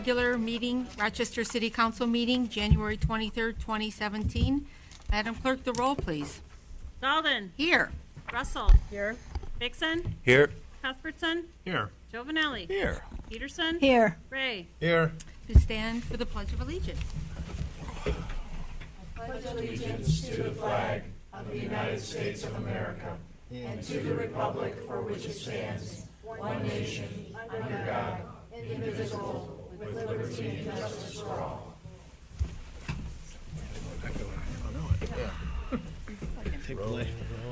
regular meeting, Rochester City Council meeting, January 23rd, 2017. Madam Clerk, the roll, please. Dalden. Here. Russell. Here. Vixen. Here. Cuthbertson. Here. Giovanelli. Here. Peterson. Here. Ray. Here. To stand for the Pledge of Allegiance.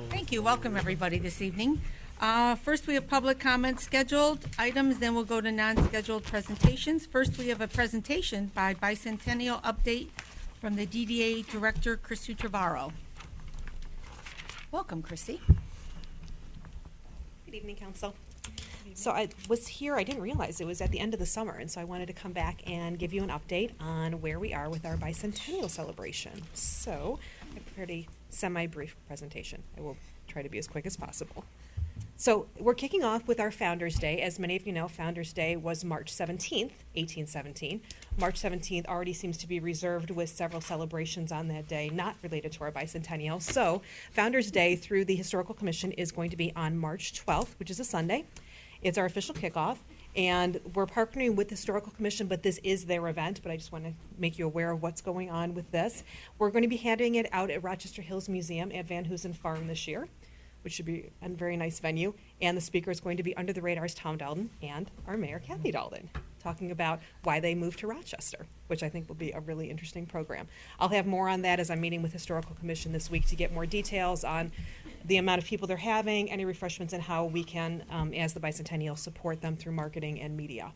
Thank you. Welcome, everybody, this evening. First, we have public comments scheduled items, then we'll go to non-scheduled presentations. First, we have a presentation by Bicentennial Update from the DDA Director, Christy Trevorrow. Welcome, Christy. Good evening, Council. So I was here, I didn't realize it was at the end of the summer, and so I wanted to come back and give you an update on where we are with our bicentennial celebration. So I prepared a semi-brief presentation. I will try to be as quick as possible. So we're kicking off with our Founders Day. As many of you know, Founders Day was March 17th, 1817. March 17th already seems to be reserved with several celebrations on that day, not related to our bicentennial. So Founders Day through the Historical Commission is going to be on March 12th, which is a Sunday. It's our official kickoff, and we're partnering with the Historical Commission, but this is their event, but I just want to make you aware of what's going on with this. We're going to be handing it out at Rochester Hills Museum at Van Hoosen Farm this year, which should be a very nice venue, and the speaker is going to be Under the Radar's Tom Dalden and our Mayor Kathy Dalden, talking about why they moved to Rochester, which I think will be a really interesting program. I'll have more on that as I'm meeting with Historical Commission this week to get more details on the amount of people they're having, any refreshments, and how we can, as the Bicentennial, support them through marketing and media.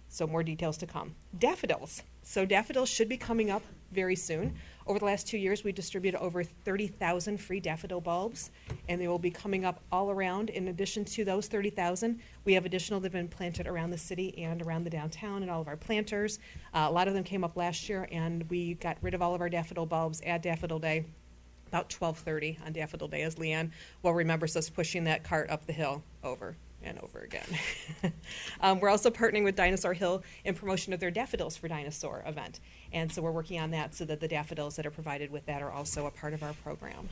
So more details to come. Daffodils. So daffodils should be coming up very soon. Over the last 2 years, we distributed over 30,000 free daffodil bulbs, and they will be coming up all around. In addition to those 30,000, we have additional that have been planted around the city and around the downtown and all of our planters. A lot of them came up last year, and we got rid of all of our daffodil bulbs at Daffodil Day, about 12:30 on Daffodil Day, as Leanne well remembers us pushing that cart up the hill over and over again. We're also partnering with Dinosaur Hill in promotion of their Daffodils for Dinosaur event. And so we're working on that so that the daffodils that are provided with that are also a part of our program.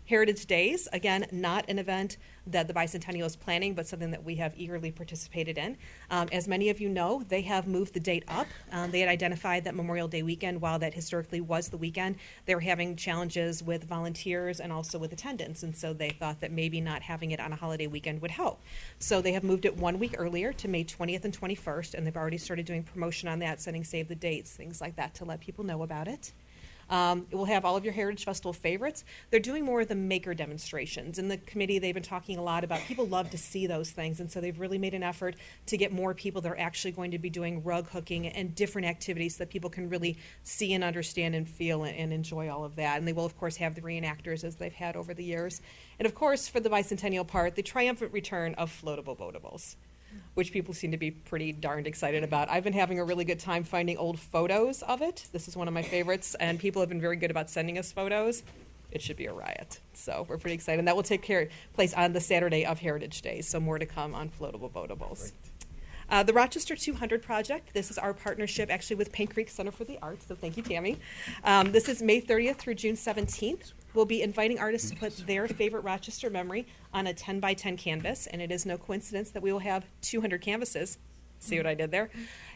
Heritage Days, again, not an event that the Bicentennial is planning, but something that we have eagerly participated in. As many of you know, they have moved the date up. They had identified that Memorial Day weekend, while that historically was the weekend, they were having challenges with volunteers and also with attendance, and so they thought that maybe not having it on a holiday weekend would help. So they have moved it 1 week earlier to May 20th and 21st, and they've already started doing promotion on that, sending save the dates, things like that to let people know about it. It will have all of your Heritage Festival favorites. They're doing more of the maker demonstrations. In the committee, they've been talking a lot about people love to see those things, and so they've really made an effort to get more people that are actually going to be doing rug hooking and different activities so that people can really see and understand and feel and enjoy all of that. And they will, of course, have the reenactors as they've had over the years. And, of course, for the bicentennial part, the triumphant return of floatable votables, which people seem to be pretty darned excited about. I've been having a really good time finding old photos of it. This is one of my favorites, and people have been very good about sending us photos. It should be a riot. So we're pretty excited. And that will take place on the Saturday of Heritage Days, so more to come on floatable votables. The Rochester 200 project, this is our partnership actually with Paint Creek Center for the Arts, so thank you, Tammy. This is May 30th through June 17th. We'll be inviting artists to put their favorite Rochester memory on a 10 by 10 canvas, and it is no coincidence that we will have 200 canvases. See what I did there?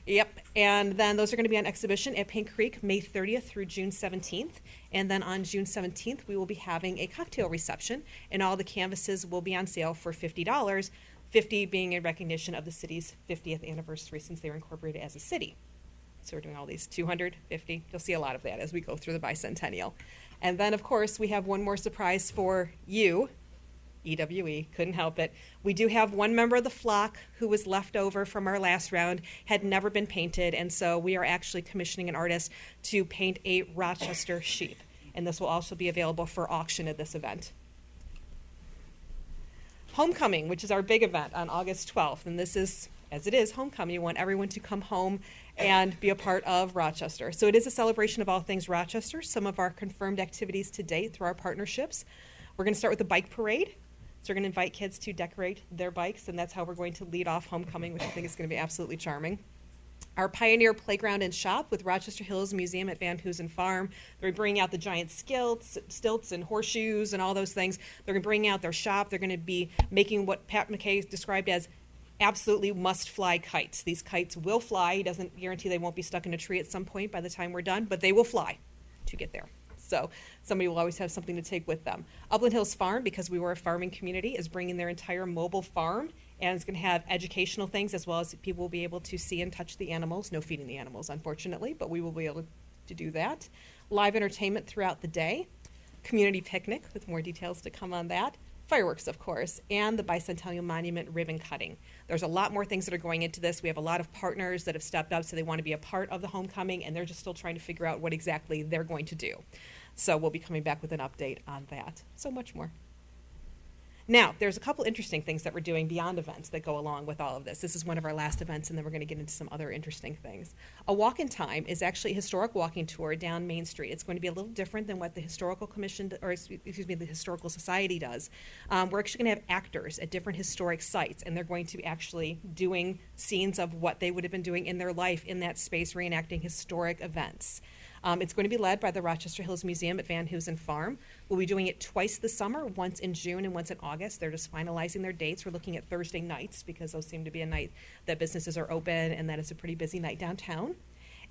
Yep. And then those are going to be on exhibition at Paint Creek May 30th through June 17th. And then on June 17th, we will be having a cocktail reception, and all the canvases will be on sale for $50, 50 being in recognition of the city's 50th anniversary since they were incorporated as a city. So we're doing all these 250. You'll see a lot of that as we go through the bicentennial. And then, of course, we have one more surprise for you, EWE, couldn't help it. We do have one member of the flock who was left over from our last round, had never been painted, and so we are actually commissioning an artist to paint a Rochester sheep. And this will also be available for auction at this event. Homecoming, which is our big event on August 12th, and this is, as it is homecoming, you want everyone to come home and be a part of Rochester. So it is a celebration of all things Rochester. Some of our confirmed activities to date through our partnerships. We're going to start with the bike parade. So we're going to invite kids to decorate their bikes, and that's how we're going to lead off homecoming, which I think is going to be absolutely charming. Our Pioneer Playground and Shop with Rochester Hills Museum at Van Hoosen Farm. They're bringing out the giant stilts and horseshoes and all those things. They're going to bring out their shop. They're going to be making what Pat McKay described as absolutely must-fly kites. These kites will fly. He doesn't guarantee they won't be stuck in a tree at some point by the time we're done, but they will fly to get there. So somebody will always have something to take with them. Upland Hills Farm, because we were a farming community, is bringing their entire mobile farm, and it's going to have educational things as well as people will be able to see and touch the animals. No feeding the animals, unfortunately, but we will be able to do that. Live entertainment throughout the day. Community picnic with more details to come on that. Fireworks, of course, and the Bicentennial Monument ribbon cutting. There's a lot more things that are going into this. We have a lot of partners that have stepped up, so they want to be a part of the homecoming, and they're just still trying to figure out what exactly they're going to do. So we'll be coming back with an update on that. So much more. Now, there's a couple interesting things that we're doing beyond events that go along with all of this. This is one of our last events, and then we're going to get into some other interesting things. A Walk in Time is actually a historic walking tour down Main Street. It's going to be a little different than what the Historical Commission, the Historical Society does. We're actually going to have actors at different historic sites, and they're going to be actually doing scenes of what they would have been doing in their life in that space, reenacting historic events. It's going to be led by the Rochester Hills Museum at Van Hoosen Farm. We'll be doing it twice this summer, once in June and once in August. They're just finalizing their dates. We're looking at Thursday nights because those seem to be a night that businesses are open and that it's a pretty busy night downtown.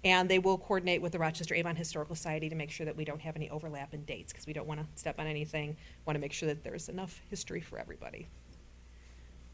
And they will coordinate with the Rochester Avon Historical Society to make sure that we don't have any overlap in dates because we don't want to step on anything. Want to make sure that there's enough history for everybody.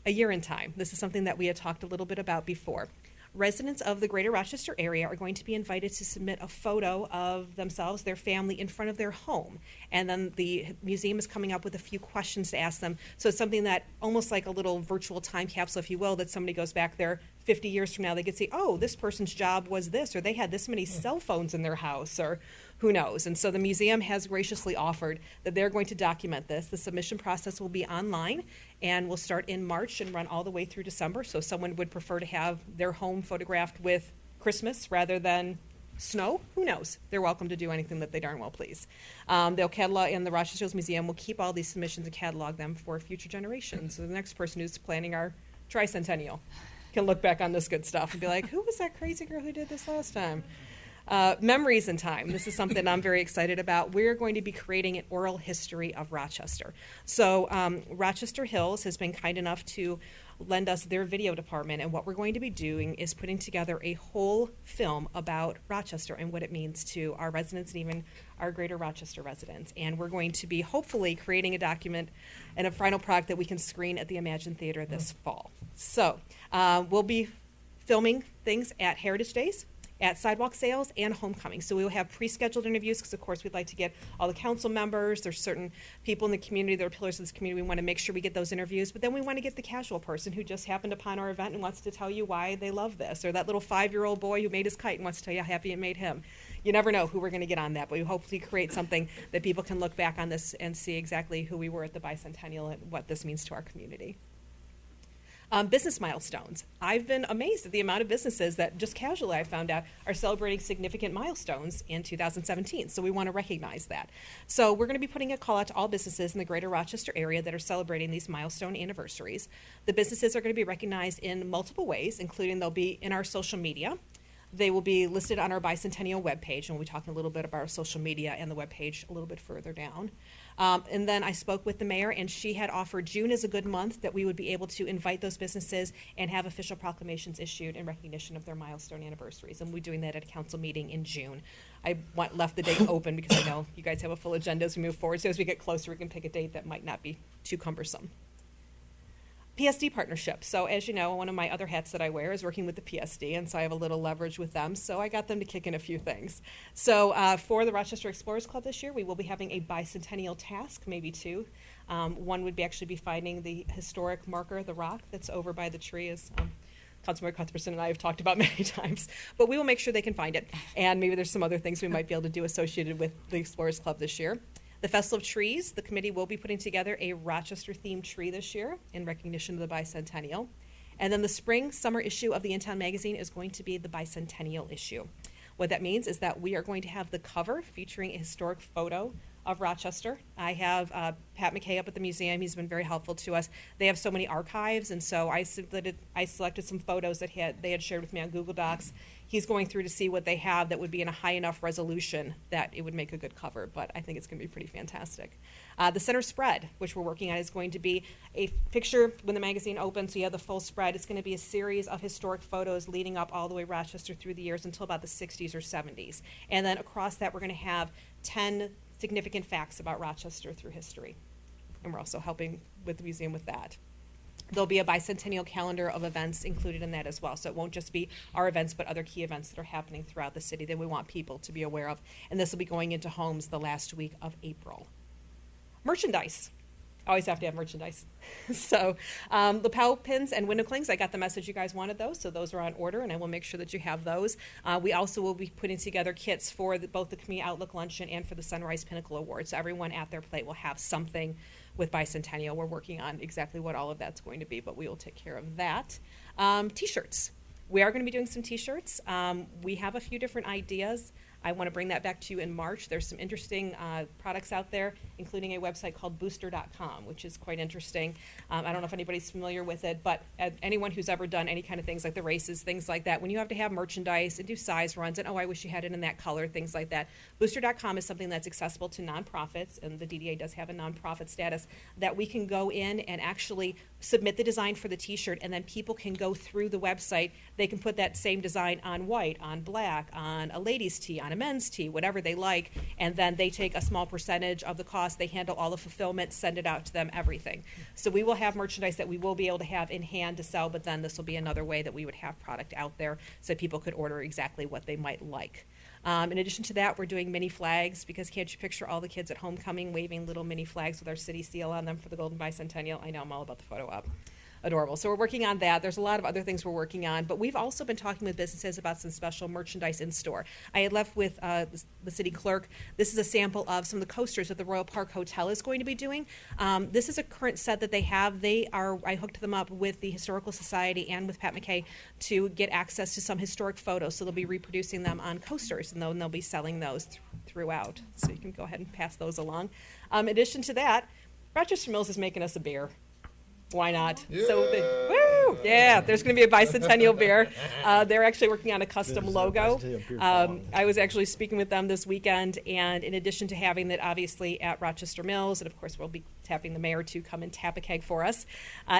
A Year in Time. This is something that we had talked a little bit about before. Residents of the greater Rochester area are going to be invited to submit a photo of themselves, their family, in front of their home. And then the museum is coming up with a few questions to ask them. So it's something that, almost like a little virtual time capsule, if you will, that somebody goes back there 50 years from now, they could see, oh, this person's job was this, or they had this many cell phones in their house, or who knows. And so the museum has graciously offered that they're going to document this. The submission process will be online and will start in March and run all the way through December. So if someone would prefer to have their home photographed with Christmas rather than snow, who knows? They're welcome to do anything that they darn well please. They'll catalog, and the Rochester Hills Museum will keep all these submissions and catalog them for future generations. So the next person who's planning our tricentennial can look back on this good stuff and be like, who was that crazy girl who did this last time? Memories in Time. This is something I'm very excited about. We're going to be creating an oral history of Rochester. So Rochester Hills has been kind enough to lend us their video department, and what we're going to be doing is putting together a whole film about Rochester and what it means to our residents and even our greater Rochester residents. And we're going to be hopefully creating a document and a final product that we can screen at the Imagine Theater this fall. So we'll be filming things at Heritage Days, at sidewalk sales, and homecoming. So we will have pre-scheduled interviews because, of course, we'd like to get all the council members. There's certain people in the community that are pillars of this community. We want to make sure we get those interviews, but then we want to get the casual person who just happened upon our event and wants to tell you why they love this, or that little 5-year-old boy who made his kite and wants to tell you how happy it made him. You never know who we're going to get on that, but we hopefully create something that people can look back on this and see exactly who we were at the Bicentennial and what this means to our community. Business milestones. I've been amazed at the amount of businesses that just casually I found out are celebrating significant milestones in 2017. So we want to recognize that. So we're going to be putting a call out to all businesses in the greater Rochester area that are celebrating these milestone anniversaries. The businesses are going to be recognized in multiple ways, including they'll be in our social media. They will be listed on our Bicentennial webpage, and we'll be talking a little bit about our social media and the webpage a little bit further down. And then I spoke with the mayor, and she had offered June as a good month that we would be able to invite those businesses and have official proclamations issued in recognition of their milestone anniversaries. And we'll be doing that at a council meeting in June. I left the date open because I know you guys have a full agenda as we move forward. So as we get closer, we can pick a date that might not be too cumbersome. PSD partnership. So as you know, one of my other hats that I wear is working with the PSD, and so I have a little leverage with them. So I got them to kick in a few things. So for the Rochester Explorers Club this year, we will be having a bicentennial task, maybe two. One would be actually be finding the historic marker, the rock that's over by the tree, as Councilmember Cuthbertson and I have talked about many times. But we will make sure they can find it, and maybe there's some other things we might be able to do associated with the Explorers Club this year. The Festival of Trees, the committee will be putting together a Rochester-themed tree this year in recognition of the Bicentennial. And then the spring-summer issue of the In Town magazine is going to be the Bicentennial issue. What that means is that we are going to have the cover featuring a historic photo of Rochester. I have Pat McKay up at the museum. He's been very helpful to us. They have so many archives, and so I selected some photos that they had shared with me on Google Docs. He's going through to see what they have that would be in a high enough resolution that it would make a good cover, but I think it's going to be pretty fantastic. The center spread, which we're working on, is going to be a picture when the magazine opens, so you have the full spread. It's going to be a series of historic photos leading up all the way Rochester through the years until about the 60s or 70s. And then across that, we're going to have 10 significant facts about Rochester through history. And we're also helping with the museum with that. There'll be a bicentennial calendar of events included in that as well. So it won't just be our events, but other key events that are happening throughout the city that we want people to be aware of. And this will be going into homes the last week of April. Merchandise. Always have to have merchandise. So lapel pins and window clings, I got the message you guys wanted those, so those are on order, and I will make sure that you have those. We also will be putting together kits for both the Community Outlook Luncheon and for the Sunrise Pinnacle Awards. So everyone at their plate will have something with Bicentennial. We're working on exactly what all of that's going to be, but we will take care of that. T-shirts. We are going to be doing some T-shirts. We have a few different ideas. I want to bring that back to you in March. There's some interesting products out there, including a website called booster.com, which is quite interesting. I don't know if anybody's familiar with it, but anyone who's ever done any kind of things like the races, things like that, when you have to have merchandise and do size runs, and I wish you had it in that color, things like that, booster.com is something that's accessible to nonprofits, and the DDA does have a nonprofit status, that we can go in and actually submit the design for the T-shirt, and then people can go through the website. They can put that same design on white, on black, on a ladies' tee, on a men's tee, whatever they like, and then they take a small percentage of the cost. They handle all the fulfillment, send it out to them, everything. So we will have merchandise that we will be able to have in hand to sell, but then this will be another way that we would have product out there so people could order exactly what they might like. In addition to that, we're doing mini flags, because can't you picture all the kids at homecoming waving little mini flags with our city seal on them for the Golden Bicentennial? I know, I'm all about the photo op. Adorable. So we're working on that. There's a lot of other things we're working on, but we've also been talking with businesses about some special merchandise in store. I had left with the city clerk. This is a sample of some of the coasters that the Royal Park Hotel is going to be doing. This is a current set that they have. I hooked them up with the Historical Society and with Pat McKay to get access to some historic photos. So they'll be reproducing them on coasters, and they'll be selling those throughout. So you can go ahead and pass those along. In addition to that, Rochester Mills is making us a beer. Why not? Yeah. So there's going to be a bicentennial beer. They're actually working on a custom logo. I was actually speaking with them this weekend, and in addition to having that obviously at Rochester Mills, and of course we'll be tapping the mayor to come and tap a keg for us.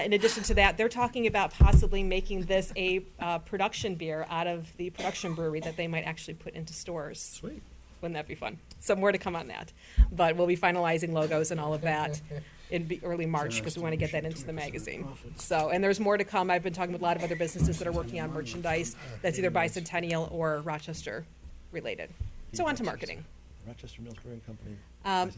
In addition to that, they're talking about possibly making this a production beer out of the production brewery that they might actually put into stores. Sweet. Wouldn't that be fun? Some more to come on that. But we'll be finalizing logos and all of that in early March, because we want to get that into the magazine. So, and there's more to come. I've been talking with a lot of other businesses that are working on merchandise that's either bicentennial or Rochester related. So on to marketing. Rochester Mills Brewing Company.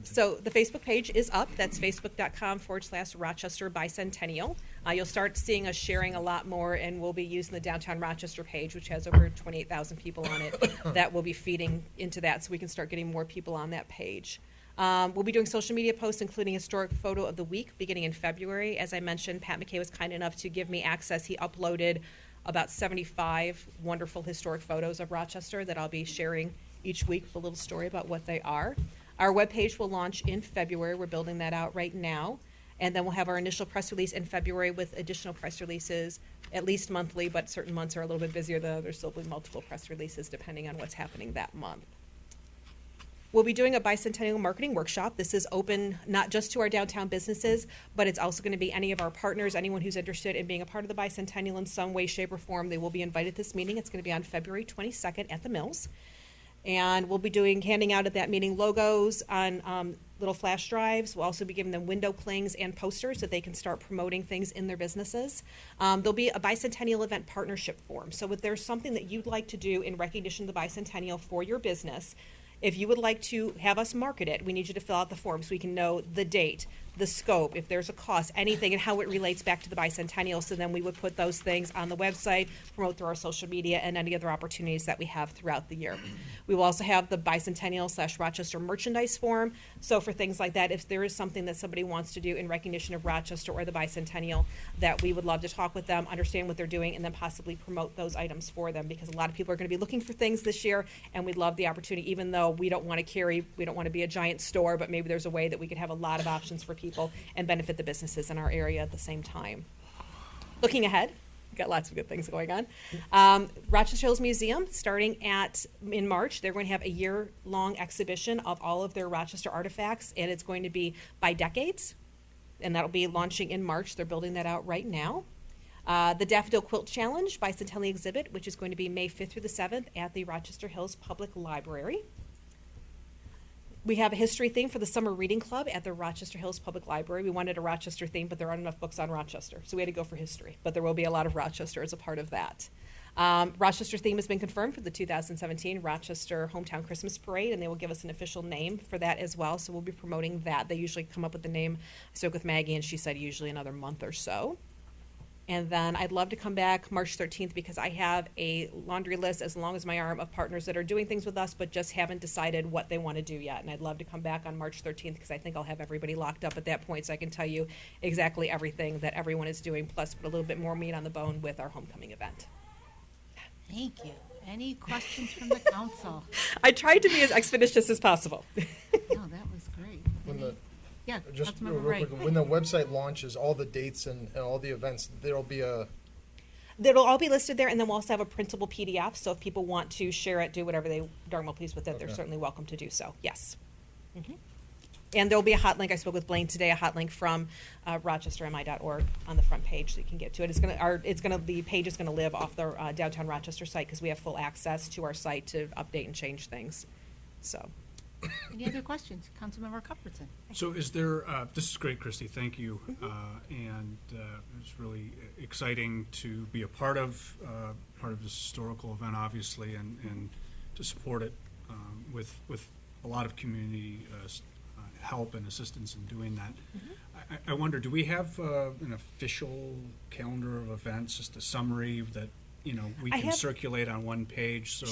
So the Facebook page is up. That's facebook.com/Rochester Bicentennial. You'll start seeing us sharing a lot more, and we'll be using the Downtown Rochester page, which has over 28,000 people on it. That will be feeding into that, so we can start getting more people on that page. We'll be doing social media posts, including historic photo of the week, beginning in February. As I mentioned, Pat McKay was kind enough to give me access. He uploaded about 75 wonderful historic photos of Rochester that I'll be sharing each week with a little story about what they are. Our webpage will launch in February. We're building that out right now. And then we'll have our initial press release in February with additional press releases, at least monthly, but certain months are a little bit busier than others, so there'll be multiple press releases depending on what's happening that month. We'll be doing a bicentennial marketing workshop. This is open not just to our downtown businesses, but it's also going to be any of our partners, anyone who's interested in being a part of the bicentennial in some way, shape, or form. They will be invited to this meeting. It's going to be on February 22nd at the Mills. And we'll be handing out at that meeting logos on little flash drives. We'll also be giving them window clings and posters so they can start promoting things in their businesses. There'll be a bicentennial event partnership form. So if there's something that you'd like to do in recognition of the bicentennial for your business, if you would like to have us market it, we need you to fill out the form so we can know the date, the scope, if there's a cost, anything, and how it relates back to the bicentennial. So then we would put those things on the website, promote through our social media, and any other opportunities that we have throughout the year. We will also have the bicentennial/Rochester merchandise forum. So for things like that, if there is something that somebody wants to do in recognition of Rochester or the bicentennial, that we would love to talk with them, understand what they're doing, and then possibly promote those items for them, because a lot of people are going to be looking for things this year, and we'd love the opportunity, even though we don't want to be a giant store, but maybe there's a way that we could have a lot of options for people and benefit the businesses in our area at the same time. Looking ahead, we've got lots of good things going on. Rochester Hills Museum, starting in March, they're going to have a year-long exhibition of all of their Rochester artifacts, and it's going to be by decades, and that'll be launching in March. They're building that out right now. The Daffodil Quilt Challenge Bicentennial Exhibit, which is going to be May 5th through the 7th at the Rochester Hills Public Library. We have a history theme for the Summer Reading Club at the Rochester Hills Public Library. We wanted a Rochester theme, but there aren't enough books on Rochester, so we had to go for history. But there will be a lot of Rochester as a part of that. Rochester theme has been confirmed for the 2017 Rochester Hometown Christmas Parade, and they will give us an official name for that as well, so we'll be promoting that. They usually come up with the name. I spoke with Maggie, and she said usually another month or so. And then I'd love to come back March 13th because I have a laundry list as long as my arm of partners that are doing things with us but just haven't decided what they want to do yet. And I'd love to come back on March 13th because I think I'll have everybody locked up at that point so I can tell you exactly everything that everyone is doing, plus put a little bit more meat on the bone with our homecoming event. Thank you. Any questions from the council? I tried to be as expeditious as possible. No, that was great. Yeah, Just Councilmember real Ray. quick, when the website launches, all the dates and all the events, there'll be That'll all be listed there, and then we'll also have a printable PDF, so if people want to share it, do whatever they darn well please with it, they're Okay. certainly welcome to do so, yes. And there'll be a hot link, I spoke with Blaine today, a hot link from rochestermi.org on the front page so you can get to it. The page is gonna live off the downtown Rochester site because we have full access to our site to update and change things, so. Any other questions? Councilmember Cuthbertson. So is there, this is great, Christy, thank you. And it's really exciting to be a part of this historical event, obviously, and to support it with a lot of community help and assistance in doing that. I wonder, do we have an official calendar of events, just a summary that, we can circulate on one page so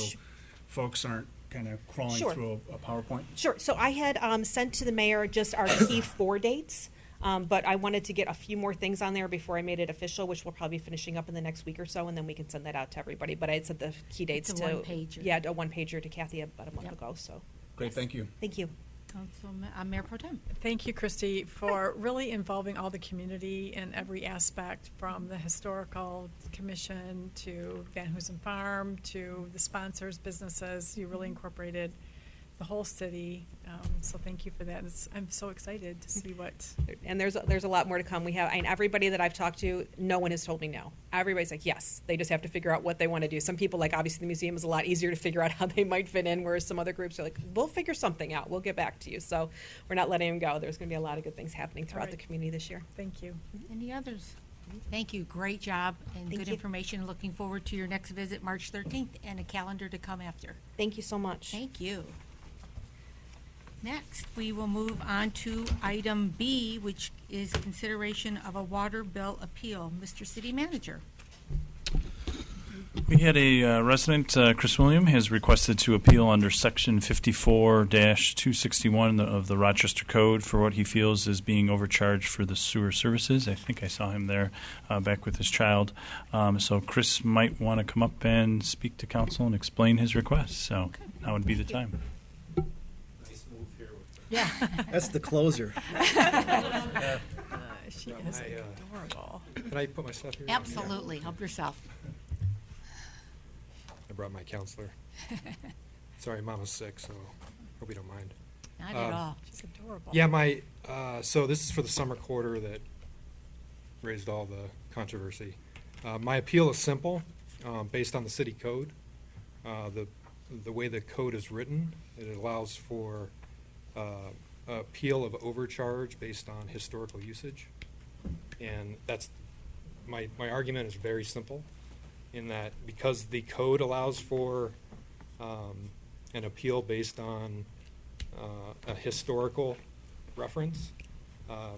folks aren't kind of crawling Sure. through a PowerPoint? Sure. So I had sent to the mayor just our key 4 dates, but I wanted to get a few more things on there before I made it official, which we'll probably be finishing up in the next week or so, and then we can send that out to everybody. But I had sent the key dates It's to a one-pager. Yeah, a one-pager to Kathy about a month Yep. ago. So Great, thank you. thank you. Mayor Pro Tem. Thank you, Christy, for really involving all the community in every aspect, from the historical commission to Van Hoosen Farm to the sponsors, businesses. You really incorporated the whole city, so thank you for that. I'm so excited to see what. And there's a lot more to come. We have, and everybody that I've talked to, no one has told me no. Everybody's like, yes. They just have to figure out what they want to do. Some people, like obviously the museum is a lot easier to figure out how they might fit in, whereas some other groups are like, we'll figure something out. We'll get back to you. So we're not letting them go. There's going to be a lot of good things happening throughout right. the community this year. Thank you. Any others? Thank you. Great job and Thank good you. information. Looking forward to your next visit, March 13th, and a calendar to come after. Thank you so much. Thank you. Next, we will move on to item B, which is consideration of a water bill appeal. Mr. City Manager. We had a resident, Chris William, has requested to appeal under Section 54-261 of the Rochester Code for what he feels is being overcharged for the sewer services. I think I saw him there back with his child. So Chris might want to come up and speak to council and explain his request. So now would be the time. Yeah. that's the closer. She is adorable. Can I put my stuff here? Absolutely. Help yourself. I brought my counselor. Sorry, Mama's sick, so hope you don't mind. Not at all. She's adorable. Yeah, so this is for the summer quarter that raised all the controversy. My appeal is simple, based on the city code. The way the code is written, it allows for appeal of overcharge based on historical usage. And that's, my argument is very simple, in that because the code allows for an appeal based on a historical reference, I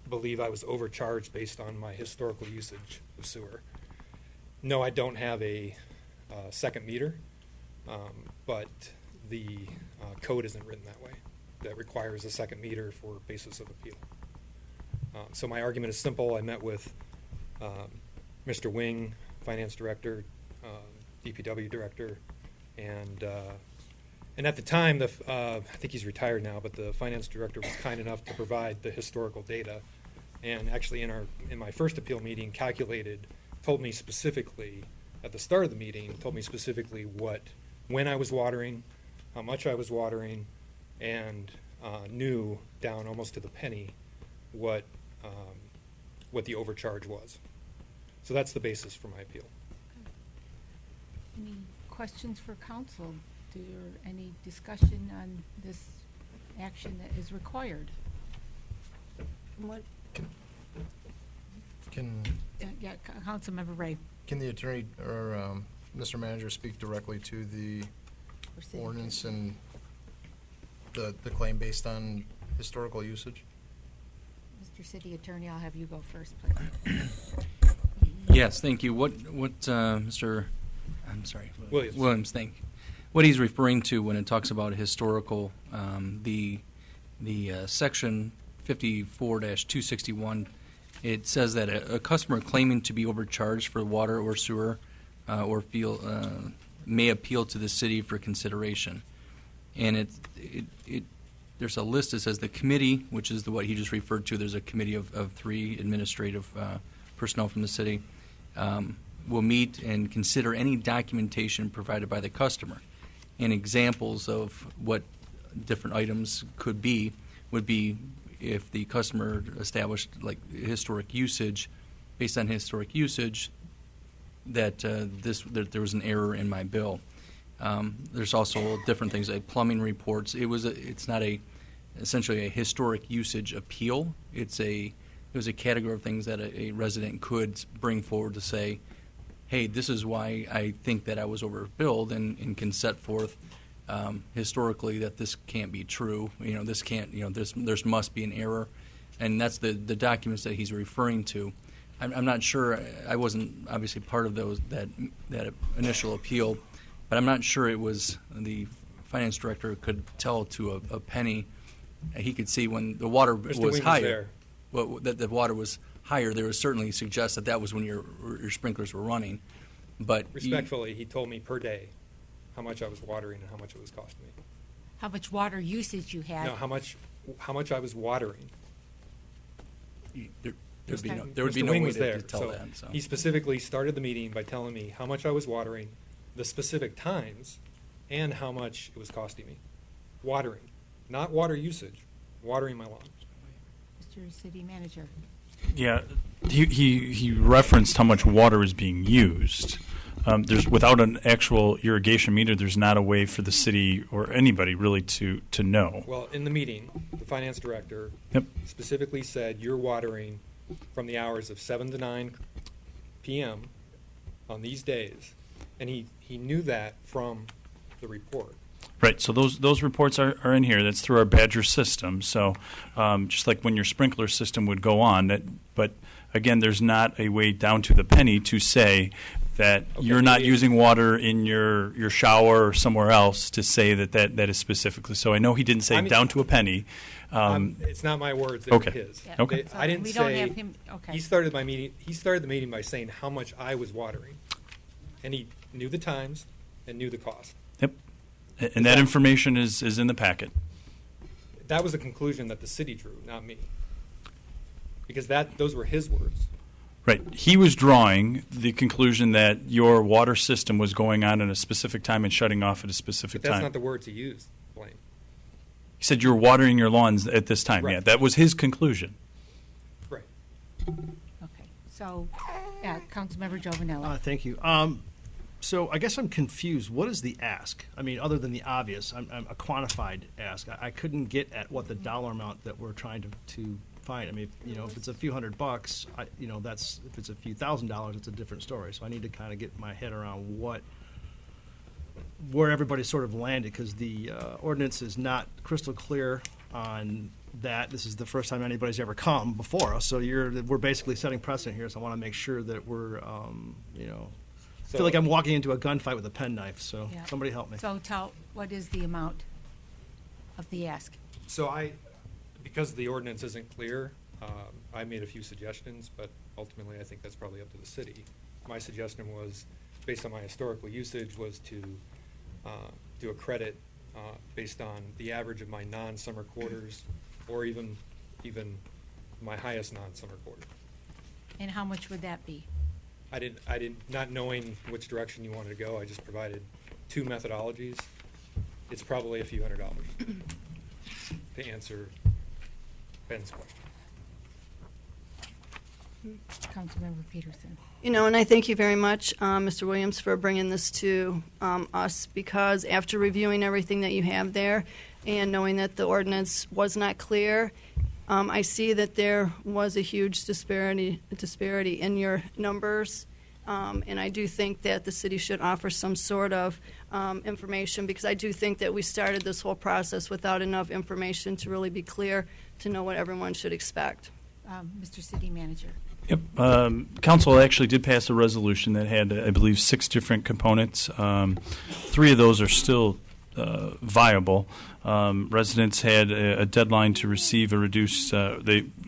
believe I was overcharged based on my historical usage of sewer. No, I don't have a second meter, but the code isn't written that way. That requires a second meter for basis of appeal. So my argument is simple. I met with Mr. Wing, Finance Director, DPW Director, and at the time, I think he's retired now, but the Finance Director was kind enough to provide the historical data, and actually in my first appeal meeting, told me specifically at the start of the meeting, told me specifically when I was watering, how much I was watering, and knew down almost to the penny what the overcharge was. So that's the basis for my appeal. Any questions for council? Any discussion on this action that is required? Can Yeah, Councilmember Ray. can the attorney or Mr. Manager speak directly to the or city ordinance and the claim based on historical usage? Mr. City Attorney, I'll have you go first, please. Yes, thank you. What Mr. Williams, thank you. What he's referring to when it talks about historical, the section 54-261, it says that a customer claiming to be overcharged for water or sewer or may appeal to the city for consideration. And there's a list that says the committee, which is what he just referred to. There's a committee of 3 administrative personnel from the city, will meet and consider any documentation provided by the customer. And examples of what different items could be would be if the customer established like historic usage, based on historic usage, that there was an error in my bill. There's also different things like plumbing reports. It's not essentially a historic usage appeal. It was a category of things that a resident could bring forward to say, hey, this is why I think that I was overbilled, and can set forth historically that this can't be true. This can't. There must be an error, and that's the documents that he's referring to. I'm not sure. I wasn't obviously part of that initial appeal, but I'm not sure it was the finance director could tell to a penny. He could see when the water Mr. was Wing higher. That the water was higher, there was certainly suggest that was when your sprinklers were running. But Respectfully, he told me per day how much I was watering and how much it was costing me. How much water usage you had? No, how much I was watering. there would be Mr. no Wing way was to there, tell so that. So. he specifically started the meeting by telling me how much I was watering, the specific times, and how much it was costing me. Watering, not water usage, watering my lawn. Mr. City Manager. Yeah, he referenced how much water is being used. Without an actual irrigation meter, there's not a way for the city or anybody really to know. Well, in the meeting, the finance director Yep. specifically said you're watering from the hours of 7 to 9 p.m. on these days, and he knew that from the report. Right, so those reports are in here. That's through our Badger system. So just like when your sprinkler system would go on, but again, there's not a way down to the penny to say that you're not using water in your shower or somewhere else to say that is specifically. So I know he didn't say down to a penny. It's not my words; they're Okay. his. Yeah. Okay. I didn't We say. don't have him. Okay. He started my meeting. He started the meeting by saying how much I was watering, and he knew the times and knew the cost. Yep, and that information is in the packet. That was a conclusion that the city drew, not me, because those were his words. Right. He was drawing the conclusion that your water system was going on at a specific time and shutting off at a specific But that's time. not the words he used, Blaine. He said you were watering your lawns at this time. Right. Yeah, that was his conclusion. Right. Okay. So, Councilmember Giovanelli. Thank you. So I guess I'm confused. What is the ask? I mean, other than the obvious, I'm a quantified ask. I couldn't get at what the dollar amount that we're trying to find. I mean, if it's a few $100, that's if it's a few $1,000s, it's a different story. So I need to kind of get my head around where everybody sort of landed, because the ordinance is not crystal clear on that. This is the first time anybody's ever come before us, so we're basically setting precedent here, so I want to make sure that we're, I feel like I'm walking into a gunfight with a penknife, so Yeah. somebody help me. So what is the amount of the ask? So because the ordinance isn't clear, I made a few suggestions, but ultimately I think that's probably up to the city. My suggestion was, based on my historical usage, was to do a credit based on the average of my non-summer quarters, or even my highest non-summer quarter. And how much would that be? I didn't, not knowing which direction you wanted to go, I just provided two methodologies. It's probably a few $100s to answer Ben's question. Councilmember Peterson. And I thank you very much, Mr. Williams, for bringing this to us, because after reviewing everything that you have there and knowing that the ordinance was not clear, I see that there was a huge disparity in your numbers, and I do think that the city should offer some sort of information, because I do think that we started this whole process without enough information to really be clear to know what everyone should expect. Mr. City Manager. Yep. Council actually did pass a resolution that had, I believe, 6 different components. 3 of those are still viable. Residents had a deadline to receive a reduced,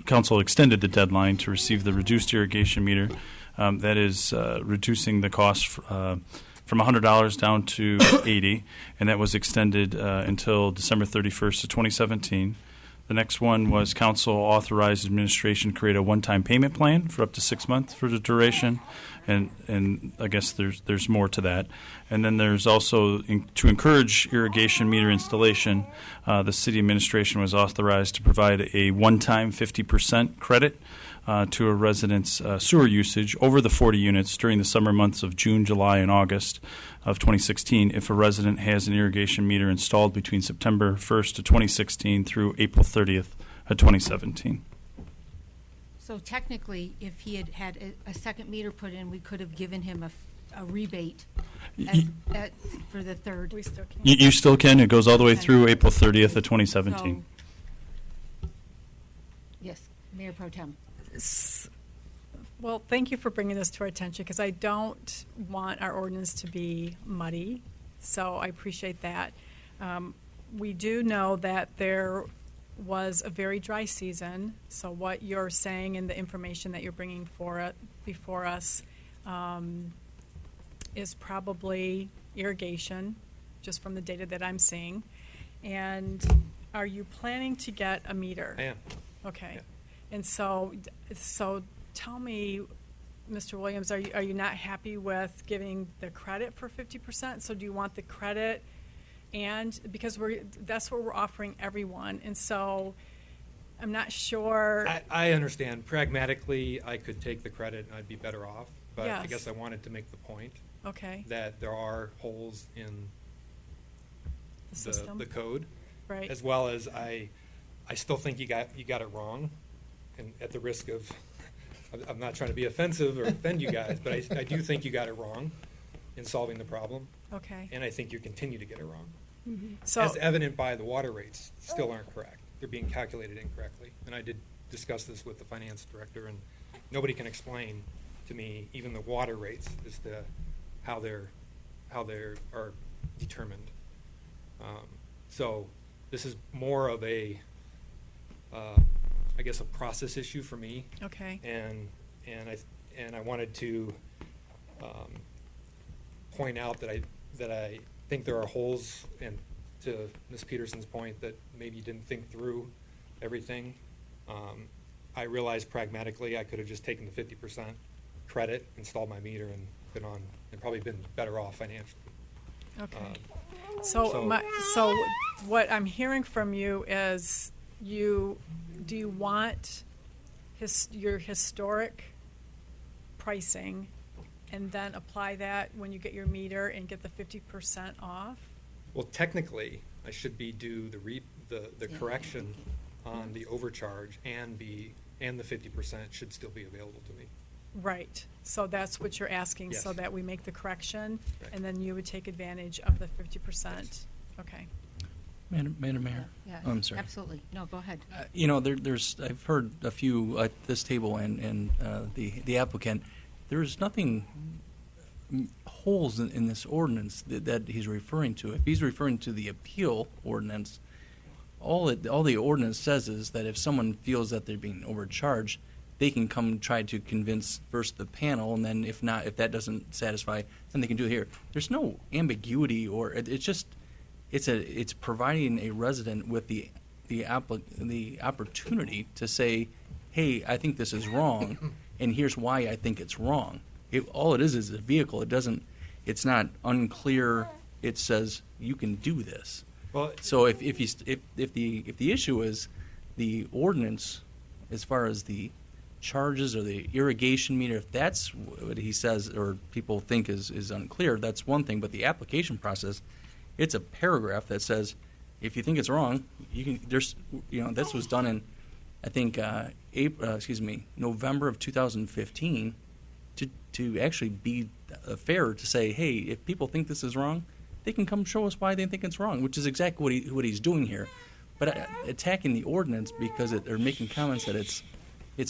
council extended the deadline to receive the reduced irrigation meter. That is reducing the cost from $100 down to $80, and that was extended until December 31st of 2017. The next one was council authorized administration to create a one-time payment plan for up to 6 months for the duration, and I guess there's more to that. And then there's also to encourage irrigation meter installation, the city administration was authorized to provide a one-time 50% credit to a resident's sewer usage over the 40 units during the summer months of June, July, and August of 2016 if a resident has an irrigation meter installed between September 1st of 2016 through April 30th of 2017. So technically, if he had had a second meter put in, we could have given him a rebate for the third. We still can't. You still can. It goes all the way through April 30th of 2017. So- Yes, Mayor Pro Tem. Well, thank you for bringing this to our attention, because I don't want our ordinance to be muddy, so I appreciate that. We do know that there was a very dry season, so what you're saying and the information that you're bringing before us is probably irrigation, just from the data that I'm seeing. And are you planning to get a meter? I am. Okay. Yeah. And so tell me, Mr. Williams, are you not happy with giving the credit for 50%? So do you want the credit? And because that's what we're offering everyone. And so I'm not sure. I understand. Pragmatically, I could take the credit and I'd be better off. But I Yes. guess I wanted to make the point Okay. that there are holes in The system? the code, Right. as well as I still think you got it wrong, and at the risk of, I'm not trying to be offensive or offend you guys, but I do think you got it wrong in solving the problem, Okay. and I think you continue to get it wrong. So, As evident by the water rates, still aren't correct. They're being calculated incorrectly. And I did discuss this with the finance director, and nobody can explain to me even the water rates as to how they are determined. So this is more of a, I guess, a process issue for me. okay. And I wanted to point out that I think there are holes, and to Ms. Peterson's point, that maybe you didn't think through everything. I realized pragmatically I could have just taken the 50% credit, installed my meter, and been on, and probably been better off financially. Okay. so- So what I'm hearing from you is do you want your historic pricing and then apply that when you get your meter and get the 50% off? Well, technically, I should be due the correction on the overcharge, and the 50% should still be available to me. Right. So that's what you're asking, so Yes. that we make the correction, Right. and then you would take advantage of the 50%? Okay. Madam Mayor. Yeah, Oh, I'm sorry. absolutely. No, go ahead. You know, I've heard a few at this table and the applicant. There's nothing holes in this ordinance that he's referring to. If he's referring to the appeal ordinance, all the ordinance says is that if someone feels that they're being overcharged, they can come try to convince first the panel, and then if that doesn't satisfy, then they can do it here. There's no ambiguity, or it's providing a resident with the opportunity to say, hey, I think this is wrong, and here's why I think it's wrong. All it is a vehicle. It's not unclear. It says you can do this. Well, So if the issue is the ordinance, as far as the charges or the irrigation meter, if that's what he says or people think is unclear, that's one thing. But the application process, it's a paragraph that says if you think it's wrong, you can. This was done in, I think, November of 2015, to actually be fair to say, hey, if people think this is wrong, they can come show us why they think it's wrong, which is exactly what he's doing here. But attacking the ordinance because or making comments that it's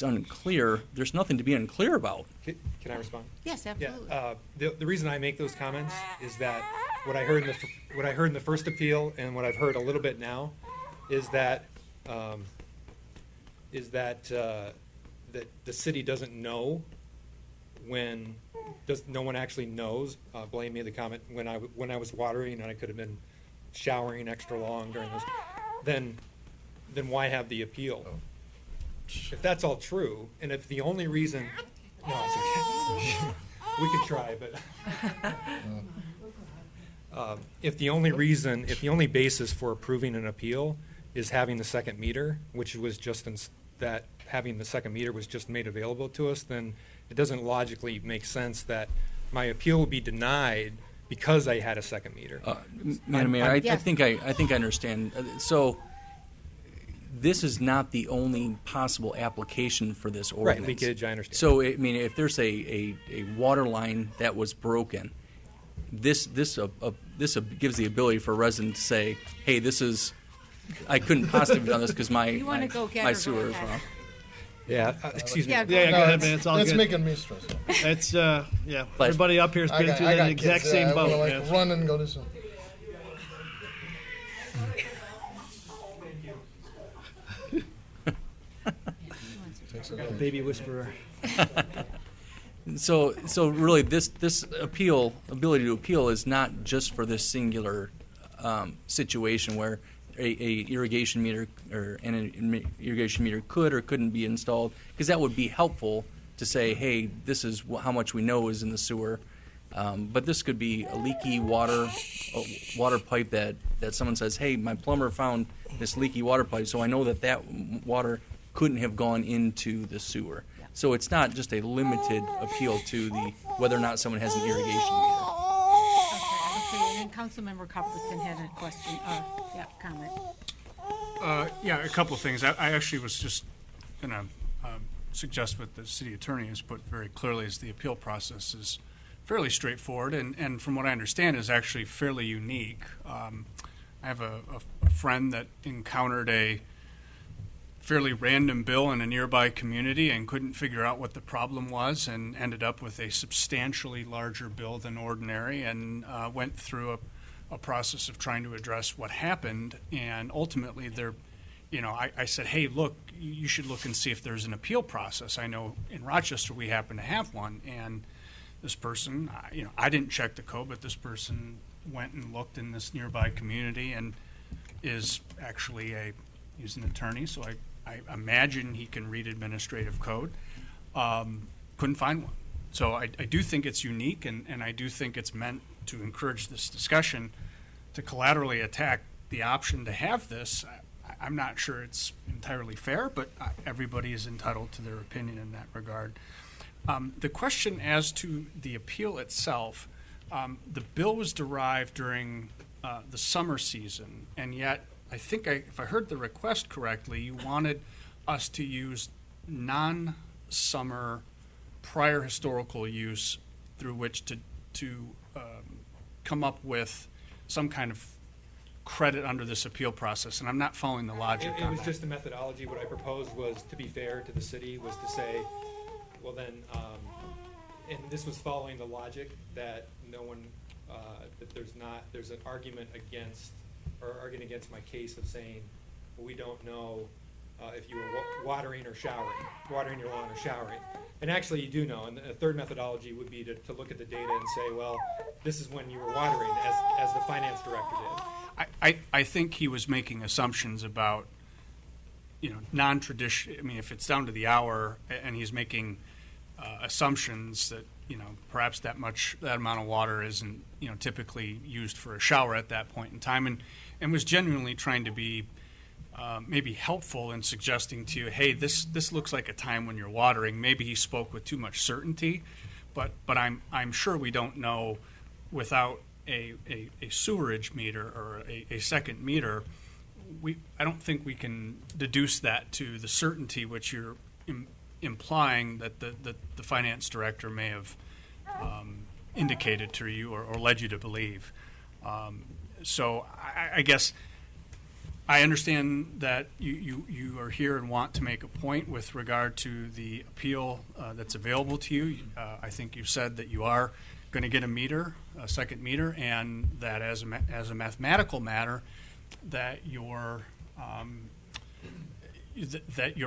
unclear, there's nothing to be unclear about. Can I respond? Yes, absolutely. Yeah. The reason I make those comments is that what I heard in the first appeal and what I've heard a little bit now is that that the city doesn't know when no one actually knows. Blame me the comment when I was watering and I could have been showering extra long during this. Then why have the appeal? If that's all true, and if the only reason, no, it's okay. We can try, but if the only basis for approving an appeal is having the second meter, which was just that having the second meter was just made available to us, then it doesn't logically make sense that my appeal will be denied because I had a second meter. Madam Mayor, I Yes. think I understand. So this is not the only possible application for this ordinance. Right, leakage, I understand. So, I mean, if there's a water line that was broken, this gives the ability for a resident to say, hey, I couldn't possibly have done this because You wanna go get her, go sewer is ahead. wrong. Yeah, excuse me. Yeah, Yeah, go ahead, man. It's all That's good. making me stressed. It's But- everybody up here has been through that exact kids, same I wanna, boat. like, man. run and go to some. Baby whisperer. So really, this ability to appeal is not just for this singular situation where a irrigation meter irrigation meter could or couldn't be installed, because that would be helpful to say, hey, this is how much we know is in the sewer. But this could be a leaky water pipe that someone says, hey, my plumber found this leaky water pipe, so I know that water couldn't have gone into the sewer. So it's not just a limited appeal to whether or not someone has an irrigation meter. Okay, and then Councilmember Cuthbertson had a question, comment. Yeah, a couple of things. I actually was just going to suggest what the city attorney has put very clearly is the appeal process is fairly straightforward and from what I understand is actually fairly unique. I have a friend that encountered a fairly random bill in a nearby community and couldn't figure out what the problem was and ended up with a substantially larger bill than ordinary and went through a process of trying to address what happened. And ultimately I said, hey, look, you should look and see if there's an appeal process. I know in Rochester we happen to have one. And this person, I didn't check the code, but this person went and looked in this nearby community and is actually he's an attorney, so I imagine he can read administrative code. Couldn't find one. So I do think it's unique, and I do think it's meant to encourage this discussion to collaterally attack the option to have this. I'm not sure it's entirely fair, but everybody is entitled to their opinion in that regard. The question as to the appeal itself, the bill was derived during the summer season, and yet I think if I heard the request correctly, you wanted us to use non-summer prior historical use through which to come up with some kind of credit under this appeal process, and I'm not following the logic It on was that. just the methodology. What I proposed was, to be fair to the city, was to say, well then, and this was following the logic that no one, that there's an argument against my case of saying, well, we don't know if you were watering your lawn or showering. And actually, you do know. And the third methodology would be to look at the data and say, well, this is when you were watering, as the finance director did. I think he was making assumptions about, non-traditional. I mean, if it's down to the hour, and he's making assumptions that perhaps that amount of water isn't typically used for a shower at that point in time, and was genuinely trying to be maybe helpful in suggesting to you, hey, this looks like a time when you're watering. Maybe he spoke with too much certainty, but I'm sure we don't know without a sewerage meter or a second meter. I don't think we can deduce that to the certainty which you're implying that the finance director may have indicated to you or led you to believe. So I guess I understand that you are here and want to make a point with regard to the appeal that's available to you. I think you said that you are going to get a second meter, and that as a mathematical matter, that your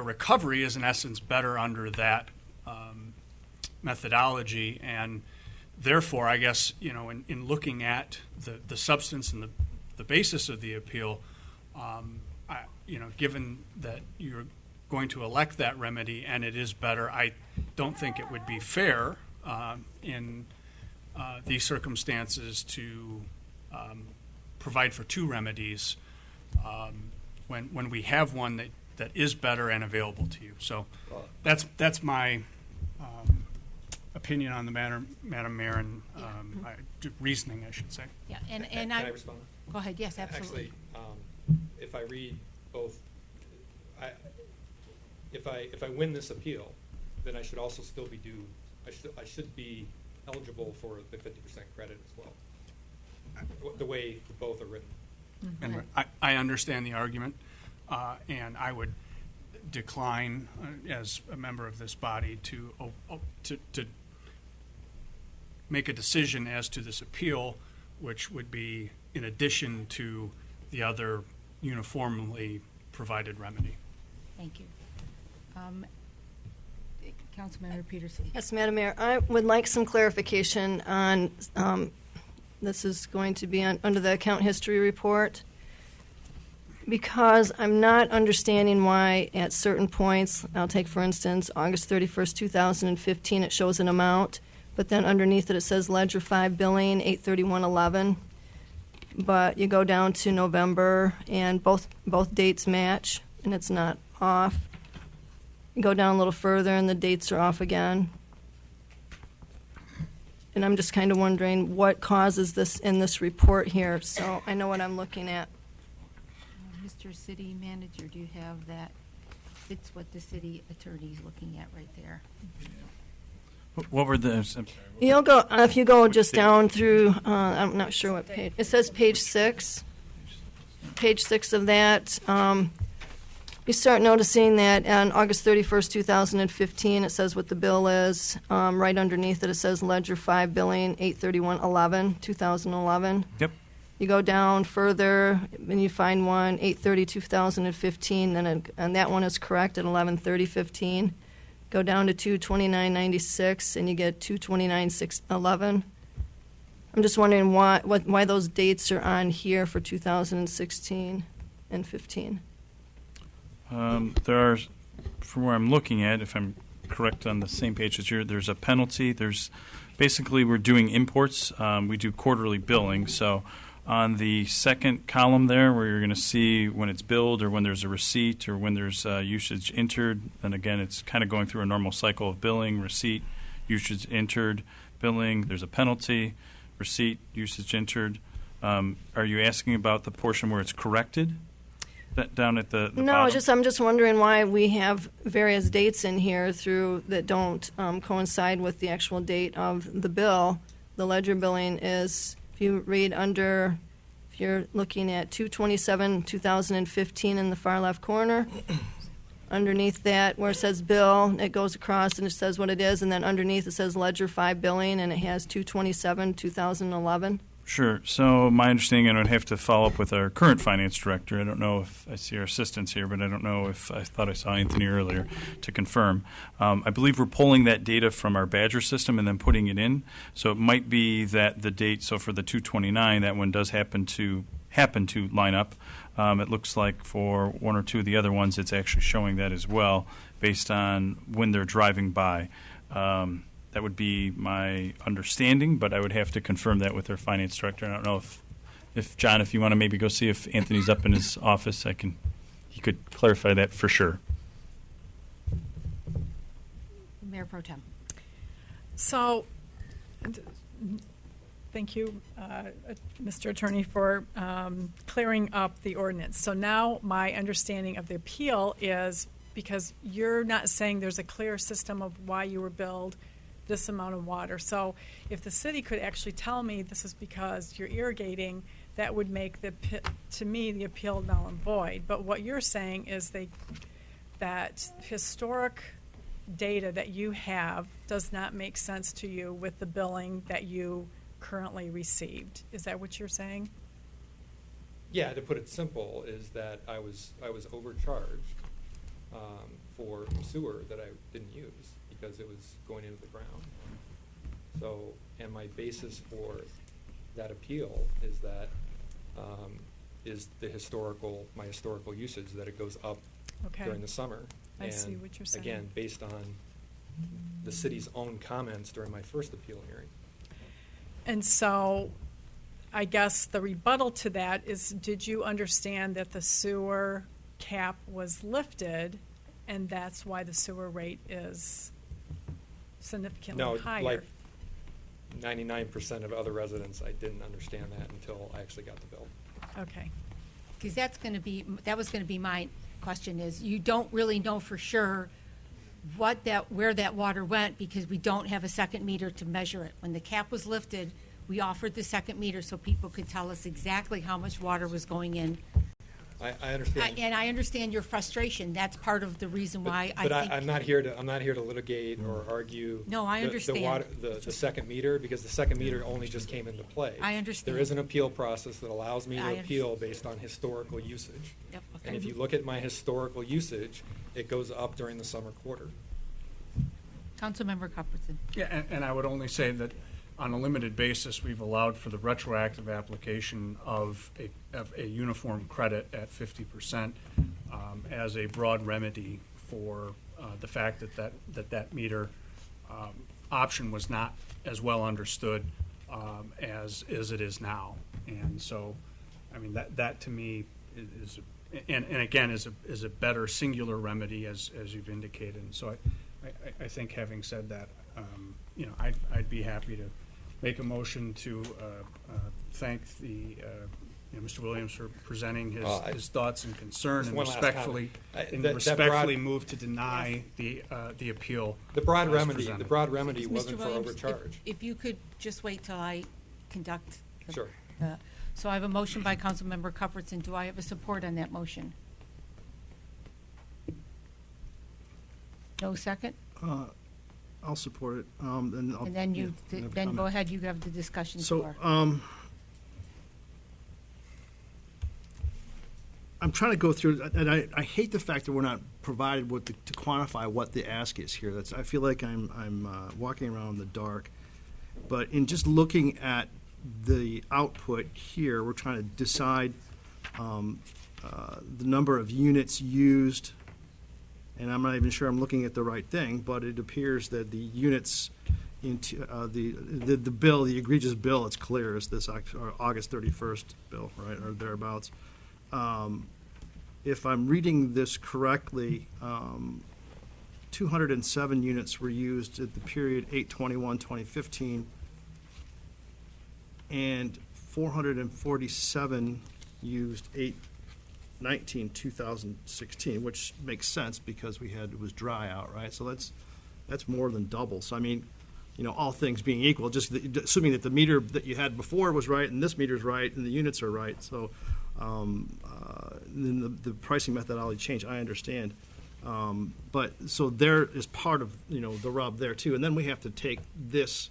recovery is in essence better under that methodology, and therefore, I guess in looking at the substance and the basis of the appeal, given that you're going to elect that remedy and it is better, I don't think it would be fair in these circumstances to provide for two remedies when we have one that is better and available to you. So that's my opinion on the matter, Madam Mayor, and reasoning, I should say. Yeah, Can and I respond? Go ahead, yes, absolutely. Actually, if I read both, if I win this appeal, then I should also still be due. I should be eligible for the 50% credit as well. The way both are written. And I understand the argument, and I would decline as a member of this body to make a decision as to this appeal, which would be in addition to the other uniformly provided remedy. Thank you. Councilmember Peterson. Yes, Madam Mayor, I would like some clarification on, this is going to be under the account history report, because I'm not understanding why at certain points, I'll take for instance, August 31st, 2015, it shows an amount, but then underneath it says ledger 5 billing, 8/31/11. But you go down to November and both dates match and it's not off. You go down a little further and the dates are off again. And I'm just kind of wondering what causes this in this report here, so I know what I'm looking at. Mr. City Manager, do you have that? It's what the city attorney's looking at right there. What were the? I'm sorry, You'll go, if you go just down through, I'm not sure what page, it says page 6. Page 6 of that, you start noticing that on August 31st, 2015, it says what the bill is. Right underneath it, it says ledger 5 billing, 8/31/11, 2011. Yep. You go down further, and you find one, 8/30/2015, and that one is correct at 11/30/15. Go down to 2/29/96, and you get 2/29/11. I'm just wondering why those dates are on here for 2016 and 15. There are, from where I'm looking at, if I'm correct on the same page as you, there's a penalty. There's basically we're doing imports. We do quarterly billing. So on the second column there, where you're going to see when it's billed or when there's a receipt or when there's usage entered, then again, it's kind of going through a normal cycle of billing, receipt, usage entered, billing. There's a penalty, receipt, usage entered. Are you asking about the portion where it's corrected? That down at the No, bottom? I'm just wondering why we have various dates in here that don't coincide with the actual date of the bill. The ledger billing is, if you read under If you're looking at 227, 2015 in the far left corner, underneath that where it says bill, it goes across and it says what it is, and then underneath it says ledger 5 billing, and it has 227, 2011. Sure. So my understanding, and I would have to follow up with our current finance director. I don't know if I see our assistants here, but I don't know if I thought I saw Anthony earlier to confirm. I believe we're pulling that data from our Badger system and then putting it in. So it might be that the date, so for the 229, that one does happen to line up. It looks like for one or two of the other ones, it's actually showing that as well based on when they're driving by. That would be my understanding, but I would have to confirm that with our finance director. I don't know if John, if you want to maybe go see if Anthony's up in his office, he could clarify that for sure. Mayor Pro Tem. So, thank you, Mr. Attorney, for clearing up the ordinance. So now my understanding of the appeal is because you're not saying there's a clear system of why you were billed this amount of water. So if the city could actually tell me this is because you're irrigating, that would make to me the appeal null and void. But what you're saying is that historic data that you have does not make sense to you with the billing that you currently received. Is that what you're saying? Yeah, to put it simple, is that I was overcharged for sewer that I didn't use because it was going into the ground. So, and my basis for that appeal is that is my historical usage, that it goes up Okay. during the summer. I And see what you're saying. Again, based on the city's own comments during my first appeal hearing. And so I guess the rebuttal to that is, did you understand that the sewer cap was lifted and that's why the sewer rate is significantly No, higher? like 99% of other residents, I didn't understand that until I actually got the bill. Okay. Because that was going to be my question, is you don't really know for sure where that water went because we don't have a second meter to measure it. When the cap was lifted, we offered the second meter so people could tell us exactly how much water was going in. I understand. And I understand your frustration. That's part of the reason why I But think. I'm not here to litigate or argue. No, I understand. The second meter, because the second meter only just came into play. I understand. There is an appeal process that allows me I to appeal based on historical usage. Yep, okay. And if you look at my historical usage, it goes up during the summer quarter. Councilmember Cuthbertson. Yeah, and I would only say that on a limited basis, we've allowed for the retroactive application of a uniform credit at 50% as a broad remedy for the fact that meter option was not as well understood as it is now. And so, I mean, that to me is and again is a better singular remedy as you've indicated. And so I think, having said that, I'd be happy to make a motion to thank Mr. Williams for presenting his thoughts and concern, Just and one last respectfully move to deny the appeal. The broad as remedy presented. wasn't Mr. for Williams, overcharge. if you could just wait till I conduct. Sure. So I have a motion by Councilmember Cuthbertson. Do I have a support on that motion? No second? I'll support it. And then comment. go ahead, you have the discussion So, floor. I'm trying to go through, and I hate the fact that we're not provided with to quantify what the ask is here. I feel like I'm walking around in the dark. But in just looking at the output here, we're trying to decide the number of units used, and I'm not even sure I'm looking at the right thing, but it appears that the units into the bill, the egregious bill, it's clear, is this August 31st bill, right, or thereabouts. If I'm reading this correctly, 207 units were used at the period 8/21/2015, and 447 used 8/19/2016, which makes sense because it was dry out, right? So that's more than double. So I mean, all things being equal, just assuming that the meter that you had before was right and this meter's right and the units are right. So then the pricing methodology changed, I understand. But so there is part of, the rub there too. And then we have to take this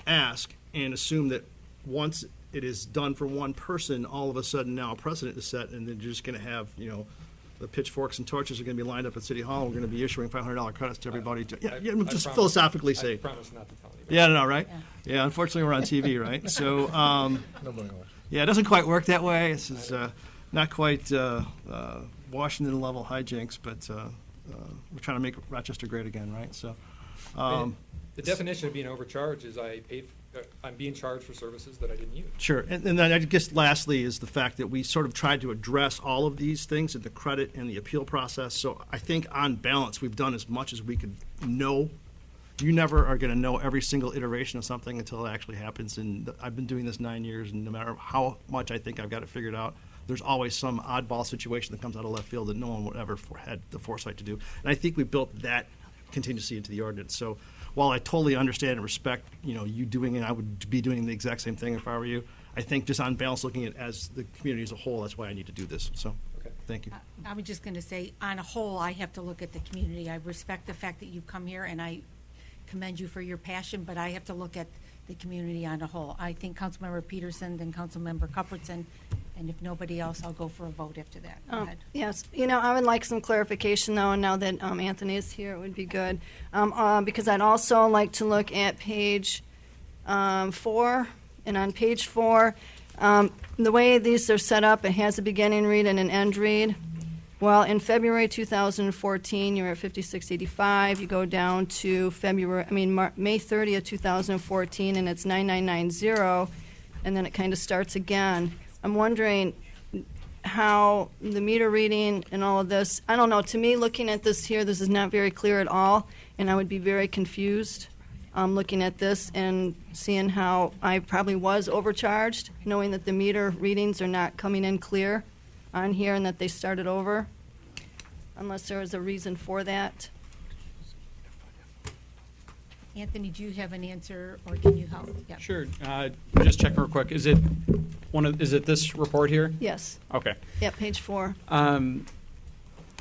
ask and assume that once it is done for one person, all of a sudden now a precedent is set, and then you're just going to have, the pitchforks and torches are going to be lined up at City Hall. We're going to be issuing $500 credits to everybody. I Just promise- philosophically I say. promise not to tell anybody. Yeah, no, right? Yeah, unfortunately we're on TV, right? So, Nobody knows. yeah, it doesn't quite work that way. This is not quite Washington-level hijinks, but we're trying to make Rochester great again, right? So, The definition of being overcharged is I'm being charged for services that I didn't use. sure. And then I guess lastly is the fact that we sort of tried to address all of these things in the credit and the appeal process. So I think on balance, we've done as much as we could know. You never are going to know every single iteration of something until it actually happens. And I've been doing this 9 years, and no matter how much I think I've got it figured out, there's always some oddball situation that comes out of left field that no one would ever had the foresight to do. And I think we built that contingency into the ordinance. So while I totally understand and respect, you doing it, I would be doing the exact same thing if I were you. I think just on balance, looking at it as the community as a whole, that's why I need to do this. So, Okay. thank you. I was just going to say, on a whole, I have to look at the community. I respect the fact that you've come here, and I commend you for your passion, but I have to look at the community on a whole. I think Councilmember Peterson, then Councilmember Cuthbertson, and if nobody else, I'll go for a vote after that. Go ahead. Yes, I would like some clarification, though, and now that Anthony is here, it would be good. Because I'd also like to look at page 4, and on page 4, the way these are set up, it has a beginning read and an end read. Well, in February 2014, you're at 5685. You go down to May 30th, 2014, and it's 9990, and then it kind of starts again. I'm wondering how the meter reading and all of this, I don't know, to me, looking at this here, this is not very clear at all, and I would be very confused looking at this and seeing how I probably was overcharged, knowing that the meter readings are not coming in clear on here and that they started over, unless there was a reason for that. Anthony, do you have an answer, or can you help? Yeah. Sure. Just check real quick. Is it this report here? Yes. Okay. Yeah, page 4.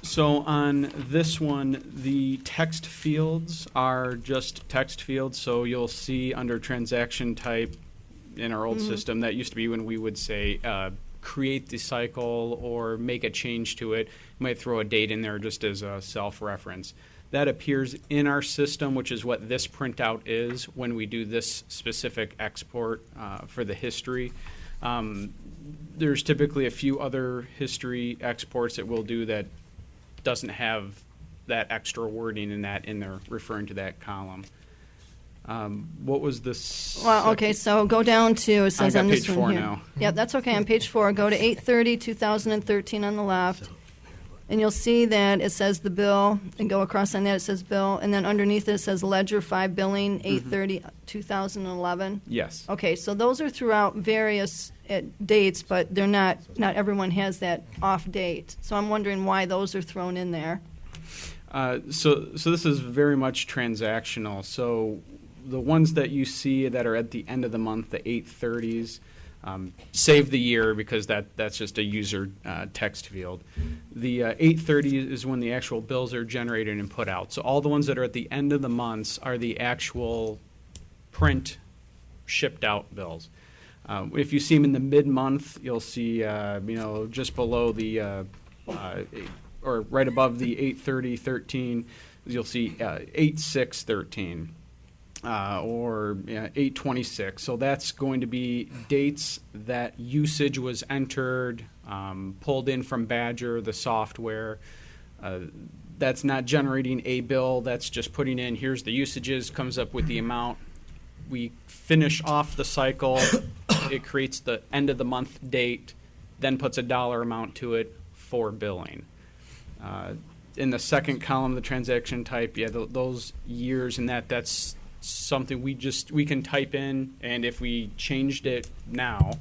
So on this one, the text fields are just text fields. So you'll see under transaction type in our old system, that used to be when we would say create the cycle or make a change to it. You might throw a date in there just as a self-reference. That appears in our system, which is what this printout is when we do this specific export for the history. There's typically a few other history exports that we'll do that doesn't have that extra wording in there referring to that column. What was this? Well, okay, so go down to, it says got on this page one 4 here. now. Yep, that's okay. On page 4, go to 8/30/2013 on the left, and you'll see that it says the bill, and go across on that, it says bill, and then underneath it says Ledger 5 billing, 8/30/2011. Yes. Okay, so those are throughout various dates, but they're not everyone has that off date. So I'm wondering why those are thrown in there. So this is very much transactional. So the ones that you see that are at the end of the month, the 8/30s, save the year because that's just a user text field. The 8/30 is when the actual bills are generated and put out. So all the ones that are at the end of the months are the actual print shipped out bills. If you see them in the mid-month, you'll see just below the or right above the 8/30/13, you'll see 8/6/13. Or 8/26. So that's going to be dates that usage was entered, pulled in from Badger, the software. That's not generating a bill. That's just putting in, here's the usages, comes up with the amount. We finish off the cycle. It creates the end of the month date, then puts a dollar amount to it for billing. In the second column, the transaction type, those years and that's something we can type in, and if we changed it now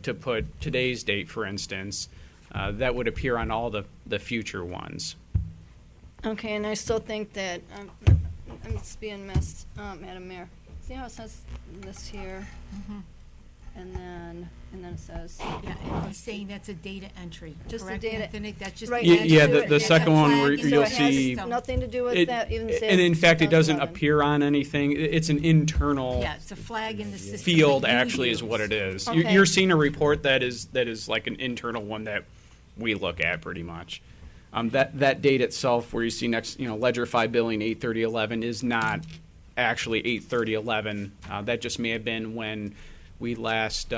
to put today's date, for instance, that would appear on all the future ones. Okay, and I still think that it's being missed, Madam Mayor. See how it says this here? And then it says, Yeah, and he's saying that's a data entry, Just a correct, data- Anthony? That's just. Right the next Yeah, to the- it, the it has second a one flag, where so you'll it has see- nothing to do with It- that, even says and in fact, it doesn't 2011. appear on anything. It's an internal Yeah, it's a flag in the system. field, that you actually, is use. what it is. Okay. You're seeing a report that is like an internal one that we look at pretty much. That date itself, where you see next, ledger 5 billing 8/30/11, is not actually 8/30/11. That just may have been when we last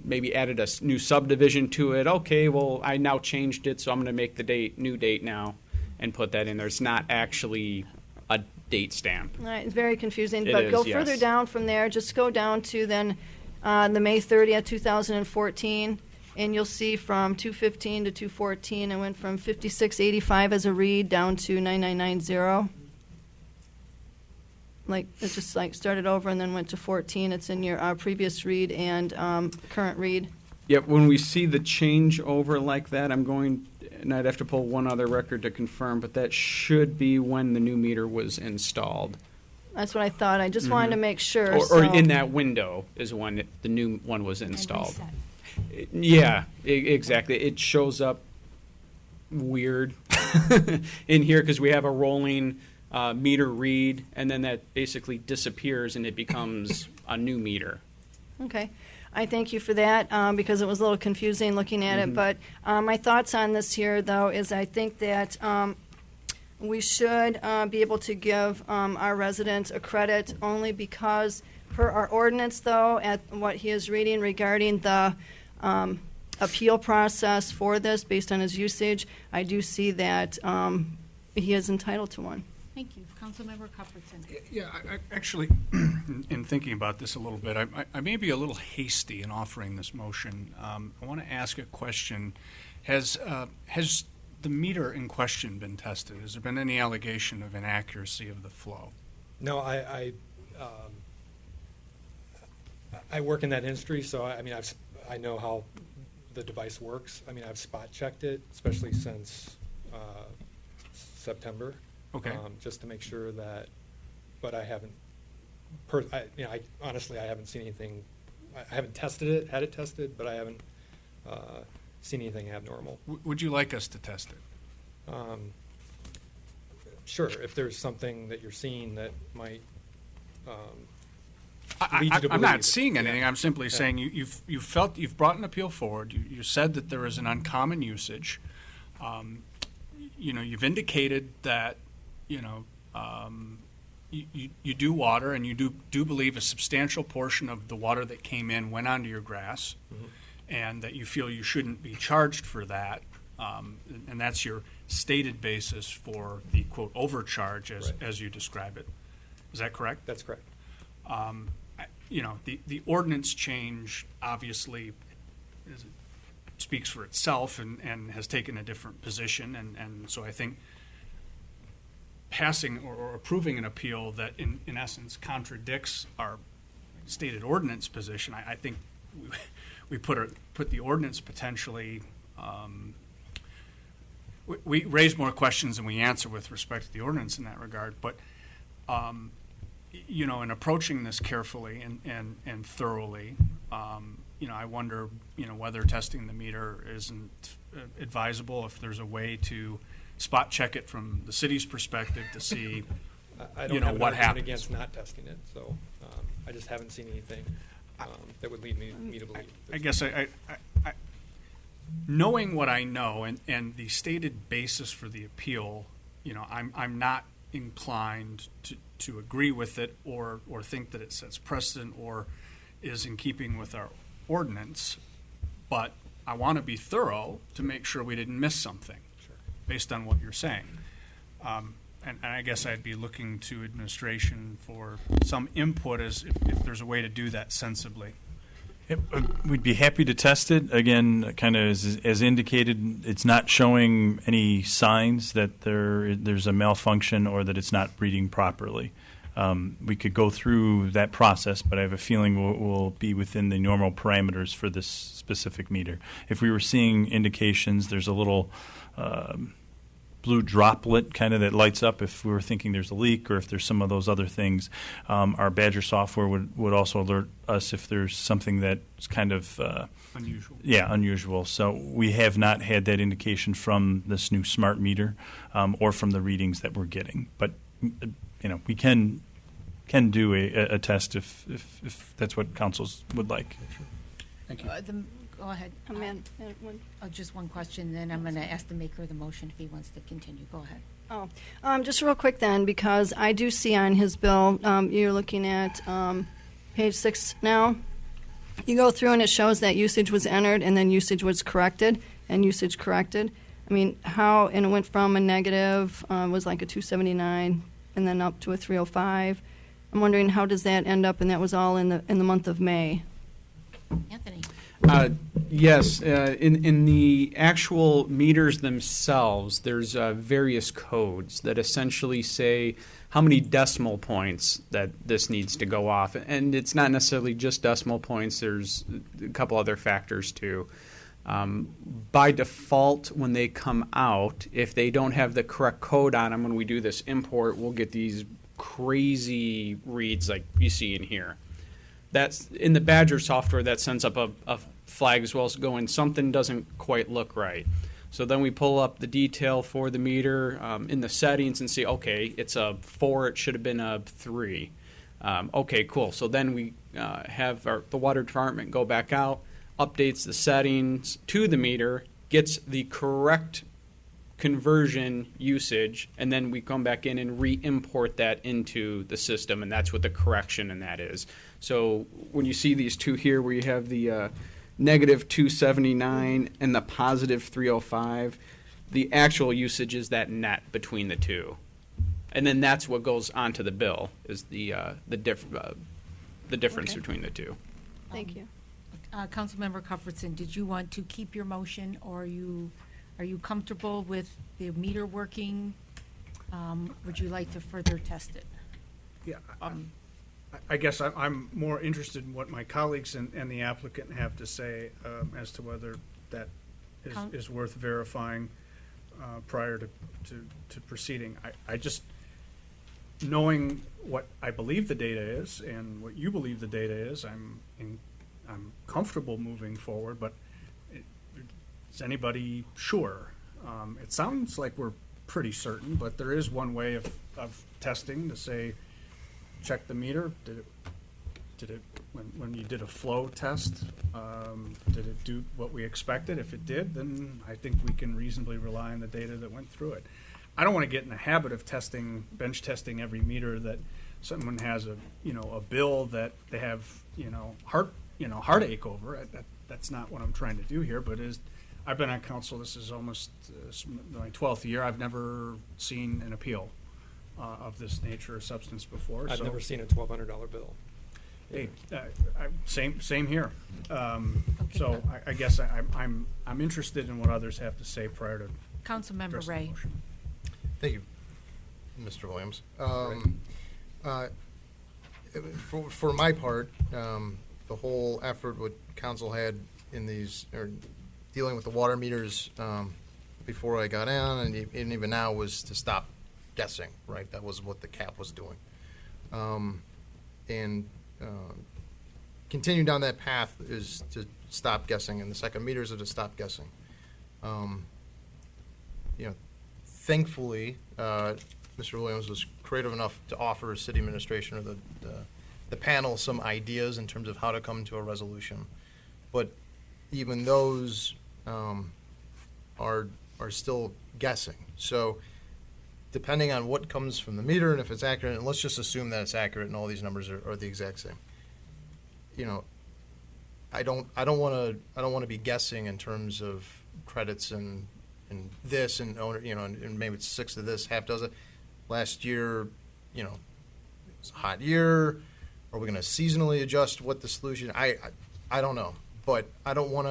maybe added a new subdivision to it. Okay, well, I now changed it, so I'm going to make the new date now and put that in there. It's not actually a date stamp. All right, it's very confusing, It but go is, further yes. down from there, just go down to then the May 30th, 2014, and you'll see from 215 to 214, it went from 5685 as a read down to 9990. Like, it just like started over and then went to 14. It's in your previous read and current read. Yep, when we see the change over like that, and I'd have to pull one other record to confirm, but that should be when the new meter was installed. That's what I thought. I just wanted to make sure. Or so- in that window is when the new one was And installed. reset. Yeah, exactly. It shows up weird in here because we have a rolling meter read, and then that basically disappears and it becomes a new meter. Okay. I thank you for that because it was a little confusing looking at it. But my thoughts on this here, though, is I think that we should be able to give our residents a credit only because per our ordinance, though, at what he is reading regarding the appeal process for this based on his usage, I do see that he is entitled to one. Thank you. Councilmember Cuthbertson. Yeah, I actually, in thinking about this a little bit, I may be a little hasty in offering this motion. I want to ask a question. Has the meter in question been tested? Has there been any allegation of inaccuracy of the flow? No, I work in that industry, so I know how the device works. I've spot checked it, especially since September. Okay. Just to make sure that, but I haven't, honestly, I haven't seen anything. I haven't tested it, had it tested, but I haven't seen anything abnormal. Would you like us to test it? Sure, if there's something that you're seeing that might lead you to I'm not believe. seeing anything. Yeah. I'm simply Yeah. saying you've brought an appeal forward. You said that there is an uncommon usage. You've indicated that you do water, and you do believe a substantial portion of the water that came in went onto your grass, and that you feel you shouldn't be charged for that, and that's your stated basis for the quote overcharge as you describe it. Is that correct? That's correct. The ordinance change obviously speaks for itself and has taken a different position, and so I think passing or approving an appeal that in essence contradicts our stated ordinance position, I think we put the ordinance potentially, we raise more questions than we answer with respect to the ordinance in that regard, but in approaching this carefully and thoroughly, I wonder, whether testing the meter isn't advisable, if there's a way to spot check it from the city's perspective to see, I don't have an what argument happens. against not testing it, so I just haven't seen anything that would lead me to believe. I guess I knowing what I know and the stated basis for the appeal, I'm not inclined to agree with it or think that it sets precedent or is in keeping with our ordinance, but I want to be thorough to make sure we didn't miss something based on what you're saying. And I guess I'd be looking to administration for some input as if there's a way to do that sensibly. Yep, we'd be happy to test it. Again, kind of as indicated, it's not showing any signs that there's a malfunction or that it's not reading properly. We could go through that process, but I have a feeling we'll be within the normal parameters for this specific meter. If we were seeing indications, there's a little blue droplet kind of that lights up if we were thinking there's a leak or if there's some of those other things. Our Badger software would also alert us if there's something that's kind of Unusual. Yeah, unusual. So we have not had that indication from this new smart meter or from the readings that we're getting. But we can do a test if that's what councils would like. Thank you. Go ahead. Just one question, then I'm going to ask the maker of the motion if he wants to continue. Go ahead. Just real quick then, because I do see on his bill, you're looking at page 6 now. You go through and it shows that usage was entered and then usage was corrected and usage corrected. I mean, and it went from a negative, was like a 279 and then up to a 305. I'm wondering how does that end up, and that was all in the month of May. Anthony. Yes, in the actual meters themselves, there's various codes that essentially say how many decimal points that this needs to go off. And it's not necessarily just decimal points. There's a couple other factors, too. By default, when they come out, if they don't have the correct code on them, when we do this import, we'll get these crazy reads like you see in here. That's in the Badger software that sends up a flag as well as going, something doesn't quite look right. So then we pull up the detail for the meter in the settings and see, okay, it's a 4, it should have been a 3. Okay, cool. So then we have the water department go back out, updates the settings to the meter, gets the correct conversion usage, and then we come back in and re-import that into the system, and that's what the correction in that is. So when you see these two here where you have the negative 279 and the positive 305, the actual usage is that net between the two. And then that's what goes onto the bill, is the difference Okay. between the two. Thank you. Councilmember Cuthbertson, did you want to keep your motion, or are you comfortable with the meter working? Would you like to further test it? Yeah, I guess I'm more interested in what my colleagues and the applicant have to say as to whether that is worth verifying prior to proceeding. I just, knowing what I believe the data is and what you believe the data is, I'm comfortable moving forward, but is anybody sure? It sounds like we're pretty certain, but there is one way of testing to say, check the meter. Did it when you did a flow test? Did it do what we expected? If it did, then I think we can reasonably rely on the data that went through it. I don't want to get in the habit of bench testing every meter that someone has a bill that they have heartache over. That's not what I'm trying to do here. But I've been on council. This is almost my 12th year. I've never seen an appeal of this nature or substance before. I've never seen a $1,200 bill. Hey, same here. So I guess I'm interested in what others have to say prior to Councilmember addressing the Ray. motion. Thank you, Mr. Williams. For my part, the whole effort what council had in these, or dealing with the water meters before I got on, and even now, was to stop guessing, right? That was what the cap was doing. And continue down that path is to stop guessing, and the second meters are to stop guessing. Thankfully, Mr. Williams was creative enough to offer his city administration or the panel some ideas in terms of how to come to a resolution. But even those are still guessing. So depending on what comes from the meter and if it's accurate, and let's just assume that it's accurate and all these numbers are the exact same. I don't want to be guessing in terms of credits and this and and maybe it's 6 of this, half dozen. Last year, it's a hot year. Are we going to seasonally adjust what the solution? I don't know, but I don't want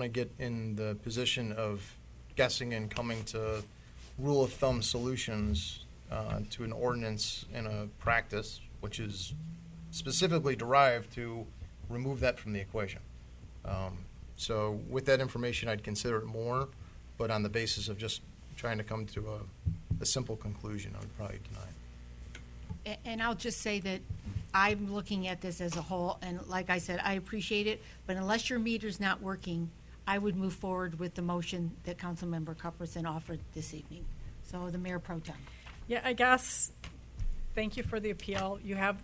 to get in the position of guessing and coming to rule of thumb solutions to an ordinance and a practice, which is specifically derived to remove that from the equation. So with that information, I'd consider it more, but on the basis of just trying to come to a simple conclusion, I would probably deny. And I'll just say that I'm looking at this as a whole, and like I said, I appreciate it, but unless your meter's not working, I would move forward with the motion that Councilmember Cuthbertson offered this evening. So the Mayor Pro Tem. Yeah, I guess, thank you for the appeal. You have,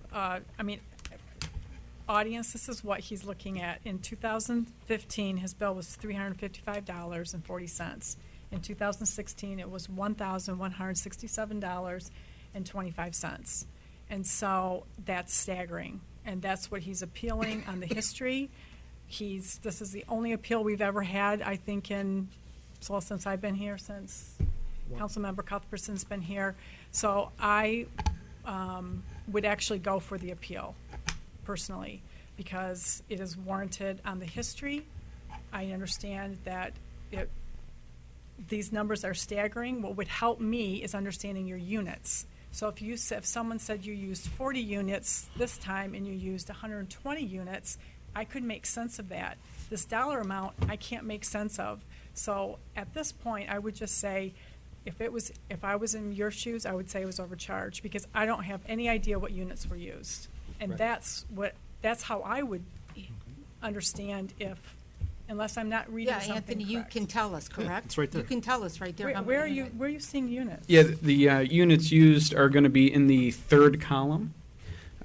audience, this is what he's looking at. In 2015, his bill was $355.40. In 2016, it was $1,167.25. And so that's staggering. And that's what he's appealing on the history. This is the only appeal we've ever had, I think, since I've been here, since Councilmember Cuthbertson's been here. So I would actually go for the appeal, personally, because it is warranted on the history. I understand that these numbers are staggering. What would help me is understanding your units. So if someone said you used 40 units this time and you used 120 units, I could make sense of that. This dollar amount, I can't make sense of. So at this point, I would just say, if I was in your shoes, I would say it was overcharged, because I don't have any idea what units were used. And Right. that's how I would understand unless I'm not reading Yeah, something Anthony, you correct. can tell us, correct? it's right there. You can tell us right there. how Where are many you, units. where are you seeing units? Yeah, the units used are going to be in the third column.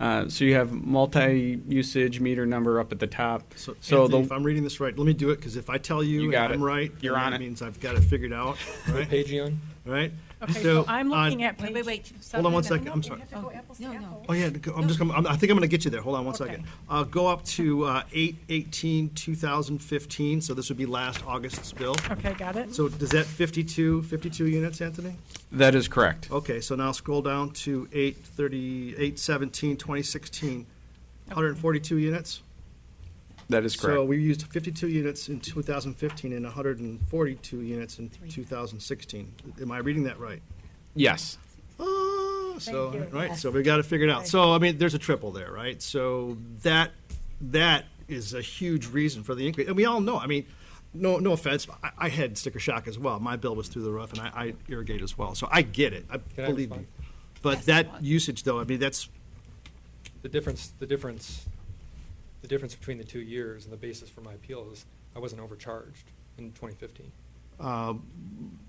So you have multi-usage meter number up at the top. So, So Anthony, the- if I'm reading this right, let me do it, because if I tell you, You got and I'm it. right, You're then on that it. means I've got it figured out, What right? page are you on? Right? Okay, so I'm looking at Wait, page. wait. Hold on one seven. second, No, I'm we sorry. have to go apples to No, no. apples. Oh, yeah, I think I'm gonna get you there. Hold on one Okay. second. Go up to 8/18/2015, so this would be last August's bill. Okay, got it. So does that 52 units, Anthony? That is correct. Okay, so now scroll down to 8/17/2016, 142 units? That is correct. So we used 52 units in 2015 and 142 units in 2016. Am I reading that right? Yes. So, you. right, so we got it figured out. So, I mean, there's a triple there, right? So that is a huge reason for the increase. And we all know, I mean, no offense, I had sticker shock as well. My bill was through the roof, and I irrigate as well. So I get it, Can I believe me. respond? But Yes, that go on. usage, though, I mean, that's, The difference between the 2 years and the basis for my appeal is I wasn't overcharged in 2015.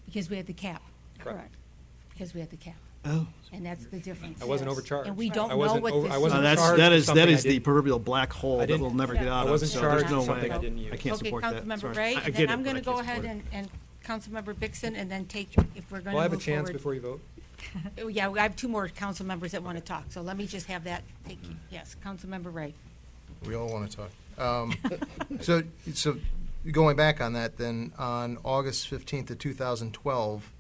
Because we had the cap. Correct. Because we had the cap. oh. And that's the difference. I wasn't overcharged. And we don't I know wasn't what over- this I is. wasn't That charged for is something I the didn't- proverbial black hole I that didn't- we'll never get I out of. wasn't So charged there's no for something way. I didn't use. I can't Okay, support that. Councilmember Sorry. Ray, I and get then it, I'm but going I to go can't ahead support it. and Councilmember Bixson, and then take, if we're going Well, I to have a move chance forward. before you vote. Oh, yeah, I have two more council members that want to talk, so let me just have that. Yes, Councilmember Ray. We all want to talk. So going back on that, then, on August 15th of 2012,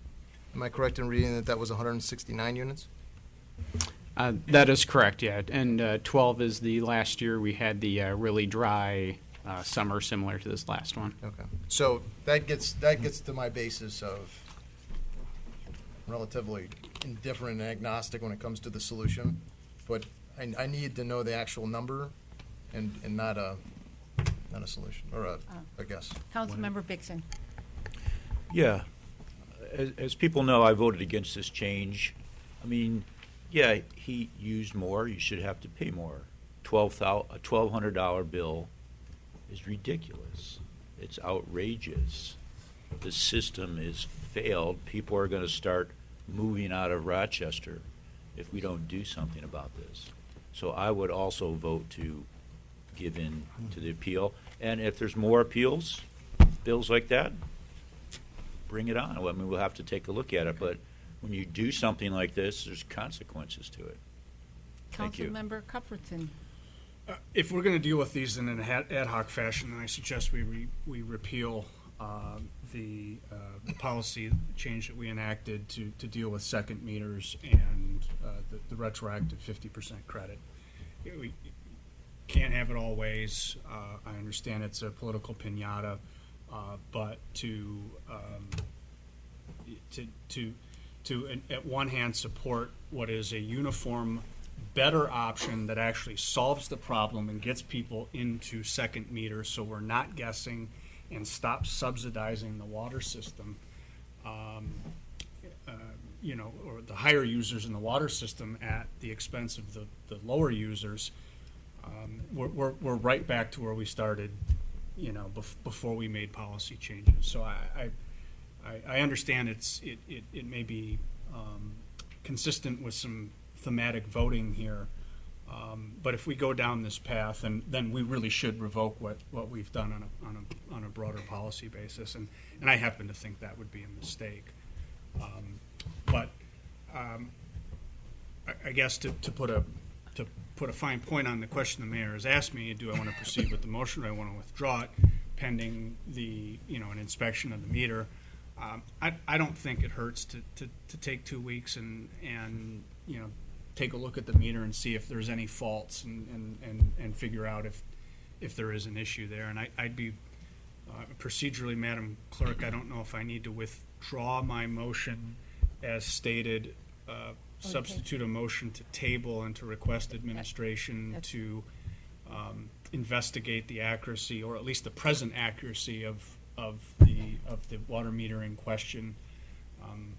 am I correct in reading that was 169 units? That is correct, yeah. And 12 is the last year we had the really dry summer similar to this last one. Okay. So that gets to my basis of relatively indifferent and agnostic when it comes to the solution, but I need to know the actual number and not a solution, or a guess. Councilmember Bixson. Yeah. As people know, I voted against this change. I mean, yeah, he used more, you should have to pay more. A $1,200 bill is ridiculous. It's outrageous. The system is failed. People are going to start moving out of Rochester if we don't do something about this. So I would also vote to give in to the appeal. And if there's more appeals, bills like that, bring it on. I mean, we'll have to take a look at it, but when you do something like this, there's consequences to it. Thank you. Councilmember Cuthbertson. If we're going to deal with these in an ad hoc fashion, then I suggest we repeal the policy change that we enacted to deal with second meters and the retroactive 50% credit. We can't have it all ways. I understand it's a political piñata, but to at one hand support what is a uniform, better option that actually solves the problem and gets people into second meters, so we're not guessing and stop subsidizing the water system. or the higher users in the water system at the expense of the lower users, we're right back to where we started, before we made policy changes. So I understand it may be consistent with some thematic voting here, but if we go down this path, then we really should revoke what we've done on a broader policy basis, and I happen to think that would be a mistake. But I guess to put a fine point on the question the mayor has asked me, do I want to proceed with the motion, or do I want to withdraw it pending an inspection of the meter? I don't think it hurts to take 2 weeks and take a look at the meter and see if there's any faults and figure out if there is an issue there. And I'd be procedurally, Madam Clerk, I don't know if I need to withdraw my motion as stated, substitute a motion to table and to request administration to investigate the accuracy, or at least the present accuracy of the water meter in question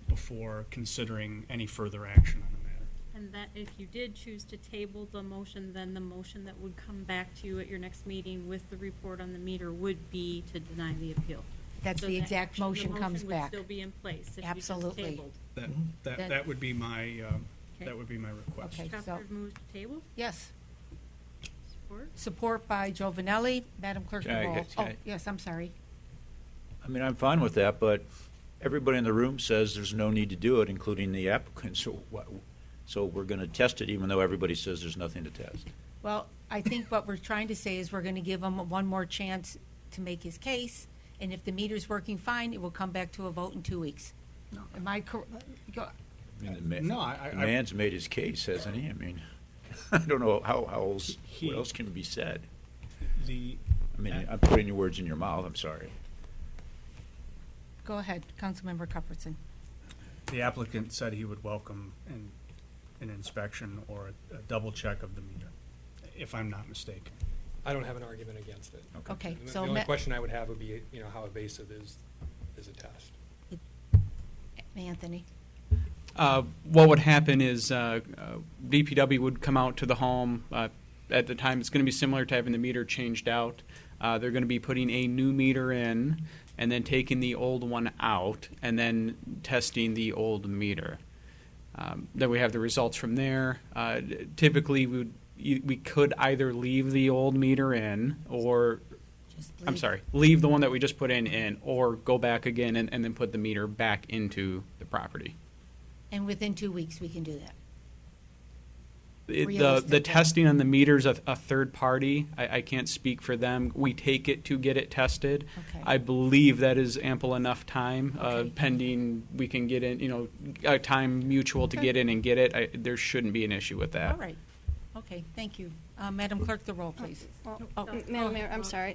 before considering any further action on the matter. And that if you did choose to table the motion, then the motion that would come back to you at your next meeting with the report on the meter would be to deny the appeal. That's So the that exact the motion comes would back. still be in place if Absolutely. you just tabled. That would be my Okay. that would be my request. Okay. So- Crawford moves to table. Yes. Support. Support by Giovanelli. Madam Clerk, the Can I roll. get- can Oh, I- yes, I'm sorry. I mean, I'm fine with that, but everybody in the room says there's no need to do it, including the applicant. So we're going to test it, even though everybody says there's nothing to test. Well, I think what we're trying to say is we're going to give him one more chance to make his case, and if the meter's working fine, it will come back to a vote in 2 weeks. No. Am I correct? I mean, the I man's made his case, hasn't he? I mean, I don't know what else can be said. the I mean, I'm putting your words in your mouth. I'm sorry. Go ahead, Councilmember Cuthbertson. the applicant said he would welcome an inspection or a double check of the meter, if I'm not mistaken. I don't have an argument against it. Okay, The so only question I would have would be, how evasive is a test? Anthony. What would happen is DPW would come out to the home. At the time, it's going to be similar to having the meter changed out. They're going to be putting a new meter in and then taking the old one out and then testing the old meter. Then we have the results from there. Typically, we could either leave the old meter in or leave the one that we just put in, or go back again and then put the meter back into the property. And within 2 weeks, we can do that. The Realistically. testing on the meter's a third party. I can't speak for them. We take it to get it tested. Okay. I believe that is ample enough time, Okay. pending we can get in, a time mutual to Okay. get in and get it. There shouldn't be an issue with that. All right. Okay, thank you. Madam Clerk, the roll, please. Well, Oh, Madam Mayor, I'm sorry,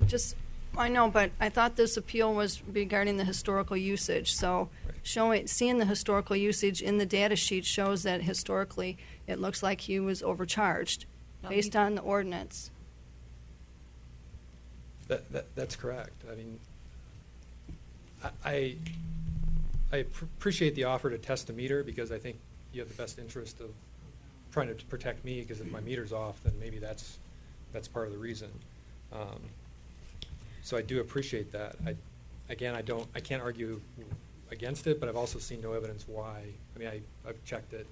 I know, but I thought this appeal was regarding the historical usage, so seeing the historical usage in the data sheet shows that historically, it looks like he was overcharged, No, based on the ordinance. That's correct. I mean, I appreciate the offer to test the meter, because I think you have the best interest of trying to protect me, because if my meter's off, then maybe that's part of the reason. So I do appreciate that. I can't argue against it, but I've also seen no evidence why. I mean, I've checked it.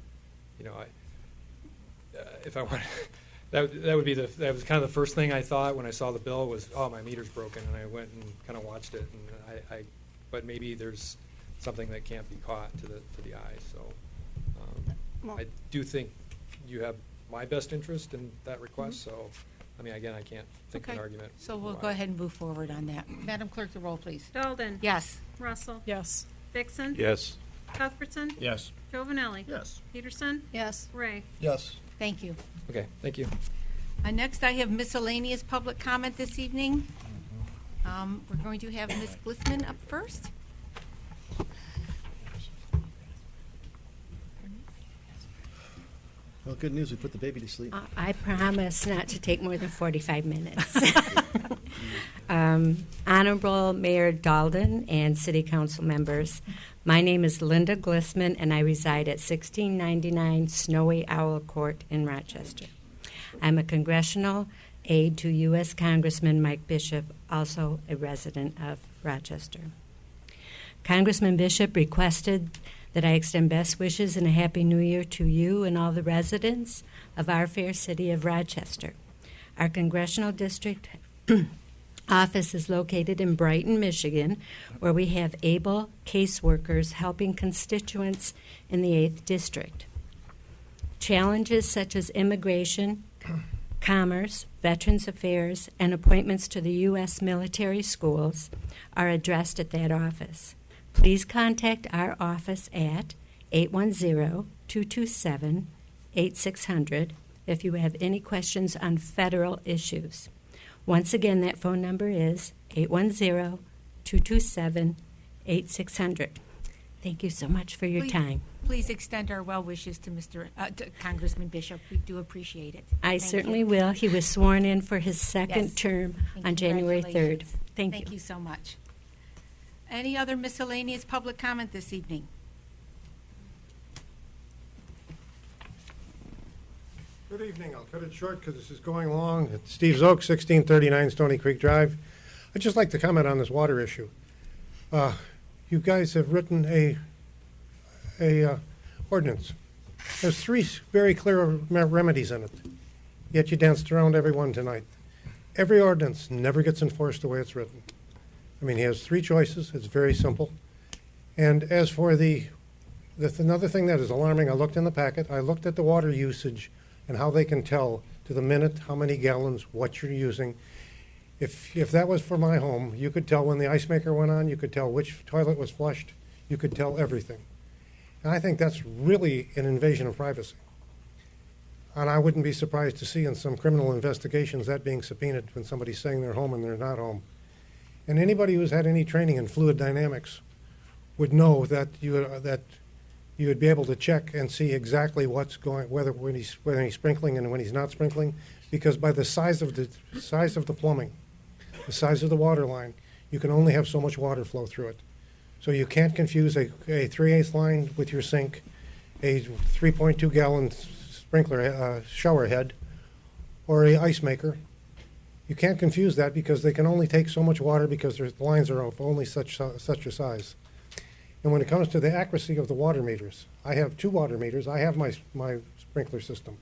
If I want, that was kind of the first thing I thought when I saw the bill was, oh, my meter's broken, and I went and kind of watched it, and but maybe there's something that can't be caught to the eye. So Well- I do think you have my best interest in that request. So, I mean, again, I can't think of Okay, an argument. so we'll why. go ahead and move forward on that. Madam Clerk, the roll, please. Dalton. Yes. Russell. Yes. Dixon. Yes. Cuthbertson. Yes. Giovanelli. Yes. Peterson. Yes. Ray. Yes. Thank you. Okay, thank you. Next, I have miscellaneous public comment this evening. We're going to have Ms. Glissman up first. Well, good news, we put the baby to sleep. I promise not to take more than 45 minutes. Honorable Mayor Dalton and City Council members, My name is Linda Glissman, and I reside at 1699 Snowy Owl Court in Rochester. I'm a congressional aide to U.S. Congressman Mike Bishop, also a resident of Rochester. Congressman Bishop requested that I extend best wishes and a Happy New Year to you and all the residents of our fair city of Rochester. Our congressional district office is located in Brighton, Michigan, where we have able caseworkers helping constituents in the 8th District. Challenges such as immigration, commerce, veterans affairs, and appointments to the U.S. military schools are addressed at that office. Please contact our office at 810-227-8600 if you have any questions on federal issues. Once again, that phone number is 810-227-8600. Thank you so much for your time. Please extend our well wishes to to Congressman Bishop. We do appreciate it. I Thank certainly you. will. He was sworn in for his second Yes. term And on January 3rd. congratulations. Thank Thank you. you so much. Any other miscellaneous public comment this evening? Good evening. I'll cut it short because this is going long. It's Steve Zook, 1639 Stony Creek Drive. I'd just like to comment on this water issue. You guys have written a ordinance. There's 3 very clear remedies in it, yet you danced around every one tonight. Every ordinance never gets enforced the way it's written. I mean, he has 3 choices. It's very simple. And as for another thing that is alarming, I looked in the packet. I looked at the water usage and how they can tell to the minute how many gallons, what you're using. If that was for my home, you could tell when the ice maker went on, you could tell which toilet was flushed, you could tell everything. And I think that's really an invasion of privacy. And I wouldn't be surprised to see in some criminal investigations that being subpoenaed when somebody's saying they're home and they're not home. And anybody who's had any training in fluid dynamics would know that you would be able to check and see exactly what's going, whether when he's sprinkling and when he's not sprinkling, because by the size of the plumbing, the size of the water line, you can only have so much water flow through it. So you can't confuse a 3/8 line with your sink, a 3.2 gallon sprinkler shower head, or a ice maker. You can't confuse that because they can only take so much water because the lines are of only such a size. And when it comes to the accuracy of the water meters, I have 2 water meters. I have my sprinkler system.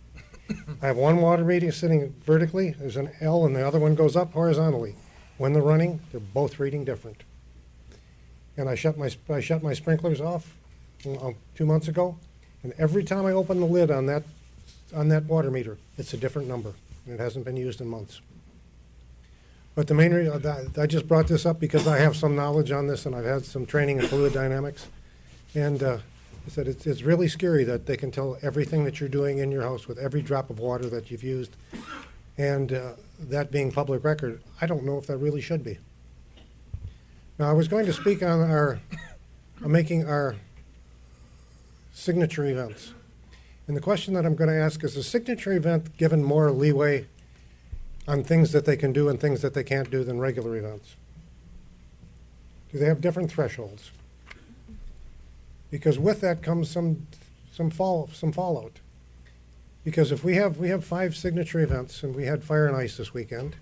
I have one water meter sitting vertically. There's an L, and the other one goes up horizontally. When they're running, they're both reading different. And I shut my sprinklers off 2 months ago, and every time I open the lid on that water meter, it's a different number, and it hasn't been used in months. But the main reason I just brought this up because I have some knowledge on this, and I've had some training in fluid dynamics, and I said it's really scary that they can tell everything that you're doing in your house with every drop of water that you've used, and that being public record, I don't know if that really should be. Now, I was going to speak on making our signature events. And the question that I'm going to ask is a signature event given more leeway on things that they can do and things that they can't do than regular events? Do they have different thresholds? Because with that comes some fallout. Because if we have 5 signature events, and we had Fire and Ice this weekend,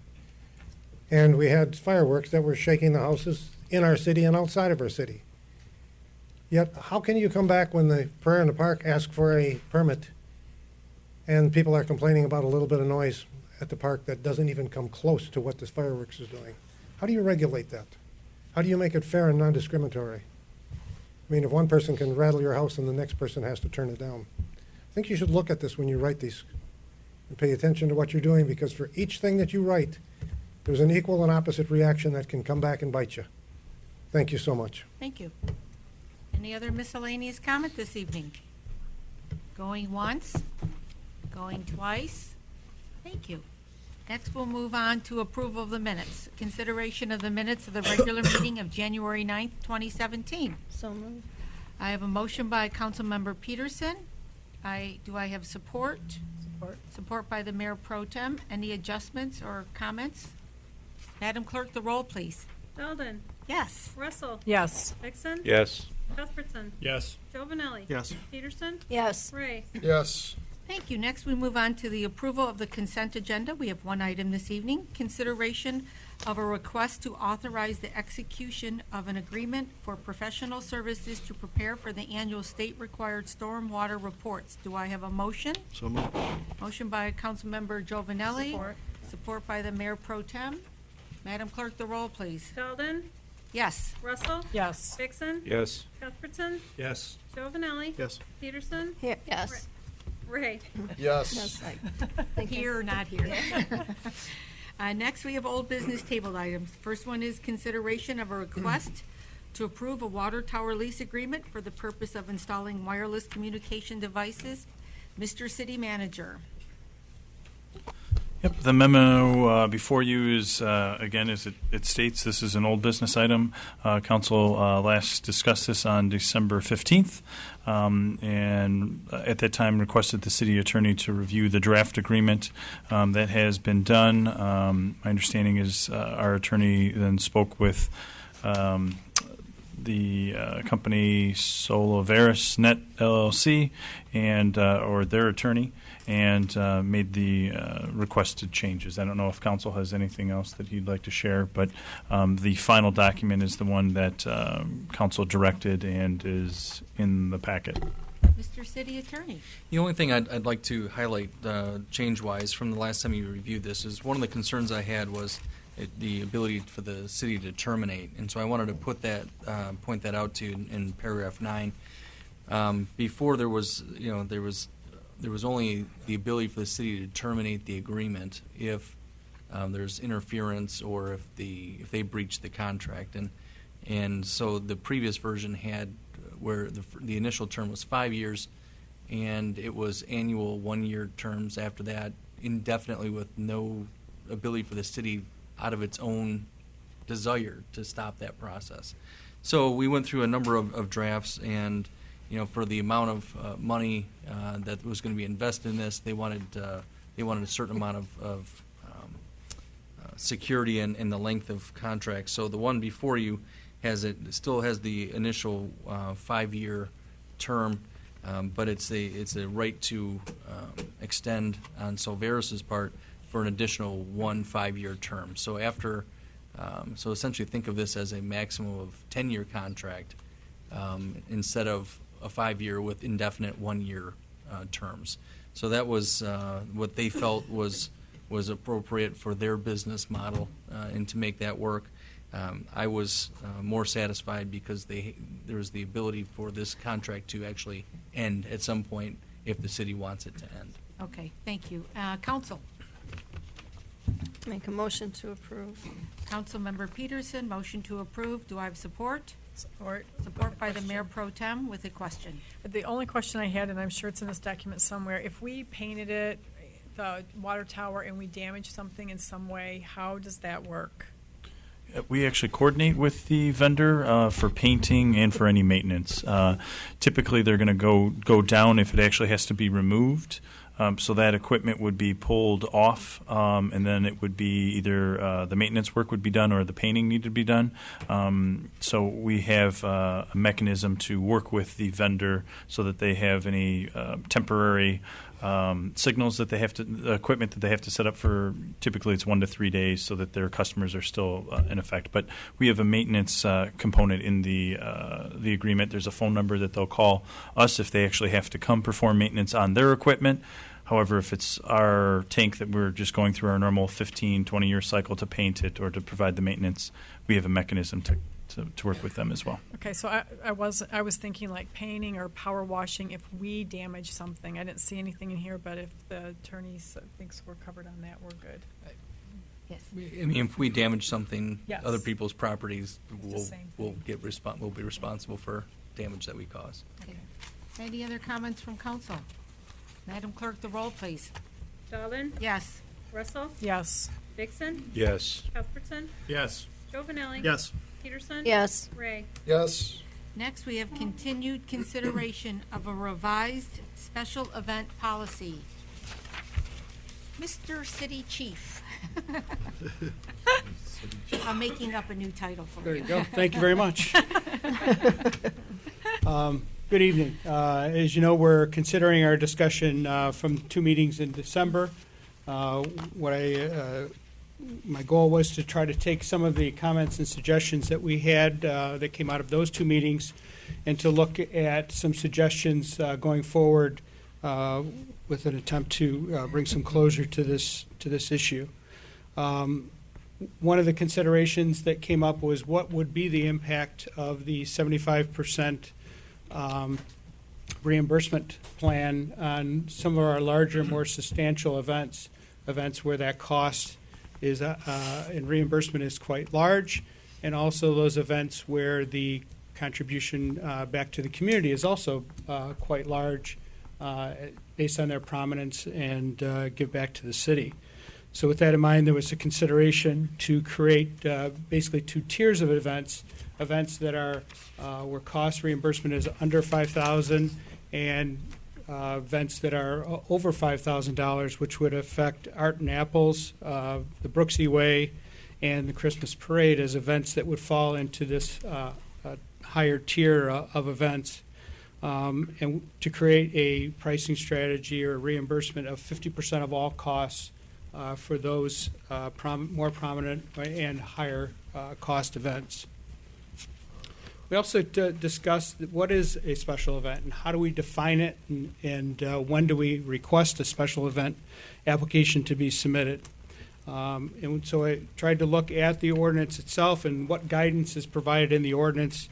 and we had fireworks that were shaking the houses in our city and outside of our city. Yet, how can you come back when the Prayer in the Park asks for a permit and people are complaining about a little bit of noise at the park that doesn't even come close to what this fireworks is doing? How do you regulate that? How do you make it fair and non-discriminatory? I mean, if one person can rattle your house and the next person has to turn it down. I think you should look at this when you write these and pay attention to what you're doing, because for each thing that you write, there's an equal and opposite reaction that can come back and bite you. Thank you so much. Thank you. Any other miscellaneous comment this evening? Going once? Going twice? Thank you. Next, we'll move on to approval of the minutes. Consideration of the minutes of the regular meeting of January 9th, 2017. So moved. I have a motion by Councilmember Peterson. Do I have support? Support. Support by the Mayor Pro Tem. Any adjustments or comments? Madam Clerk, the roll, please. Belden. Yes. Russell. Yes. Vixen. Yes. Cuthbertson. Yes. Jovinelli. Yes. Peterson. Yes. Ray. Yes. Thank you. Next, we move on to the approval of the consent agenda. We have one item this evening, consideration of a request to authorize the execution of an agreement for professional services to prepare for the annual state-required stormwater reports. Do I have a motion? So moved. Motion by Councilmember Giovanelli. Support. Support by the Mayor Pro Tem. Madam Clerk, the roll, please. Sheldon. Yes. Russell. Yes. Vixen. Yes. Cuthbertson. Yes. Jovinelli. Yes. Peterson. Yes. Ray. Yes. Here or not here. Next, we have old business tabled items. First one is consideration of a request to approve a water tower lease agreement for the purpose of installing wireless communication devices. Mr. City Manager. Yep, the memo before you is, again, as it states, this is an old business item. Council last discussed this on December 15th, and at that time requested the city attorney to review the draft agreement. That has been done. My understanding is our attorney then spoke with the company Solaveris Net LLC and or their attorney, and made the requested changes. I don't know if council has anything else that he'd like to share, but the final document is the one that council directed and is in the packet. Mr. City Attorney. The only thing I'd like to highlight change-wise from the last time you reviewed this is one of the concerns I had was the ability for the city to terminate, and so I wanted to put that point that out to you in paragraph 9. Before there was only the ability for the city to terminate the agreement if there's interference or if they breach the contract, and so the previous version had where the initial term was 5 years, and it was annual 1-year terms after that, indefinitely, with no ability for the city out of its own desire to stop that process. So we went through a number of drafts, and for the amount of money that was going to be invested in this, they wanted a certain amount of security and the length of contract. So the one before you still has the initial 5-year term, but it's a right to extend on Solveris's part for an additional 1 5-year term. So so essentially think of this as a maximum of 10-year contract instead of a 5-year with indefinite 1-year terms. So that was what they felt was appropriate for their business model, and to make that work. I was more satisfied because there was the ability for this contract to actually end at some point if the city wants it to end. Okay, thank you. Council. Make a motion to approve. Councilmember Peterson, motion to approve. Do I have support? Support. Support by the Mayor Pro Tem with a question. The only question I had, and I'm sure it's in this document somewhere, if we painted it, the water tower, and we damaged something in some way, how does that work? We actually coordinate with the vendor for painting and for any maintenance. Typically, they're going to go down if it actually has to be removed. So that equipment would be pulled off, and then it would be either the maintenance work would be done or the painting needed to be done. So we have a mechanism to work with the vendor so that they have any temporary signals that they have to, the equipment that they have to set up for, typically it's 1 to 3 days, so that their customers are still in effect. But we have a maintenance component in the agreement. There's a phone number that they'll call us if they actually have to come perform maintenance on their equipment. However, if it's our tank that we're just going through our normal 15, 20-year cycle to paint it or to provide the maintenance, we have a mechanism to work with them as well. Okay, so I was thinking like painting or power washing if we damage something. I didn't see anything in here, but if the attorney thinks we're covered on that, we're good. Yes. I mean, if we damage something, Yes. other people's properties, same we'll be responsible for damage that we cause. Okay. Any other comments from council? Madam Clerk, the roll, please. Sheldon. Yes. Russell. Yes. Vixen. Yes. Cuthbertson. Yes. Jovinelli. Yes. Peterson. Yes. Ray. Yes. Next, we have continued consideration of a revised special event policy. Mr. City Chief. I'm making up a new title for you. There you go. Thank you very much. Good evening. As you know, we're considering our discussion from 2 meetings in December. My goal was to try to take some of the comments and suggestions that we had that came out of those 2 meetings and to look at some suggestions going forward with an attempt to bring some closure to this issue. One of the considerations that came up was what would be the impact of the 75% reimbursement plan on some of our larger, more substantial events where that cost is and reimbursement is quite large, and also those events where the contribution back to the community is also quite large based on their prominence and give back to the city. So with that in mind, there was a consideration to create basically 2 tiers of events that are where cost reimbursement is under $5,000 and events that are over $5,000, which would affect Art and Apples, the Brooksy Way, and the Christmas Parade as events that would fall into this higher tier of events. And to create a pricing strategy or reimbursement of 50% of all costs for those more prominent and higher cost events. We also discussed what is a special event and how do we define it, and when do we request a special event application to be submitted. And so I tried to look at the ordinance itself and what guidance is provided in the ordinance,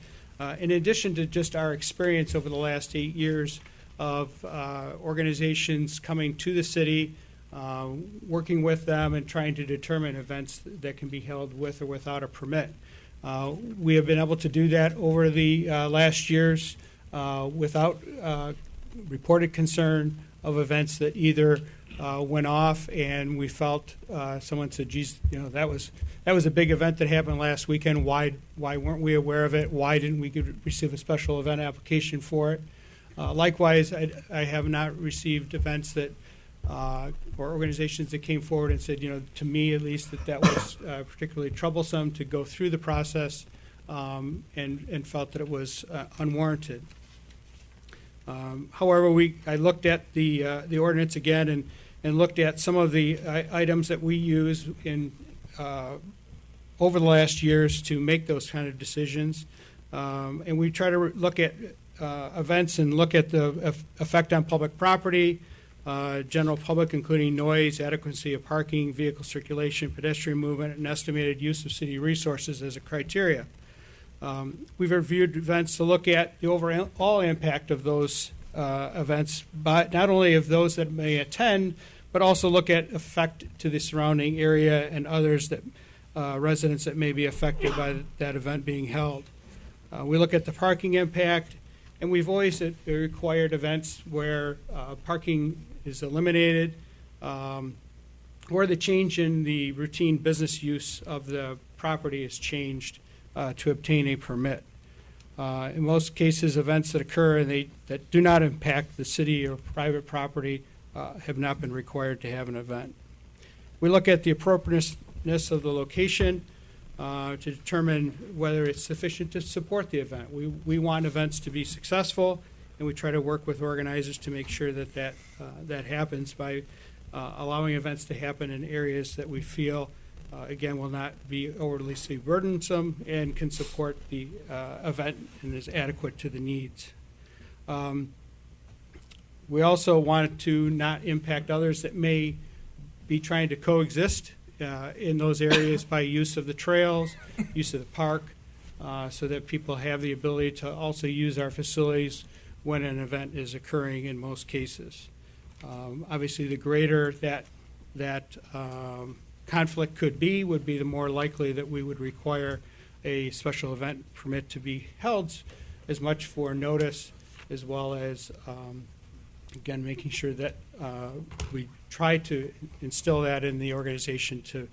in addition to just our experience over the last 8 years of organizations coming to the city, working with them and trying to determine events that can be held with or without a permit. We have been able to do that over the last years without reported concern of events that either went off and we felt someone said, geez, that was a big event that happened last weekend. Why weren't we aware of it? Why didn't we receive a special event application for it? Likewise, I have not received events that or organizations that came forward and said, to me at least, that was particularly troublesome to go through the process and felt that it was unwarranted. However, I looked at the ordinance again and looked at some of the items that we use in over the last years to make those kind of decisions. And we try to look at events and look at the effect on public property, general public, including noise, adequacy of parking, vehicle circulation, pedestrian movement, and estimated use of city resources as a criteria. We've reviewed events to look at the overall impact of those events, but not only of those that may attend, but also look at effect to the surrounding area and others that residents that may be affected by that event being held. We look at the parking impact, and we've always required events where parking is eliminated, or the change in the routine business use of the property is changed to obtain a permit. In most cases, events that occur and that do not impact the city or private property have not been required to have an event. We look at the appropriateness of the location to determine whether it's sufficient to support the event. We want events to be successful, and we try to work with organizers to make sure that happens by allowing events to happen in areas that we feel, again, will not be overly burdensome and can support the event and is adequate to the needs. We also want to not impact others that may be trying to coexist in those areas by use of the trails, use of the park, so that people have the ability to also use our facilities when an event is occurring in most cases. Obviously, the greater that conflict would be the more likely that we would require a special event permit to be held, as much for notice as well as, again, making sure that we try to instill that in the organization to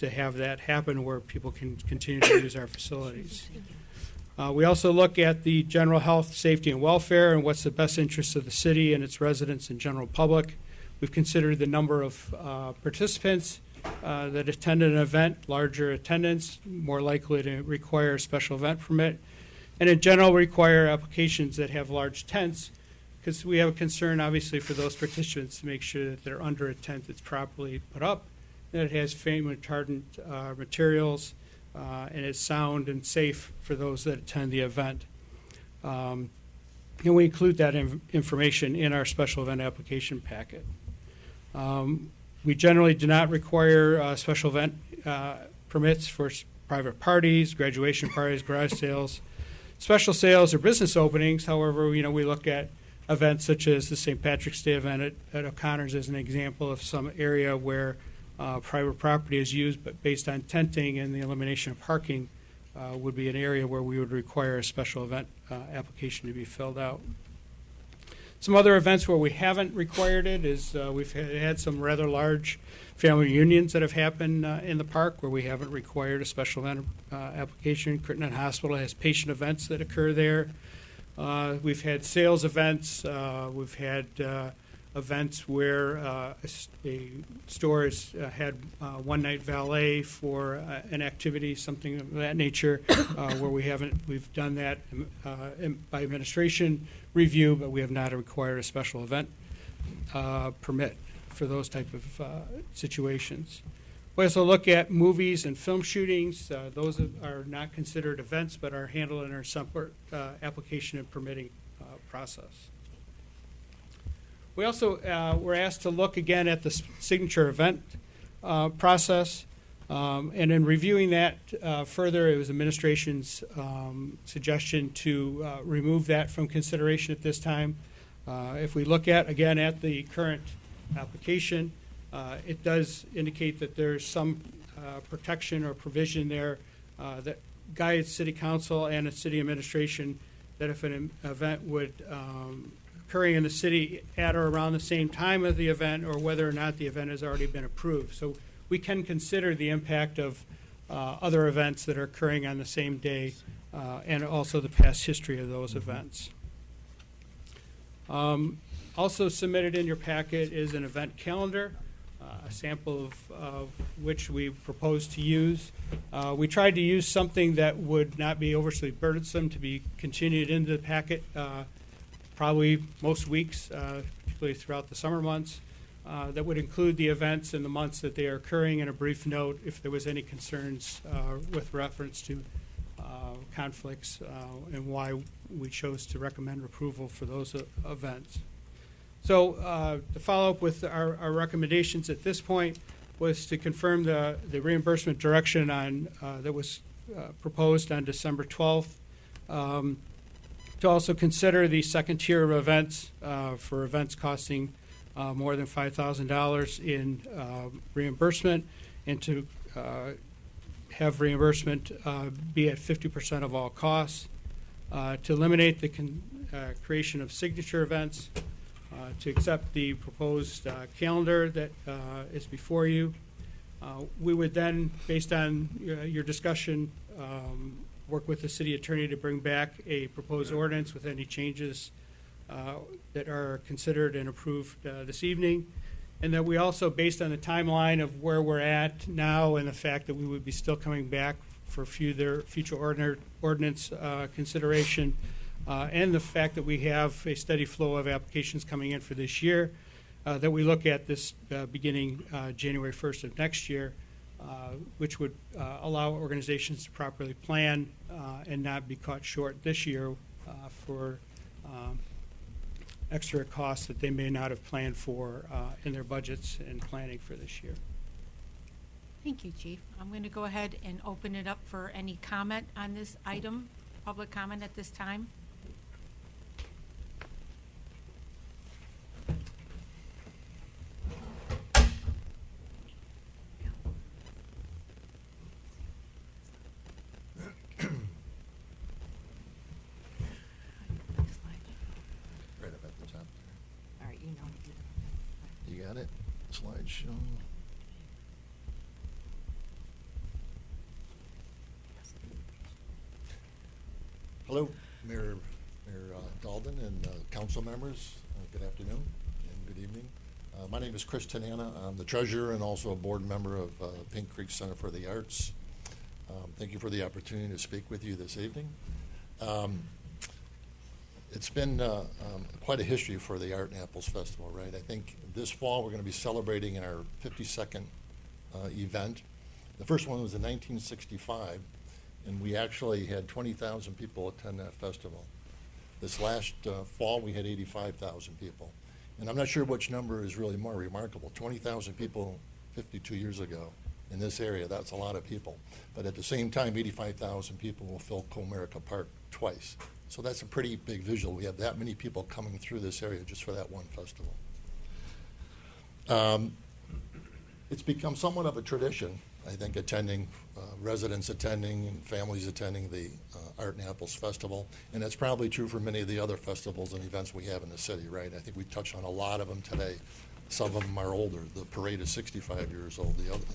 have that happen where people can continue to use our facilities. We also look at the general health, safety, and welfare and what's the best interests of the city and its residents and general public. We've considered the number of participants that attend an event, larger attendance, more likely to require a special event permit. and in general require applications that have large tents, because we have a concern, obviously, for those participants to make sure that they're under a tent that's properly put up, that it has flame retardant materials, and is sound and safe for those that attend the event. And we include that information in our special event application packet. We generally do not require special event permits for private parties, graduation parties, garage sales, special sales, or business openings. However, we look at events such as the St. Patrick's Day event at O'Connor's as an example of some area where private property is used, but based on tenting and the elimination of parking would be an area where we would require a special event application to be filled out. Some other events where we haven't required it is we've had some rather large family reunions that have happened in the park where we haven't required a special event application. Crittenden Hospital has patient events that occur there. We've had sales events. We've had events where a store has had one-night valet for an activity, something of that nature, where we've done that by administration review, but we have not required a special event permit for those type of situations. We also look at movies and film shootings. Those are not considered events, but are handled in our separate application and permitting process. We also were asked to look again at the signature event process, and in reviewing that further, it was administration's suggestion to remove that from consideration at this time. If we look at the current application, it does indicate that there's some protection or provision there that guides City Council and its City Administration that if an event would occurring in the city at or around the same time of the event, or whether or not the event has already been approved. So we can consider the impact of other events that are occurring on the same day and also the past history of those events. Also submitted in your packet is an event calendar, a sample of which we propose to use. We tried to use something that would not be overly burdensome to be continued into the packet probably most weeks, particularly throughout the summer months, that would include the events and the months that they are occurring, and a brief note if there was any concerns with reference to conflicts and why we chose to recommend approval for those events. So to follow up with our recommendations at this point was to confirm the reimbursement direction on that was proposed on December 12th. To also consider the second tier of events for events costing more than $5,000 in reimbursement, and to have reimbursement be at 50% of all costs, to eliminate the creation of signature events, to accept the proposed calendar that is before you. We would then, based on your discussion, work with the city attorney to bring back a proposed ordinance with any changes that are considered and approved this evening. And that we also, based on the timeline of where we're at now and the fact that we would be still coming back for future ordinance consideration, and the fact that we have a steady flow of applications coming in for this year, that we look at this beginning January 1st of next year, which would allow organizations to properly plan and not be caught short this year for extra costs that they may not have planned for in their budgets and planning for this year. Thank you, Chief. I'm going to go ahead and open it up for any comment on this item, public comment at this time. Right up at the top there. All right, you know. You got it? Slideshow. Hello, Mayor Dalden and council members. Good afternoon and good evening. My name is Chris Tanana. I'm the treasurer and also a board member of Pink Creek Center for the Arts. Thank you for the opportunity to speak with you this evening. It's been quite a history for the Art in Apples Festival, right? I think this fall we're going to be celebrating our 52nd event. The first one was in 1965, and we actually had 20,000 people attend that festival. This last fall we had 85,000 people. And I'm not sure which number is really more remarkable. 20,000 people 52 years ago in this area, that's a lot of people. But at the same time, 85,000 people will fill Comerica Park twice. So that's a pretty big visual. We have that many people coming through this area just for that one festival. It's become somewhat of a tradition, I think, residents attending and families attending the Art in Apples Festival. And that's probably true for many of the other festivals and events we have in the city, right? I think we touched on a lot of them today. Some of them are older. The parade is 65 years old. The other,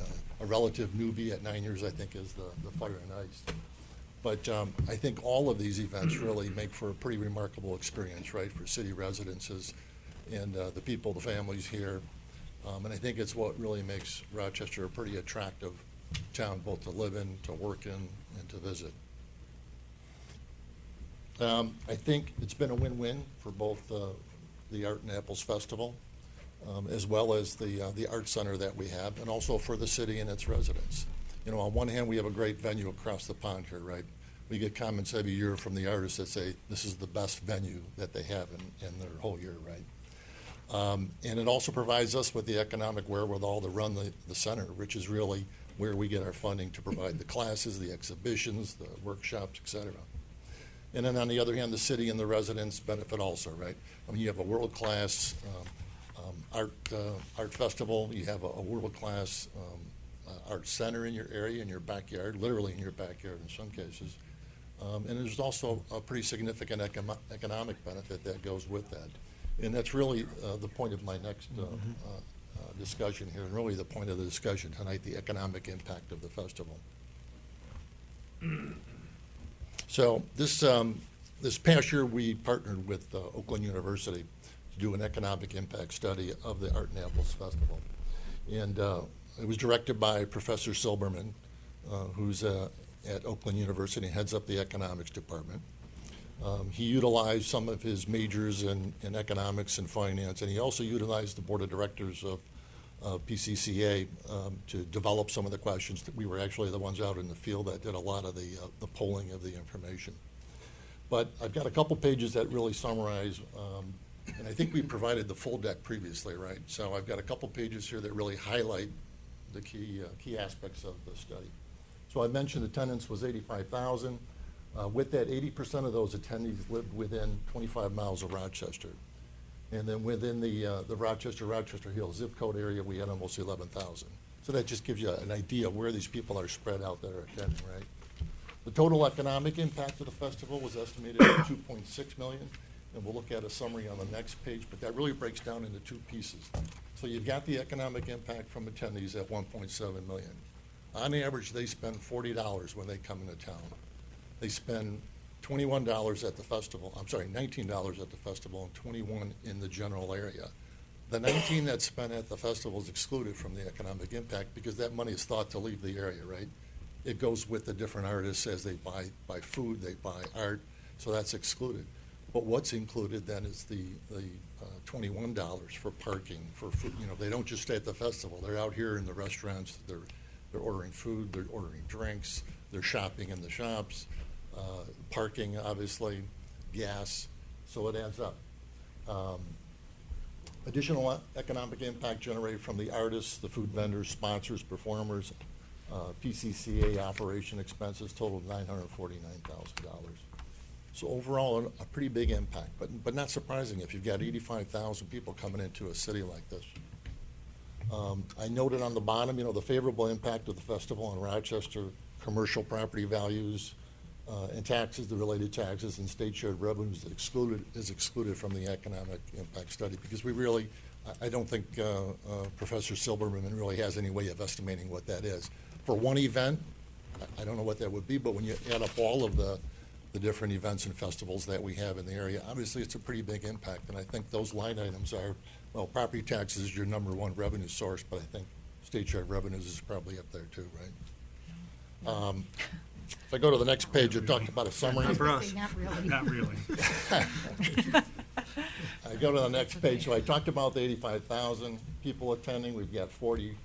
a relative newbie at 9 years, I think, is the Fire and Ice. But I think all of these events really make for a pretty remarkable experience, right, for city residences and the people, the families here. And I think it's what really makes Rochester a pretty attractive town, both to live in, to work in, and to visit. I think it's been a win-win for both the Art in Apples Festival, as well as the Art Center that we have, and also for the city and its residents. You know, on one hand, we have a great venue across the pond here, right? We get comments every year from the artists that say this is the best venue that they have in their whole year, right? And it also provides us with the economic wherewithal to run the center, which is really where we get our funding to provide the classes, the exhibitions, the workshops, et cetera. And then on the other hand, the city and the residents benefit also, right? I mean, you have a world-class art festival, you have a world-class art center in your area, in your backyard, literally in your backyard in some cases. And there's also a pretty significant economic benefit that goes with that. And that's really the point of my next discussion here, and really the point of the discussion tonight, the economic impact of the festival. So this past year, we partnered with Oakland University to do an economic impact study of the Art in Apples Festival. And it was directed by Professor Silberman, who's at Oakland University and heads up the economics department. He utilized some of his majors in economics and finance, and he also utilized the board of directors of PCCA to develop some of the questions. That we were actually the ones out in the field that did a lot of the polling of the information. But I've got a couple pages that really summarize, and I think we provided the full deck previously, right? So I've got a couple pages here that really highlight the key aspects of the study. So I mentioned attendance was 85,000. With that, 80% of those attendees lived within 25 miles of Rochester. And then within the Rochester Hills zip code area, we had almost 11,000. So that just gives you an idea of where these people are spread out that are attending, right? The total economic impact of the festival was estimated at $2.6 million. And we'll look at a summary on the next page, but that really breaks down into two pieces. So you've got the economic impact from attendees at $1.7 million. On average, they spend $40 when they come into town. They spend $21 at the festival, $19 at the festival and $21 in the general area. The $19 that's spent at the festival is excluded from the economic impact because that money is thought to leave the area, right? It goes with the different artists as they buy food, they buy art, so that's excluded. But what's included then is the $21 for parking, for food. You know, they don't just stay at the festival. They're out here in the restaurants. They're ordering food. They're ordering drinks. They're shopping in the shops. Parking, obviously, gas. So it adds up. Additional economic impact generated from the artists, the food vendors, sponsors, performers, PCCA operation expenses totaled $949,000. So overall, a pretty big impact, but not surprising if you've got 85,000 people coming into a city like this. I noted on the bottom, the favorable impact of the festival on Rochester, commercial property values, and taxes, the related taxes, and state shared revenues is excluded from the economic impact study because I don't think Professor Silberman really has any way of estimating what that is. For one event, I don't know what that would be, but when you add up all of the different events and festivals that we have in the area, obviously it's a pretty big impact, and I think those line items are, well, property taxes is your number one revenue source, but I think state shared revenues is probably up there too, right? If I go to the next page, it talked about a summary. Not for us. Not really. Not really. I go to the next page, so I talked about the 85,000 people attending, we've got 40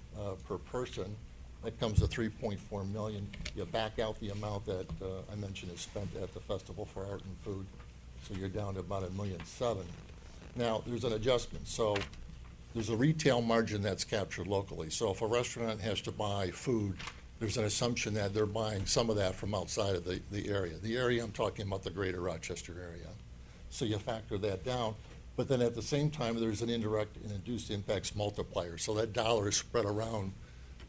per person. That comes to 3.4 million. You back out the amount that I mentioned is spent at the Festival for Art and Food, so you're down to about $1.7 million. Now, there's an adjustment, so there's a retail margin that's captured locally. So if a restaurant has to buy food, there's an assumption that they're buying some of that from outside of the area. The area, I'm talking about the greater Rochester area. So you factor that down. But then at the same time, there's an indirect and induced impacts multiplier. So that dollar is spread around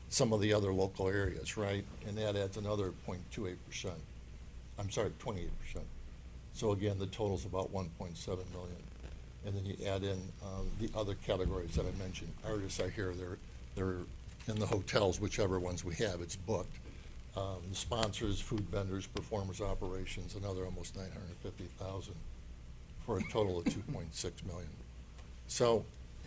some of the other local areas, right? And that adds another 0.28%. I'm sorry, 28%. So again, the total's about 1.7 million. And then you add in the other categories that I mentioned. Artists, I hear they're in the hotels, whichever ones we have, it's booked. The sponsors, food vendors, performers, operations, another almost 950,000 for a total of 2.6 million. So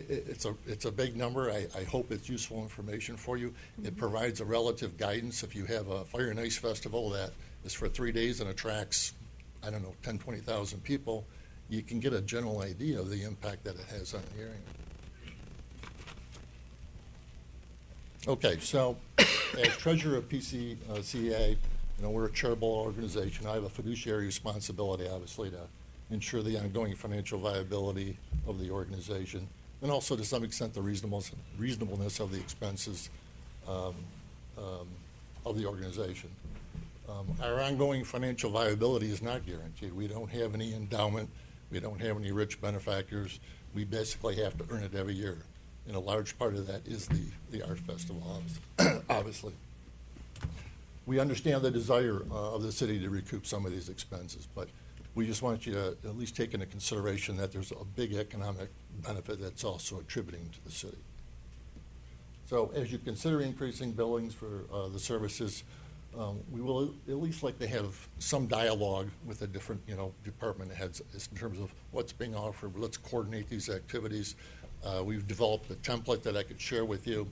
it's a big number. I hope it's useful information for you. It provides a relative guidance. If you have a Fire and Ice Festival that is for 3 days and attracts, I don't know, 10, 20,000 people, you can get a general idea of the impact that it has on the area. Okay, so as treasurer of PCCA, we're a charitable organization. I have a fiduciary responsibility, obviously, to ensure the ongoing financial viability of the organization, and also to some extent the reasonableness of the expenses of the organization. Our ongoing financial viability is not guaranteed. We don't have any endowment. We don't have any rich benefactors. We basically have to earn it every year. And a large part of that is the art festival, obviously. We understand the desire of the city to recoup some of these expenses, but we just want you to at least take into consideration that there's a big economic benefit that's also attributing to the city. So as you consider increasing billings for the services, we will at least like to have some dialogue with the different, department heads in terms of what's being offered. Let's coordinate these activities. We've developed a template that I could share with you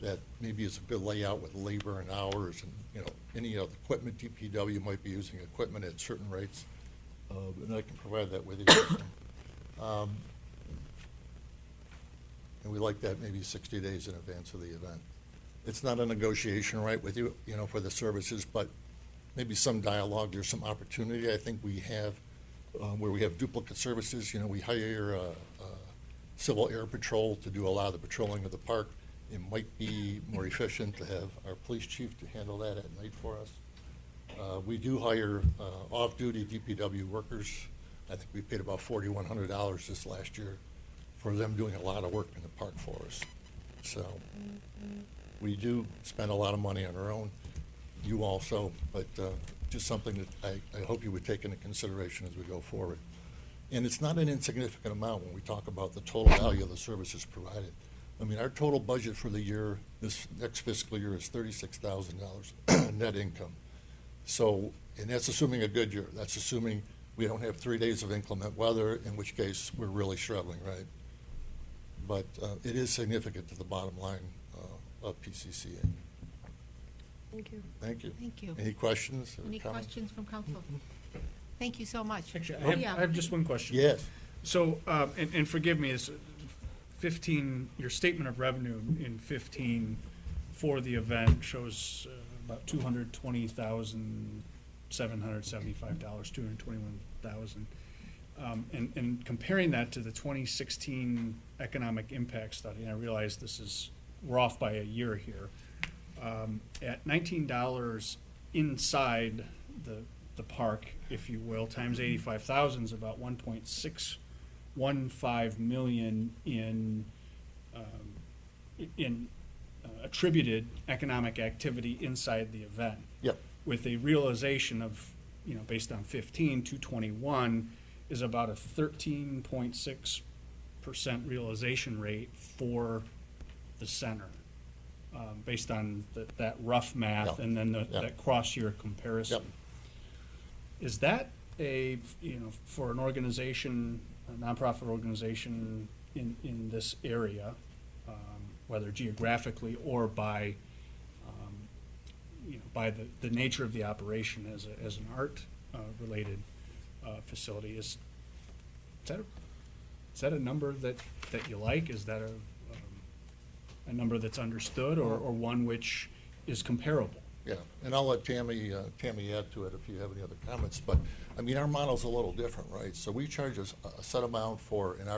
that maybe is a good layout with labor and hours and, any of the equipment DPW might be using equipment at certain rates. And I can provide that with you. And we like that maybe 60 days in advance of the event. It's not a negotiation, right, with you, for the services, but maybe some dialogue. There's some opportunity I think we have where we have duplicate services. We hire Civil Air Patrol to do a lot of the patrolling of the park. It might be more efficient to have our police chief to handle that at night for us. We do hire off-duty DPW workers. I think we paid about $4,100 this last year for them doing a lot of work in the park for us. So we do spend a lot of money on our own. You also, but just something that I hope you would take into consideration as we go forward. And it's not an insignificant amount when we talk about the total value of the services provided. I mean, our total budget for the year, this next fiscal year, is $36,000 net income. So, and that's assuming a good year. That's assuming we don't have 3 days of inclement weather, in which case we're really struggling, right? But it is significant to the bottom line of PCCA. Thank you. Thank you. Thank you. Any questions or Any comments? questions from council? Thank you so much. Actually, I have just one question. Yes. So, and forgive me, is 15, your statement of revenue in 15 for the event shows about $220,775, $221,000. And comparing that to the 2016 economic impact study, and I realize we're off by a year here, at $19 inside the park, if you will, times 85,000 is about 1.615 million in attributed economic activity inside the event. Yep. With a realization of, based on 15, 221 is about a 13.6% realization rate for the center, based on that rough math. Yep. And then Yep. that cross-year comparison. Yep. Is that for an organization, a nonprofit organization in this area, whether geographically or by by the nature of the operation as an art related facility, is that a number that you like? Is that a number that's understood, or one which is comparable? Yeah, and I'll let Tammy add to it if you have any other comments, but, I mean, our model's a little different, right? So we charge a set amount for an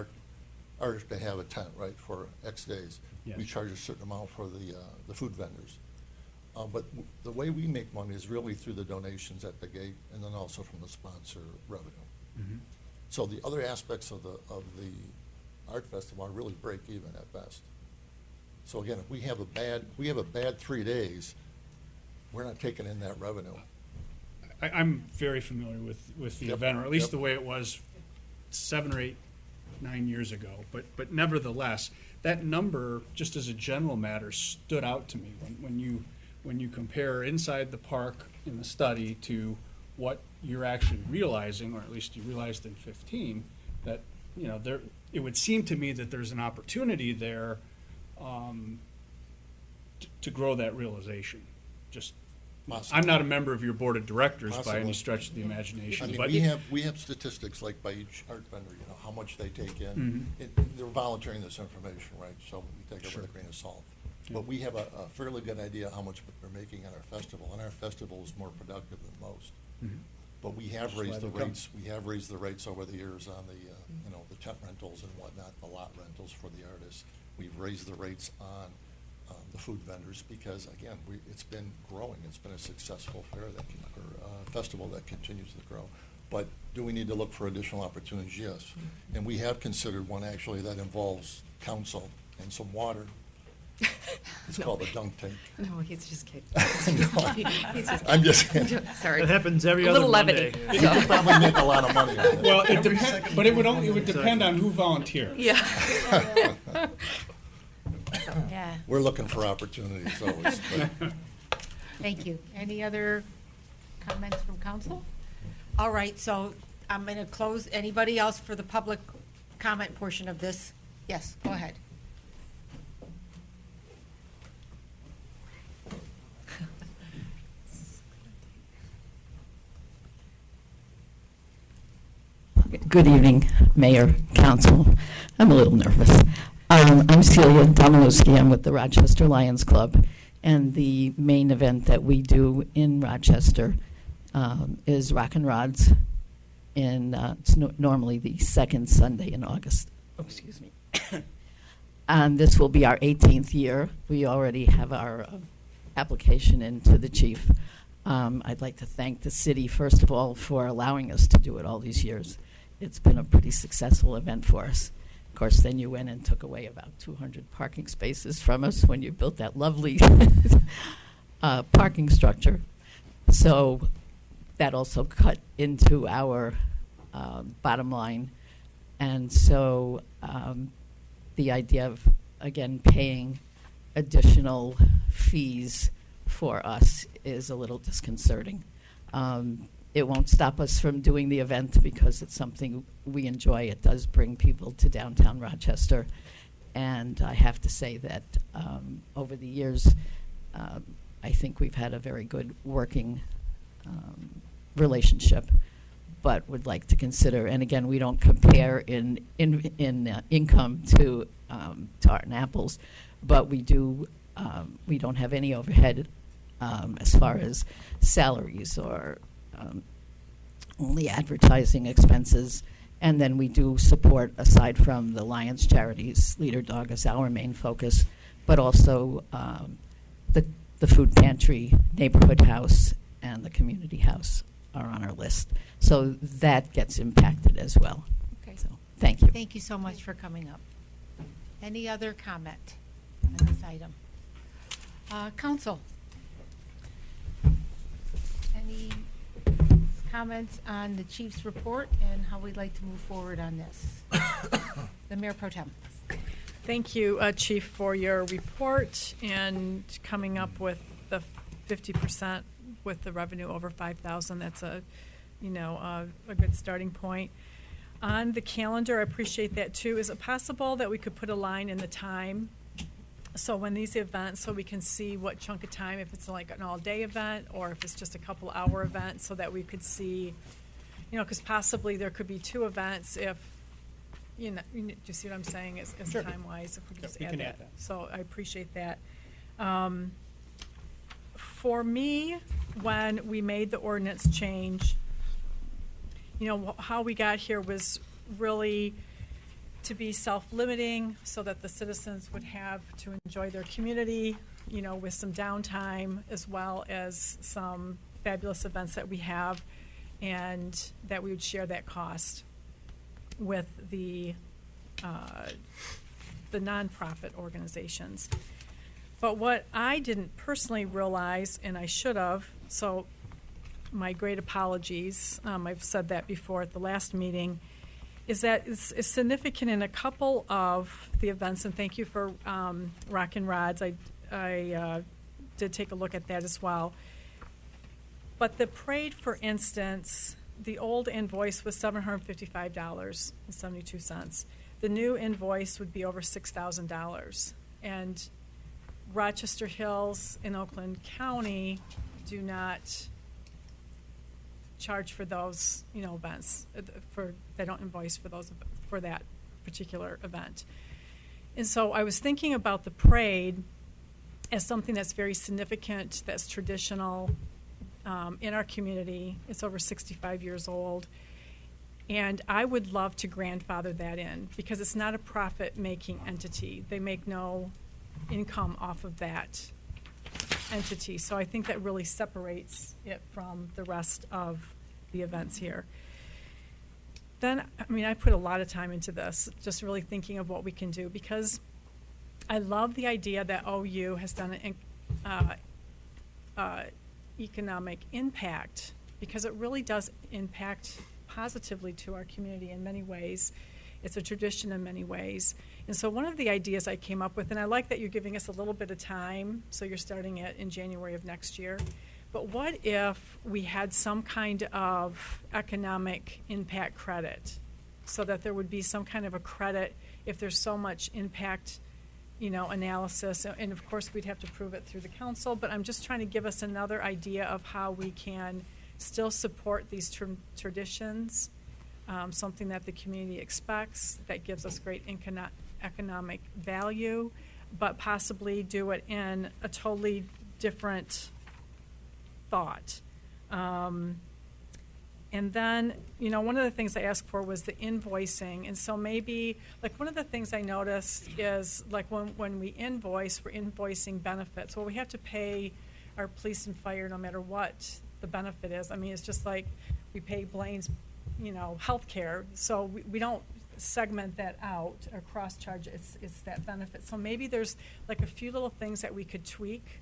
artist to have a tent, right, for X days. Yes. We charge a certain amount for the food vendors. But the way we make money is really through the donations at the gate, and then also from the sponsor revenue. Mm-hmm. So the other aspects of the art festival are really break even at best. So again, if we have a bad 3 days, we're not taking in that revenue. I'm very familiar with the Yep, event, or at least yep. the way it was 7 or 8, 9 years ago. But nevertheless, that number, just as a general matter, stood out to me when you compare inside the park in the study to what you're actually realizing, or at least you realized in 15, that it would seem to me that there's an opportunity there to grow that realization. Just, Possibly. I'm not a member of your board of directors by Possibly. any stretch of the imagination. I mean, but we have statistics like by each art vendor, how much they take in. Mhm. They're volunteering this information, right? So we take it Sure. with a grain of salt. But we have a fairly good idea how much they're making on our festival, and our festival is more productive than most. Mhm. But we have That's why raised the they come. rates. We have raised the rates over the years on the tent rentals and whatnot, the lot rentals for the artists. We've raised the rates on the food vendors because, again, it's been growing. It's been a successful festival that continues to grow. But do we need to look for additional opportunities? Yes. And we have considered one actually that involves council and some water. It's called a dunk tank. No, he's just kidding. I'm just Sorry. It happens every A other little Monday. levity. You could probably make a lot of money on it. Well, it depends, but it would depend on who volunteers. Yeah. Yeah, We're looking for opportunities always. But thank you. Any other comments from council? All right, so I'm going to close. Anybody else for the public comment portion of this? Yes, go ahead. Good evening, Mayor, Council. I'm a little nervous. I'm Celia Domilowski. I'm with the Rochester Lions Club, and the main event that we do in Rochester is Rock and Rods. It's normally the second Sunday in August. Oh, excuse me. And this will be our 18th year. We already have our application in to the chief. I'd like to thank the city, first of all, for allowing us to do it all these years. It's been a pretty successful event for us. Of course, then you went and took away about 200 parking spaces from us when you built that lovely parking structure. So that also cut into our bottom line. And so the idea of, again, paying additional fees for us is a little disconcerting. It won't stop us from doing the event because it's something we enjoy. It does bring people to downtown Rochester. And I have to say that over the years, I think we've had a very good working relationship, but would like to consider, and again, we don't compare in income to Art and Apples, but we do, we don't have any overhead as far as salaries or only advertising expenses. And then we do support, aside from the Lions Charities, Leader Dog is our main focus, but also the food pantry, neighborhood house, and the community house are on our list. So that gets impacted as well. Okay. So, thank you. Thank you so much for coming up. Any other comment on this item? Council? Any comments on the chief's report and how we'd like to move forward on this? The Mayor Pro Tem. Thank you, Chief, for your report and coming up with the 50% with the revenue over 5,000. That's a good starting point. On the calendar, I appreciate that too. Is it possible that we could put a line in the time So when these events, so we can see what chunk of time, if it's like an all-day event or if it's just a couple-hour event, so that we could see, because possibly there could be 2 events if, do you see what I'm saying, as Sure. time-wise, if we could Yep, just we add can that. add that. So I appreciate that. For me, when we made the ordinance change, how we got here was really to be self-limiting so that the citizens would have to enjoy their community, with some downtime as well as some fabulous events that we have, and that we would share that cost with the nonprofit organizations. But what I didn't personally realize, and I should have, so my great apologies, I've said that before at the last meeting, is that it's significant in a couple of the events, and thank you for Rockin' Rods. I did take a look at that as well. But the parade, for instance, the old invoice was $755.72. The new invoice would be over $6,000. And Rochester Hills in Oakland County do not charge for those, events. They don't invoice for that particular event. And so I was thinking about the parade as something that's very significant, that's traditional in our community. It's over 65 years old. And I would love to grandfather that in because it's not a profit-making entity. They make no income off of that entity. So I think that really separates it from the rest of the events here. Then, I put a lot of time into this, just really thinking of what we can do, because I love the idea that OU has done an economic impact, because it really does impact positively to our community in many ways. It's a tradition in many ways. And so one of the ideas I came up with, and I like that you're giving us a little bit of time, so you're starting it in January of next year, but what if we had some kind of economic impact credit, so that there would be some kind of a credit if there's so much impact, analysis, and of course we'd have to prove it through the council, but I'm just trying to give us another idea of how we can still support these traditions, something that the community expects, that gives us great economic value, but possibly do it in a totally different thought. And then, one of the things I asked for was the invoicing. And so maybe, one of the things I noticed is, when we invoice, we're invoicing benefits. Well, we have to pay our police and fire no matter what the benefit is. It's just like we pay Blaine's, health care. So we don't segment that out or cross-charge. It's that benefit. So maybe there's, a few little things that we could tweak,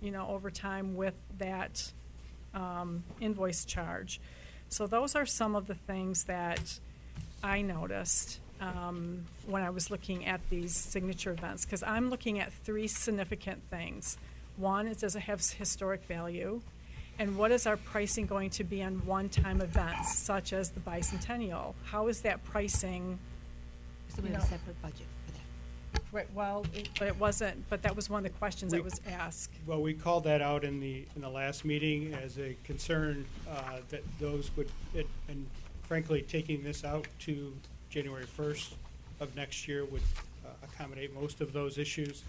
over time with that invoice charge. So those are some of the things that I noticed when I was looking at these signature events, because I'm looking at 3 significant things. One is, does it have historic value? And what is our pricing going to be on one-time events, such as the bicentennial? How is that pricing? So we have a separate budget for that. Right, well, but it wasn't, but that was one of the questions that was asked. Well, we called that out in the last meeting as a concern that those would, and frankly, taking this out to January 1st of next year would accommodate most of those issues.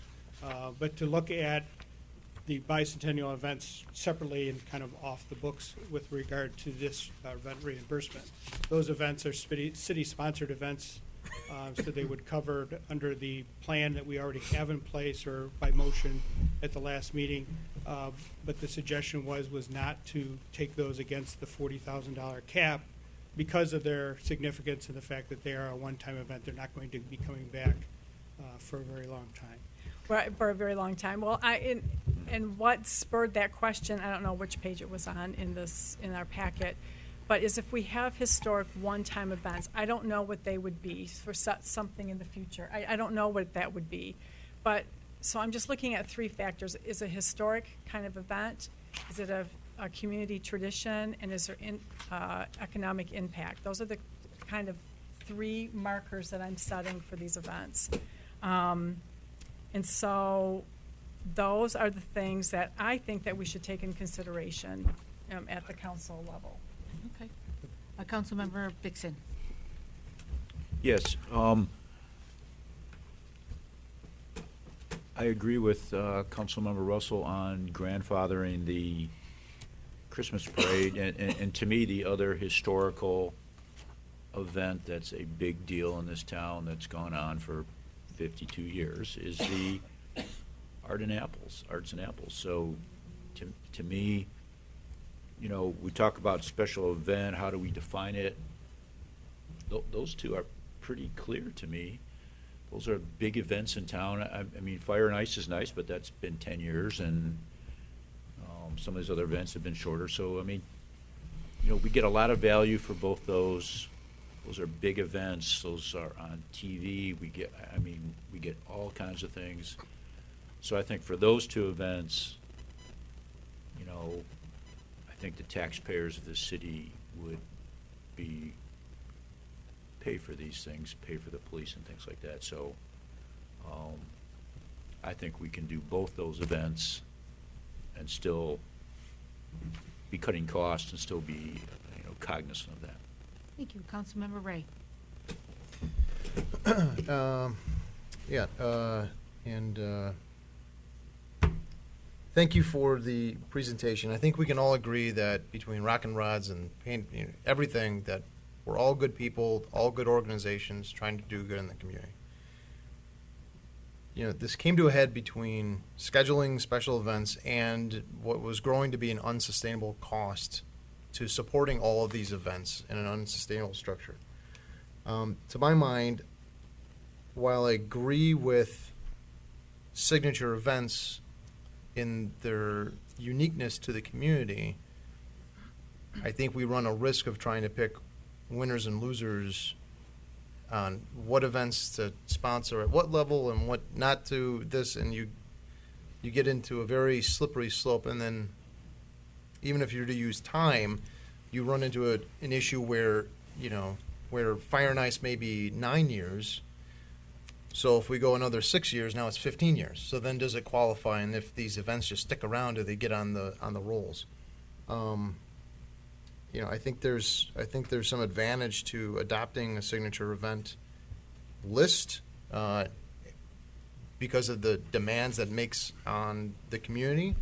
But to look at the bicentennial events separately and kind of off the books with regard to this event reimbursement. Those events are city-sponsored events, so they would cover under the plan that we already have in place or by motion at the last meeting. But the suggestion was not to take those against the $40,000 cap because of their significance and the fact that they are a one-time event. They're not going to be coming back for a very long time. Right, for a very long time. Well, and what spurred that question, I don't know which page it was on in our packet, but is if we have historic one-time events, I don't know what they would be for something in the future. I don't know what that would be. But, so I'm just looking at 3 factors. Is a historic kind of event? Is it a community tradition? And is there economic impact? Those are the kind of 3 markers that I'm setting for these events. And And so those are the things that I think that we should take in consideration at the council level. Okay. Councilmember Vixen. Yes, I agree with Councilmember Russell on grandfathering the Christmas parade, and to me, the other historical event that's a big deal in this town that's gone on for 52 years is the Arts and Apples. So, to me, you know, we talk about special event, how do we define it? Those two are pretty clear to me. Those are big events in town. I mean, Fire and Ice is nice, but that's been 10 years, and some of these other events have been shorter. So, I mean, you know, we get a lot of value for both those. Those are big events. Those are on TV. We get all kinds of things. So I think for those two events, you know, I think the taxpayers of the city would pay for these things, pay for the police and things like that. So I think we can do both those events and still be cutting costs and still be, you know, cognizant of that. Thank you. Councilmember Ray. Thank you for the presentation. I think we can all agree that between Rock and Rods and paint, you know, everything, that we're all good people, all good organizations trying to do good in the community. You know, this came to a head between scheduling special events and what was growing to be an unsustainable cost to supporting all of these events in an unsustainable structure. To my mind, while I agree with signature events in their uniqueness to the community, I think we run a risk of trying to pick winners and losers on what events to sponsor at what level and what not to this, and you get into a very slippery slope. And then even if you're to use time, you run into an issue where, you know, where Fire and Ice may be 9 years. So if we go another 6 years, now it's 15 years. So then does it qualify? And if these events just stick around, do they get on the rolls? You know, I think there's some advantage to adopting a signature event list because of the demands that makes on the community.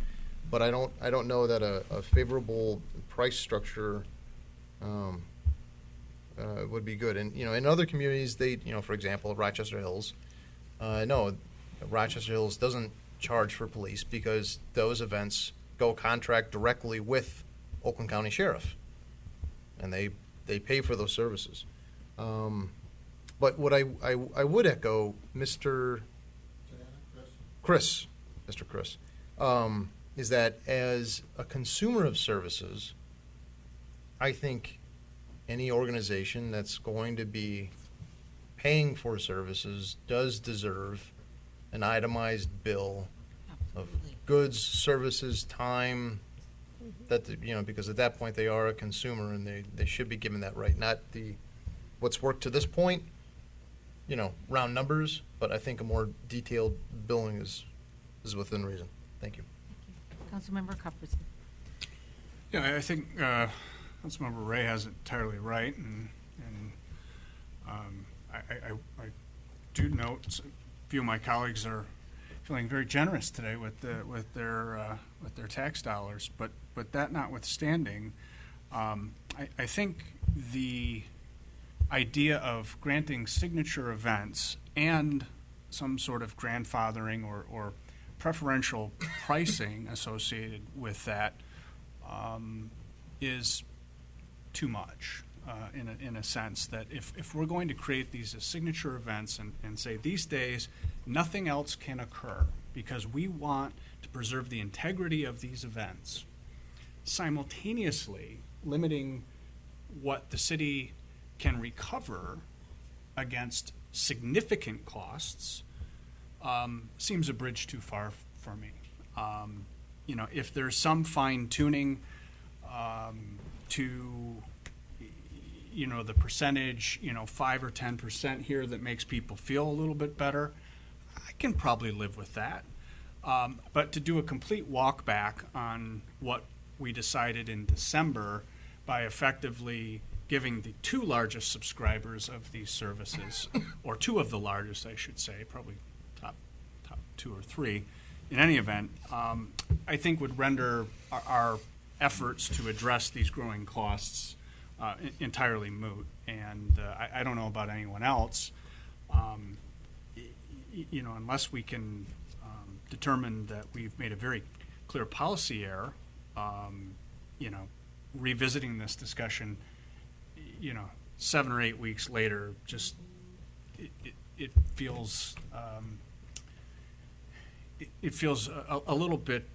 But I don't know that a favorable price structure would be good. And, you know, in other communities, for example, Rochester Hills, no, Rochester Hills doesn't charge for police because those events go contract directly with Oakland County Sheriff, and they pay for those services. But what I would echo, Mr. Chris, is that as a consumer of services, I think any organization that's going to be paying for services does deserve an itemized bill of goods, services, time, because at that point they are a consumer and they should be given that right, not what's worked to this point, round numbers, but I think a more detailed billing is within reason. Thank you. Councilmember Cuthbertson. Yeah, I think Councilmember Ray has it entirely right, and I do note a few of my colleagues are feeling very generous today with their tax dollars, but that notwithstanding, I think the idea of granting signature events and some sort of grandfathering or preferential pricing associated with that is too much in a sense that if we're going to create these as signature events and say these days nothing else can occur because we want to preserve the integrity of these events, simultaneously limiting what the city can recover against significant costs seems a bridge too far for me. If there's some fine tuning to the percentage, 5 or 10% here that makes people feel a little bit better, I can probably live with that. But to do a complete walk back on what we decided in December by effectively giving the two largest subscribers of these services, or two of the largest, I should say, probably top two or three, in any event, I think would render our efforts to address these growing costs entirely moot. And I don't know about anyone else. Unless we can determine that we've made a very clear policy error, revisiting this discussion, 7 or 8 weeks later, just it feels it feels a little bit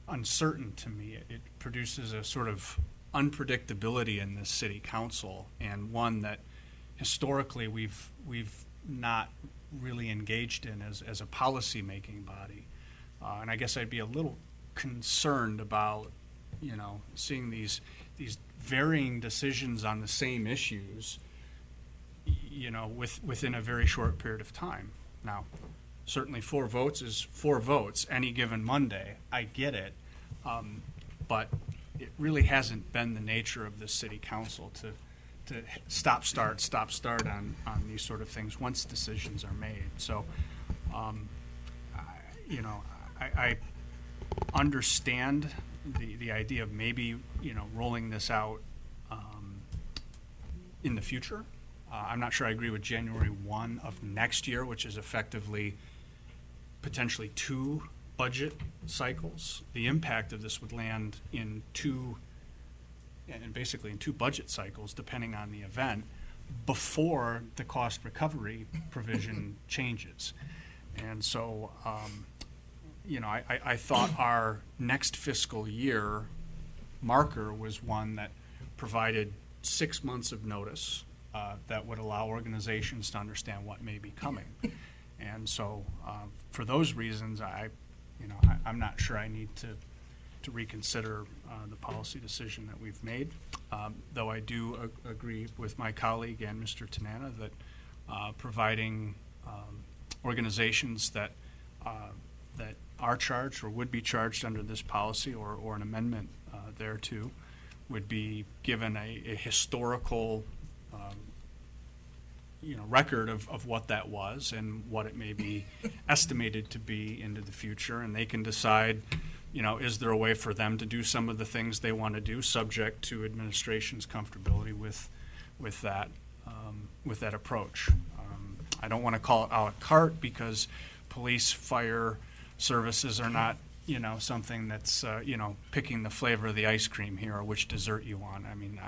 uncertain to me. It produces a sort of unpredictability in this city council, and one that historically we've not really engaged in as a policy-making body. And I guess I'd be a little concerned about, seeing these varying decisions on the same issues, within a very short period of time. Now, certainly 4 votes is 4 votes any given Monday. I get it. But it really hasn't been the nature of the city council to stop start on these sort of things once decisions are made. So, I understand the idea of maybe rolling this out in the future. I'm not sure I agree with January 1 of next year, which is effectively potentially 2 budget cycles. The impact of this would land in basically in 2 budget cycles, depending on the event, before the cost recovery provision changes. And so, I thought our next fiscal year marker was one that provided 6 months of notice that would allow organizations to understand what may be coming. And so, for those reasons, I'm not sure I need to reconsider the policy decision that we've made. Though I do agree with my colleague and Mr. Tanana that providing organizations that are charged or would be charged under this policy or an amendment thereto would be given a historical record of what that was and what it may be estimated to be into the future, and they can decide, is there a way for them to do some of the things they want to do, subject to administration's comfortability with that approach. I don't want to call it a la carte because police, fire services are not, something that's, picking the flavor of the ice cream here or which dessert you want. I mean,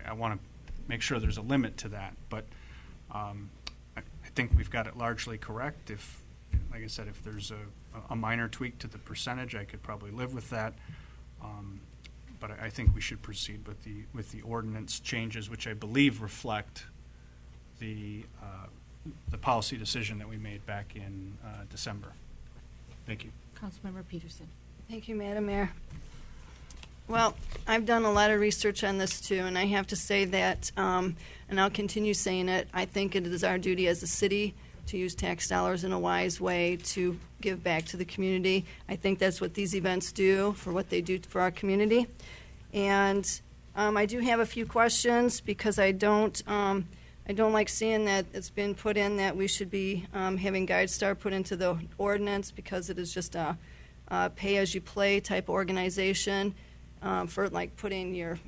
I want to make sure there's a limit to that, but I think we've got it largely correct. If, like I said, if there's a minor tweak to the percentage, I could probably live with that. But I think we should proceed with the ordinance changes, which I believe reflect the policy decision that we made back in December. Thank you. Councilmember Peterson. Thank you, Madam Mayor. Well, I've done a lot of research on this too, and I have to say that, and I'll continue saying it, I think it is our duty as a city to use tax dollars in a wise way to give back to the community. I think that's what these events do, for what they do for our community. And I do have a few questions because I don't like seeing that it's been put in that we should be having GuideStar put into the ordinance because it is just a pay-as-you-play type organization. For like putting your,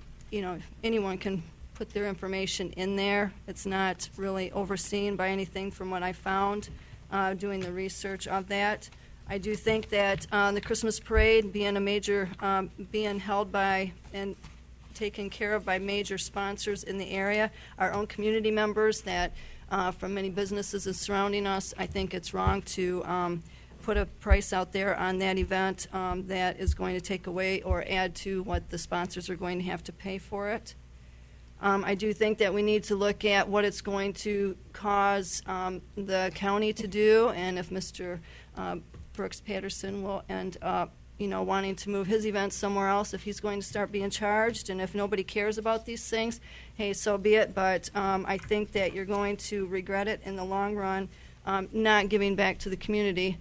anyone can put their information in there. It's not really overseen by anything from what I found doing the research of that. I do think that the Christmas parade being a major, being held by and taken care of by major sponsors in the area, our own community members that from many businesses is surrounding us, I think it's wrong to put a price out there on that event that is going to take away or add to what the sponsors are going to have to pay for it. I do think that we need to look at what it's going to cause the county to do, and if Mr. Brooks Patterson will end up, wanting to move his events somewhere else, if he's going to start being charged, and if nobody cares about these things, hey, so be it. But I think that you're going to regret it in the long run not giving back to the community.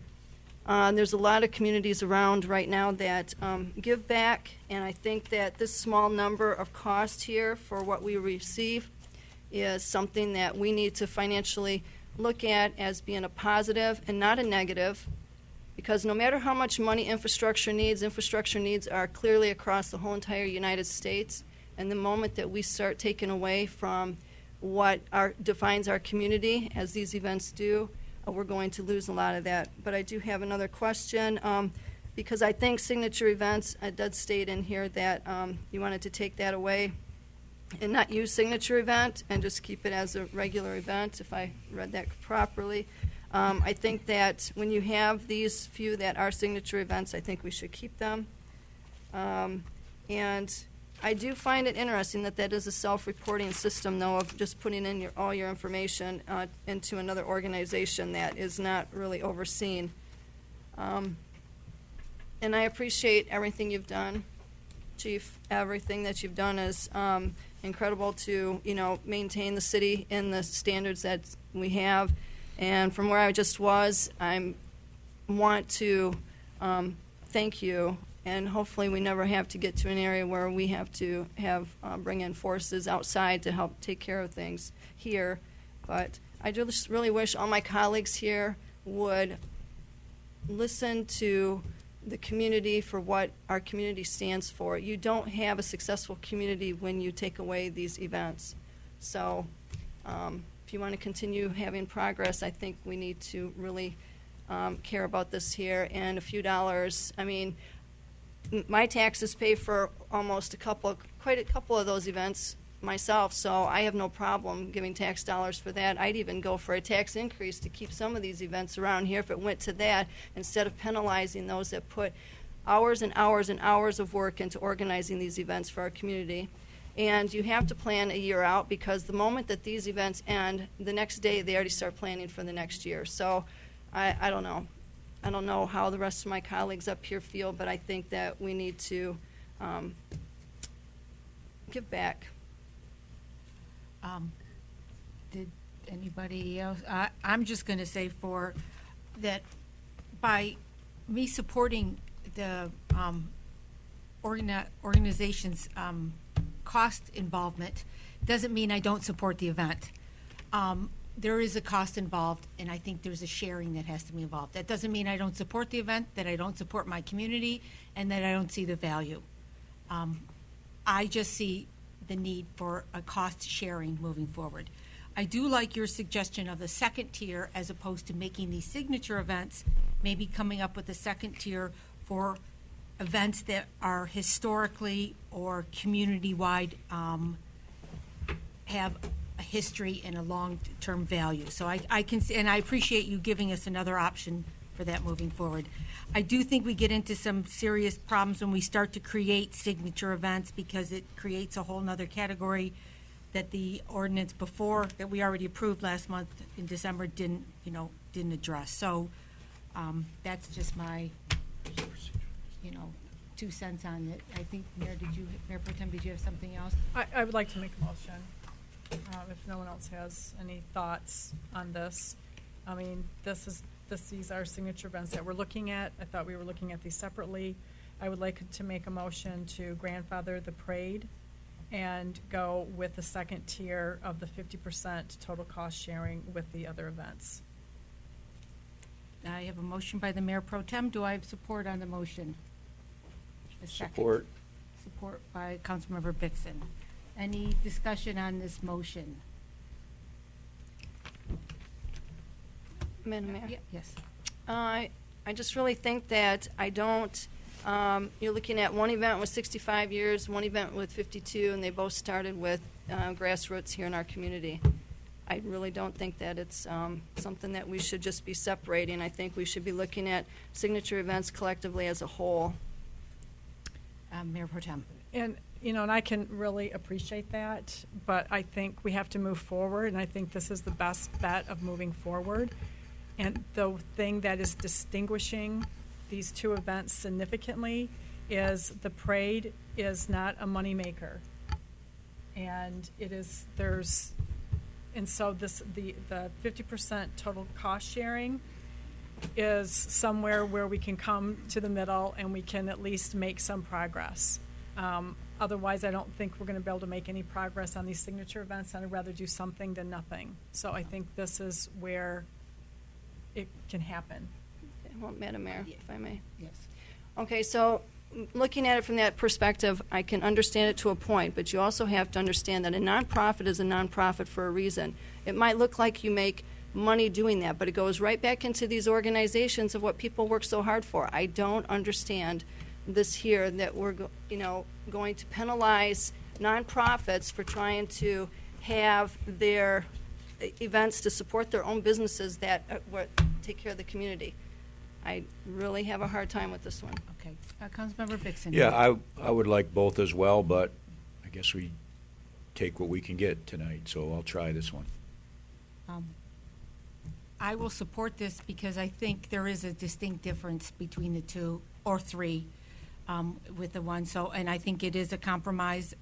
There's a lot of communities around right now that give back, and I think that this small number of cost here for what we receive is something that we need to financially look at as being a positive and not a negative, because no matter how much money infrastructure needs are clearly across the whole entire United States, and the moment that we start taking away from what defines our community, as these events do, we're going to lose a lot of that. But I do have another question, because I think signature events, it does state in here that you wanted to take that away and not use signature event and just keep it as a regular event, if I read that properly. I think that when you have these few that are signature events, I think we should keep them. And I do find it interesting that that is a self-reporting system, though, of just putting in all your information into another organization that is not really overseen. And I appreciate everything you've done, Chief. Everything that you've done is incredible to, maintain the city in the standards that we have. And from where I just was, I want to thank you. And hopefully we never have to get to an area where we have to bring in forces outside to help take care of things here. But I just really wish all my colleagues here would listen to the community for what our community stands for. You don't have a successful community when you take away these events. So if you want to continue having progress, I think we need to really care about this here. And a few dollars, my taxes pay for almost quite a couple of those events myself, so I have no problem giving tax dollars for that. I'd even go for a tax increase to keep some of these events around here if it went to that, instead of penalizing those that put hours and hours and hours of work into organizing these events for our community. And you have to plan a year out, because the moment that these events end, the next day they already start planning for the next year. So I don't know. I don't know how the rest of my colleagues up here feel, but I think that we need to give back. Did anybody else? I'm just going to say that by me supporting the organization's cost involvement doesn't mean I don't support the event. There is a cost involved, and I think there's a sharing that has to be involved. That doesn't mean I don't support the event, that I don't support my community, and that I don't see the value. I just see the need for a cost sharing moving forward. I do like your suggestion of the second tier, as opposed to making these signature events, maybe coming up with a second tier for events that are historically or community-wide have a history and a long-term value. So I can see, and I appreciate you giving us another option for that moving forward. I do think we get into some serious problems when we start to create signature events, because it creates a whole nother category that the ordinance before, that we already approved last month in December, didn't address. So that's just my 2 cents on it. I think, Mayor Pro Tem, did you have something else? I would like to make a motion, if no one else has any thoughts on this. These are signature events that we're looking at. I thought we were looking at these separately. I would like to make a motion to grandfather the parade and go with the second tier of the 50% total cost sharing with the other events. I have a motion by the Mayor Pro Tem. Do I have support on the motion? A second. Support. Support by Councilmember Bixson. Any discussion on this motion? Madam Mayor? Yes. I just really think that you're looking at one event with 65 years, one event with 52, and they both started with grassroots here in our community. I really don't think that it's something that we should just be separating. I think we should be looking at signature events collectively as a whole. Mayor Pro Tem. And I can really appreciate that, but I think we have to move forward, and I think this is the best bet of moving forward. And the thing that is distinguishing these two events significantly is the parade is not a moneymaker. And there's And so the 50% total cost sharing is somewhere where we can come to the middle and we can at least make some progress. Otherwise, I don't think we're going to be able to make any progress on these signature events, and I'd rather do something than nothing. So I think this is where it can happen. Well, Madam Mayor, if I may. Yes. Okay, so looking at it from that perspective, I can understand it to a point, but you also have to understand that a nonprofit is a nonprofit for a reason. It might look like you make money doing that, but it goes right back into these organizations of what people work so hard for. I don't understand this here, that we're going to penalize nonprofits for trying to have their events to support their own businesses that take care of the community. I really have a hard time with this one. Okay. Councilmember Vixen. Yeah, I would like both as well, but I guess we take what we can get tonight, so I'll try this one. I will support this because I think there is a distinct difference between the two or three with the one. So, and I think it is a compromise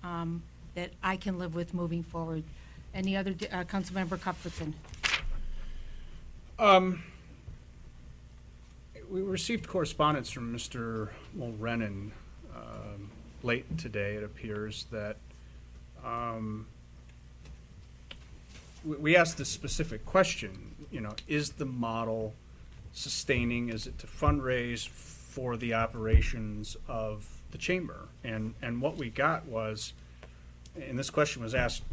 that I can live with moving forward. Any other, Councilmember Cuthbertson? We received correspondence from Mr. Mulrennan late today. It appears that we asked this specific question, is the model sustaining? Is it to fundraise for the operations of the chamber? And what we got was, and this question was asked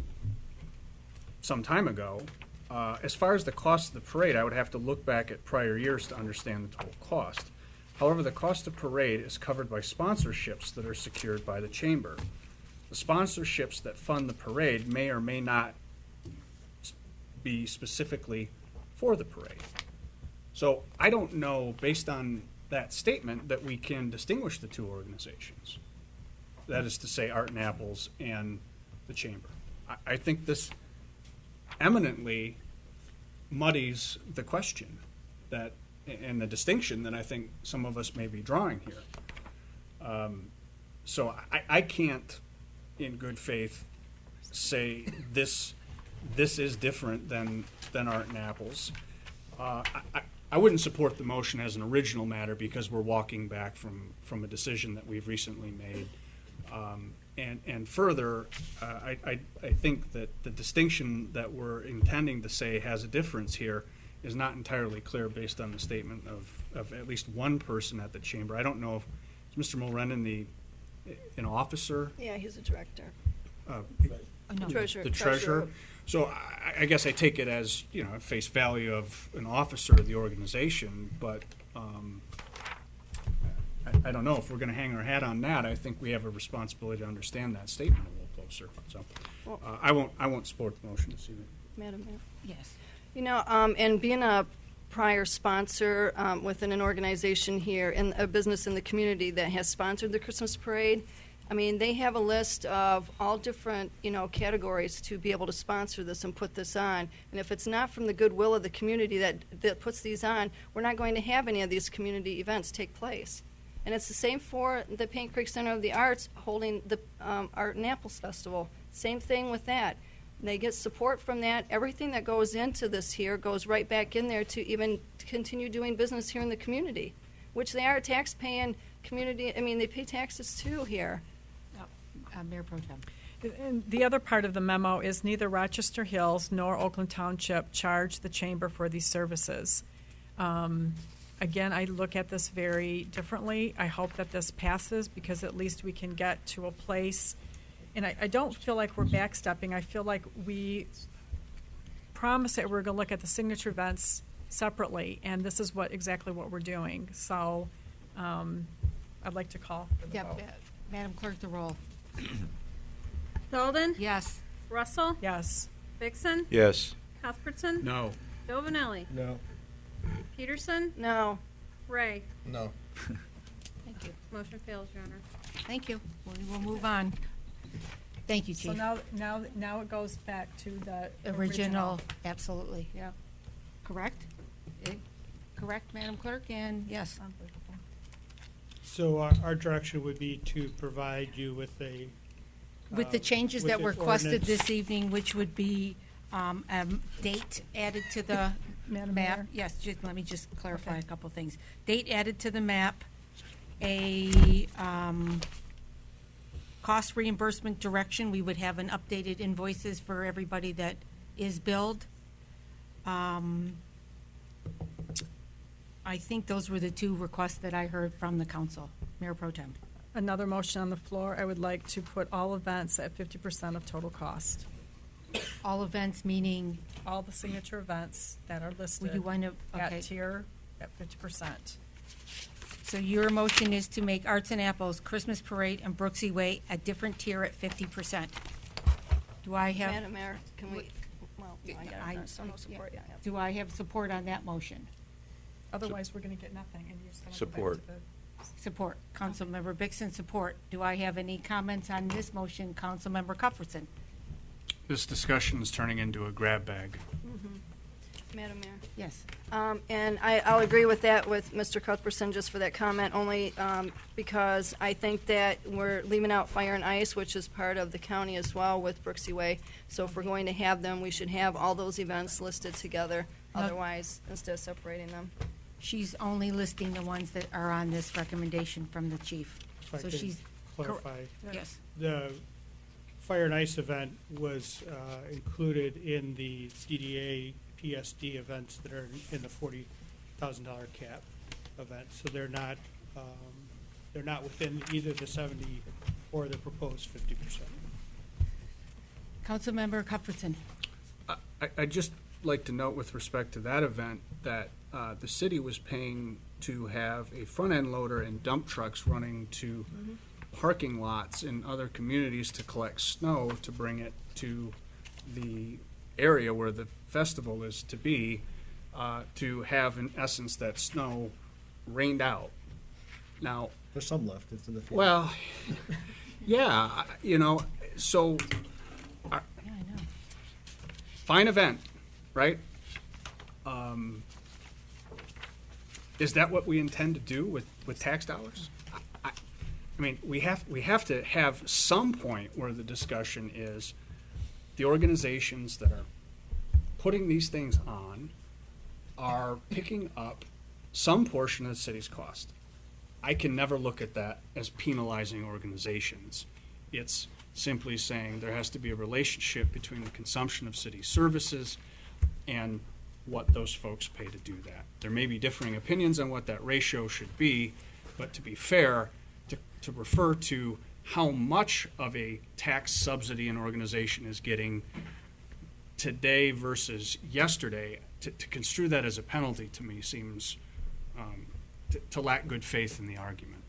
some time ago, as far as the cost of the parade, I would have to look back at prior years to understand the total cost. However, the cost of parade is covered by sponsorships that are secured by the chamber. The sponsorships that fund the parade may or may not be specifically for the parade. So I don't know, based on that statement, that we can distinguish the two organizations. That is to say, Art and Apples and the chamber. I think this eminently muddies the question that, and the distinction that I think some of us may be drawing here. So I can't, in good faith, say this is different than Art and Apples. I wouldn't support the motion as an original matter because we're walking back from a decision that we've recently made. And further, I think that the distinction that we're intending to say has a difference here is not entirely clear based on the statement of at least one person at the chamber. I don't know if, is Mr. Mulrennan an officer? Yeah, he's a director. No. Treasurer. The treasurer. So I guess I take it as, at face value of an officer of the organization, but I don't know if we're going to hang our hat on that. I think we have a responsibility to understand that statement a little closer. So I won't support the motion this evening. Madam Mayor. Yes. And being a prior sponsor within an organization here, in a business in the community that has sponsored the Christmas parade, I mean, they have a list of all different, categories to be able to sponsor this and put this on. And if it's not from the goodwill of the community that puts these on, we're not going to have any of these community events take place. And it's the same for the Paint Creek Center of the Arts holding the Art and Apples Festival. Same thing with that. They get support from that. Everything that goes into this here goes right back in there to even continue doing business here in the community, which they are a tax-paying community. I mean, they pay taxes too here. Mayor Pro Tem. And the other part of the memo is neither Rochester Hills nor Oakland Township charge the chamber for these services. Again, I look at this very differently. I hope that this passes because at least we can get to a place. And I don't feel like we're backstepping. I feel like we promised that we're going to look at the signature events separately, and this is exactly what we're doing. So I'd like to call for the vote. Madam Clerk, the roll. Golden? Yes. Russell? Yes. Vixen? Yes. Cuthbertson? No. Dovanelli? No. Peterson? No. Ray? No. Thank you. Motion fails, Your Honor. Thank you. We'll move on. Thank you, Chief. So now it goes back to the Original, absolutely, yeah. Correct? Correct, Madam Clerk, and yes. So our direction would be to provide you with With the changes with that the were requested ordinance. this evening, which would be date added to the Madam map. Mayor? Yes, let me just clarify a couple things. Date added to the map, a cost reimbursement direction. We would have an updated invoices for everybody that is billed. I think those were the two requests that I heard from the council. Mayor Pro Tem. Another motion on the floor, I would like to put all events at 50% of total cost. All events meaning, All the signature events that are listed you want to, okay. at tier at 50%. So your motion is to make Arts and Apples, Christmas Parade, and Brooksy Way a different tier at 50%. Do I have? Madam Mayor, can we, well, no, I got it, so no support, yeah. Do I have support on that motion? Otherwise, we're going to get nothing, and you're just going to Support. Support. Councilmember Bixson, support. Do I have any comments on this motion? Councilmember Cuthbertson. This discussion is turning into a grab bag. Madam Mayor. Yes. And I'll agree with that with Mr. Cuthbertson just for that comment, only because I think that we're leaving out Fire and Ice, which is part of the county as well with Brooksy Way. So if we're going to have them, we should have all those events listed together, No. otherwise, instead of separating them. She's only listing the ones that are on this recommendation from the chief. If I So could she's. clarify. Yes. The Fire and Ice event was included in the DDA PSD events that are in the $40,000 cap event. So they're not within either the 70 or the proposed 50%. Councilmember Cuthbertson. I'd just like to note with respect to that event that the city was paying to have a front-end loader and dump trucks running to parking lots in other communities to collect snow to bring it to the area where the festival is to be, to have in essence that snow rained out. Now, There's some left, it's in the field. well, yeah, so Yeah, I know. fine event, right? Is that what we intend to do with tax dollars? I mean, we have to have some point where the discussion is the organizations that are putting these things on are picking up some portion of the city's cost. I can never look at that as penalizing organizations. It's simply saying there has to be a relationship between the consumption of city services and what those folks pay to do that. There may be differing opinions on what that ratio should be, but to be fair, to refer to how much of a tax subsidy an organization is getting today versus yesterday, to construe that as a penalty to me seems to lack good faith in the argument.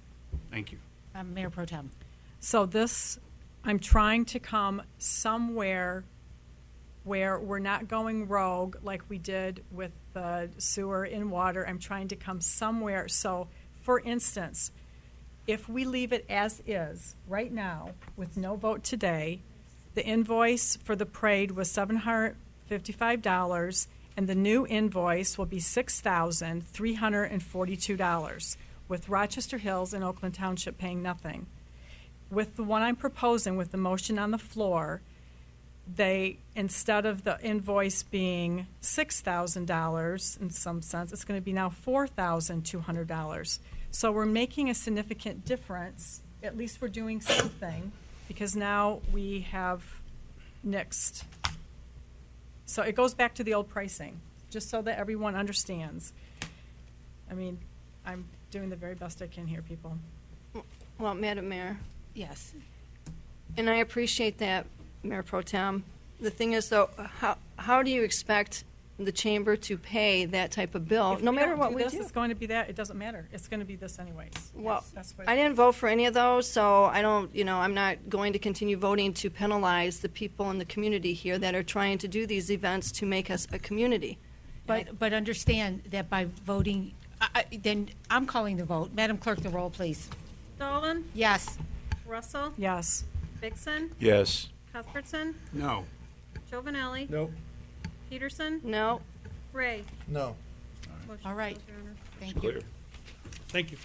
Thank you. Mayor Pro Tem. So this, I'm trying to come somewhere where we're not going rogue like we did with the sewer and water. I'm trying to come somewhere. So, for instance, if we leave it as is right now with no vote today, the invoice for the parade was $755, and the new invoice will be $6,342, with Rochester Hills and Oakland Township paying nothing. With the one I'm proposing, with the motion on the floor, they, instead of the invoice being $6,000 in some sense, it's going to be now $4,200. So we're making a significant difference. At least we're doing something, because now we have nixed. So it goes back to the old pricing, just so that everyone understands. I mean, I'm doing the very best I can here, people. Well, Madam Mayor, Yes. and I appreciate that, Mayor Pro Tem. The thing is, though, how do you expect the chamber to pay that type of bill, If no we matter don't what do we this, do? It's going to be that. It doesn't matter. It's going to be this anyways. Well, That's what I didn't vote for any of those, so I don't, I'm not going to continue voting to penalize the people in the community here that are trying to do these events to make us a community. But understand that by voting, then I'm calling the vote. Madam Clerk, the roll, please. Dolan? Yes. Russell? Yes. Vixen? Yes. Cuthbertson? No. Chauvinelli? Nope. Peterson? No. Ray? No. Motion All right. carries, Your Honor. Thank you. Clear. Thank you.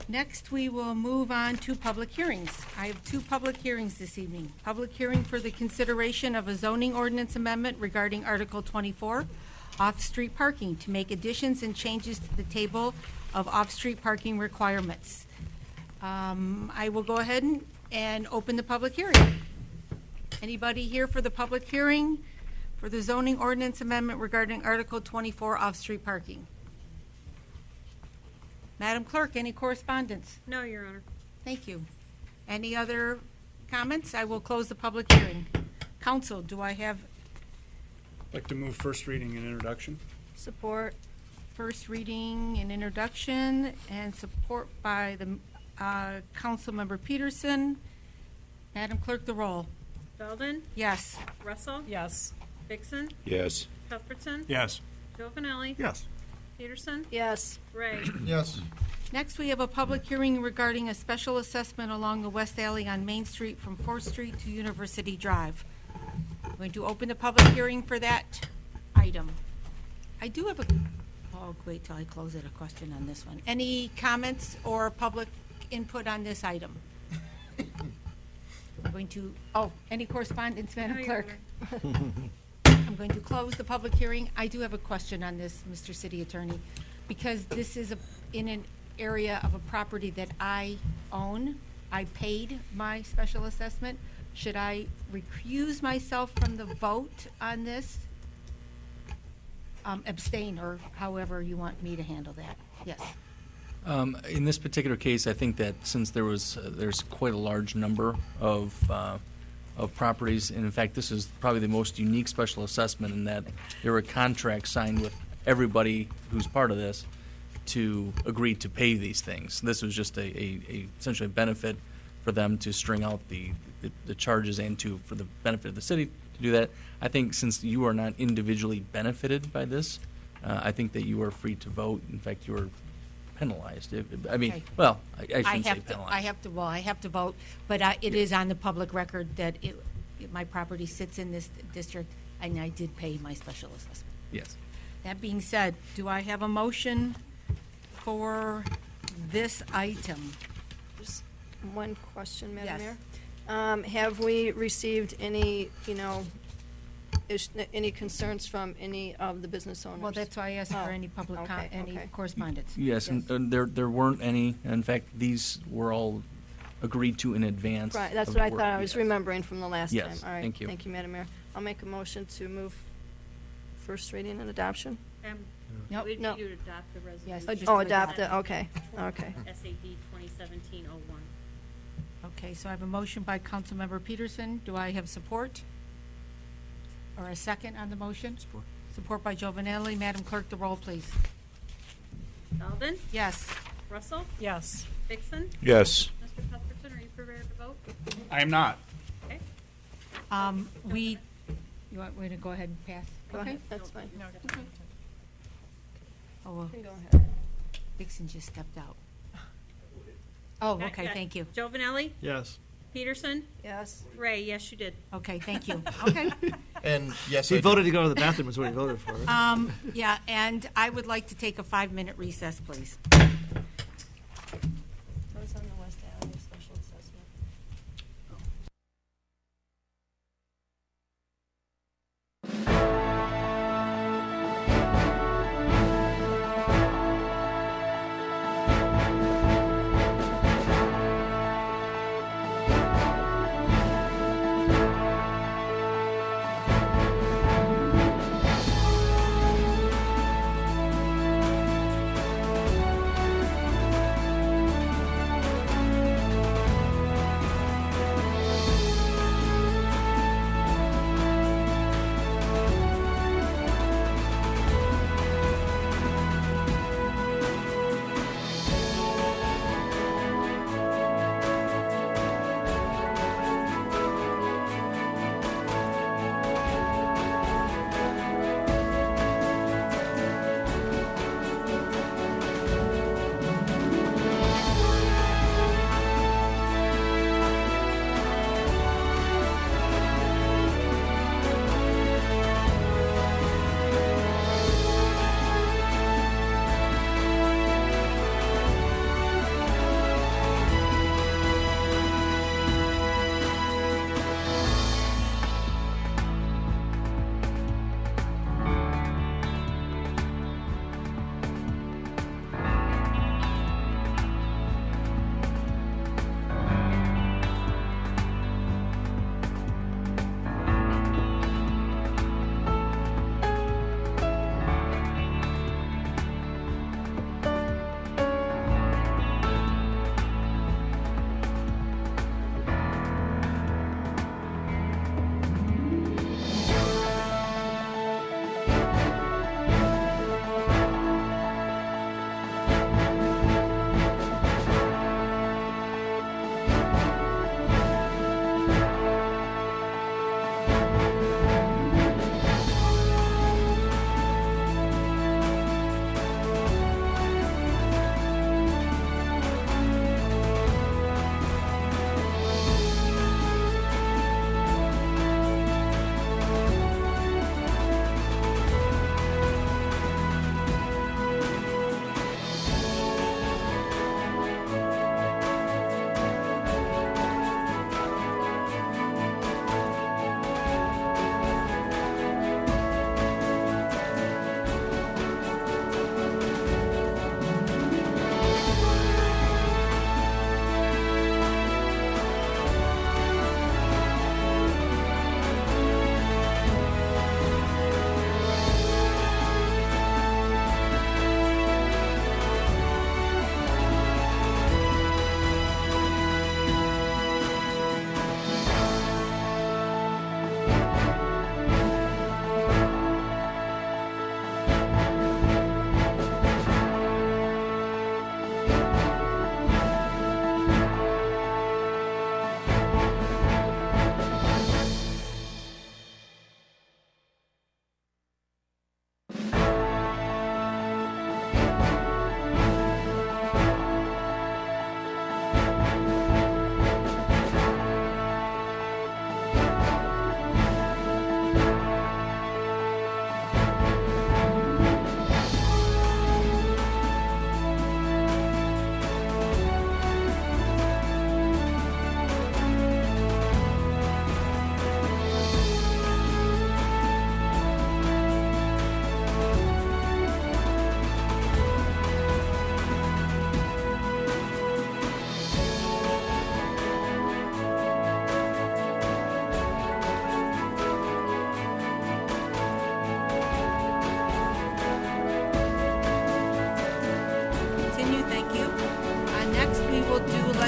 Next, we will move on to public hearings. I have 2 public hearings this evening. Public hearing for the consideration of a zoning ordinance amendment regarding Article 24, off-street parking, to make additions and changes to the table of off-street parking requirements. I will go ahead and open the public hearing. Anybody here for the public hearing for the zoning ordinance amendment regarding Article 24, off-street parking? Madam Clerk, any correspondence? No, Your Honor. Thank you. Any other comments? I will close the public hearing. Council, do I have I'd like to move first reading and introduction. Support. first reading and introduction and support by the Councilmember Peterson? Madam Clerk, the roll. Belden? Yes. Russell? Yes. Vixen? Yes. Cuthbertson? Yes. Giovanelli? Yes. Peterson? Yes. Ray? Yes. Next, we have a public hearing regarding a special assessment along the West Alley on Main Street from 4th Street to University Drive. I'm going to open the public hearing for that item. I do have I'll wait till I close it, a question on this one. Any comments or public input on this item? I'm going to, any correspondence, Madam No, Your Clerk? Honor. I'm going to close the public hearing. I do have a question on this, Mr. City Attorney, because this is in an area of a property that I own. I paid my special assessment. Should I recuse myself from the vote on this? Abstain, or however you want me to handle that. Yes. In this particular case, I think that since there's quite a large number of properties, and in fact, this is probably the most unique special assessment in that there were contracts signed with everybody who's part of this to agree to pay these things. This was just essentially a benefit for them to string out the charges and for the benefit of the city to do that. I think since you are not individually benefited by this, I think that you are free to vote. In fact, you are penalized. I mean, Okay. well, I shouldn't say I penalized. have to vote, but it is on the public record that my property sits in this district, and I did pay my special assessment. Yes. That being said, do I have a motion for this item? Just one question, Madam Yes. Mayor. Have we received any, any concerns from any of the business owners? Well, that's why I asked for any public, okay, any okay. correspondence. Yes, and there weren't any. In fact, these were all agreed to in advance. Right, that's of what I work. thought I was Yes. remembering from the last time. Yes, All right, thank you. Thank you, Madam Mayor. I'll make a motion to move first reading and adoption. Nope. We need No. to adopt the resolution. Yes, just Oh, to adopt it, okay, okay. SAD 2017-01. Okay, so I have a motion by Councilmember Peterson. Do I have support? Or a second on the motion? Support. Support by Giovanelli. Madam Clerk, the roll, please. Belden? Yes. Russell? Yes. Vixen? Yes. Mr. Cuthbertson, are you prepared to vote? I am not. Okay. You want me to go ahead and pass? Go Okay. ahead, that's fine. Oh, well, You can go ahead. Dixon just stepped out. Oh, okay, thank you. Giovanelli? Yes. Peterson? Yes. Ray, yes, you did. Okay, thank you. Okay. And yes, He I voted did. to go to the bathroom, is what he voted for. Yeah, and I would like to take a 5-minute recess, please. That was on the West Alley special assessment.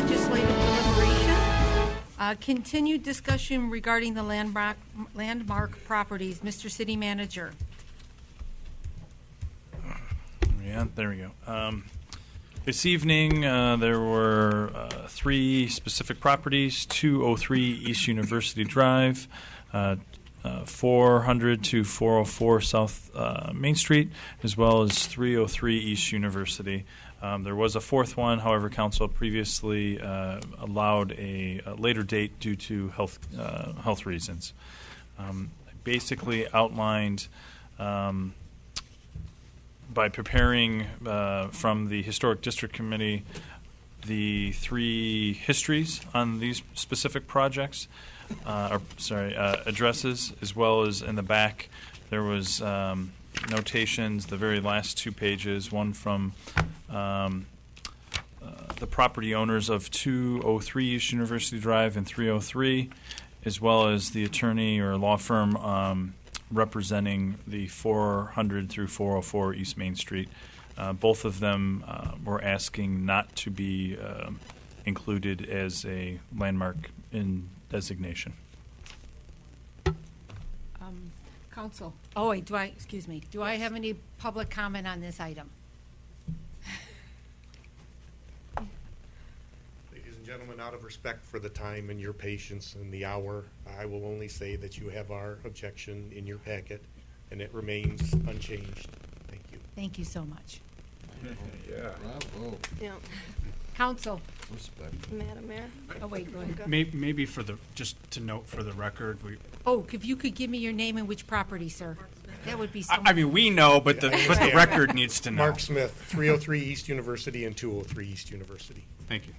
legislative deliberation. Continued discussion regarding the landmark properties. Mr. City Manager. Yeah, there we go. This evening, there were 3 specific properties: 203 East University Drive, 400 to 404 South Main Street, as well as 303 East University. There was a 4th one, however, council previously allowed a later date due to health reasons. I basically outlined by preparing from the Historic District Committee the 3 histories on these specific projects, addresses, as well as in the back there was notations, the very last 2 pages, one from the property owners of 203 East University Drive and 303, as well as the attorney or law firm representing the 400 through 404 East Main Street. Both of them were asking not to be included as a landmark in designation. Council. Oh, wait, do I have any public comment on this item? Ladies and gentlemen, out of respect for the time and your patience and the hour, I will only say that you have our objection in your packet, and it remains unchanged. Thank you. Thank you so much. Yeah. Bravo. Yeah. Council. Respect. Madam Mayor? Oh, wait, go ahead. Maybe just to note for the record, Oh, if you could give me your name and which property, sir. That would be so I mean, we know, but the record needs to know. Mark Smith, 303 East University and 203 East University. Thank you.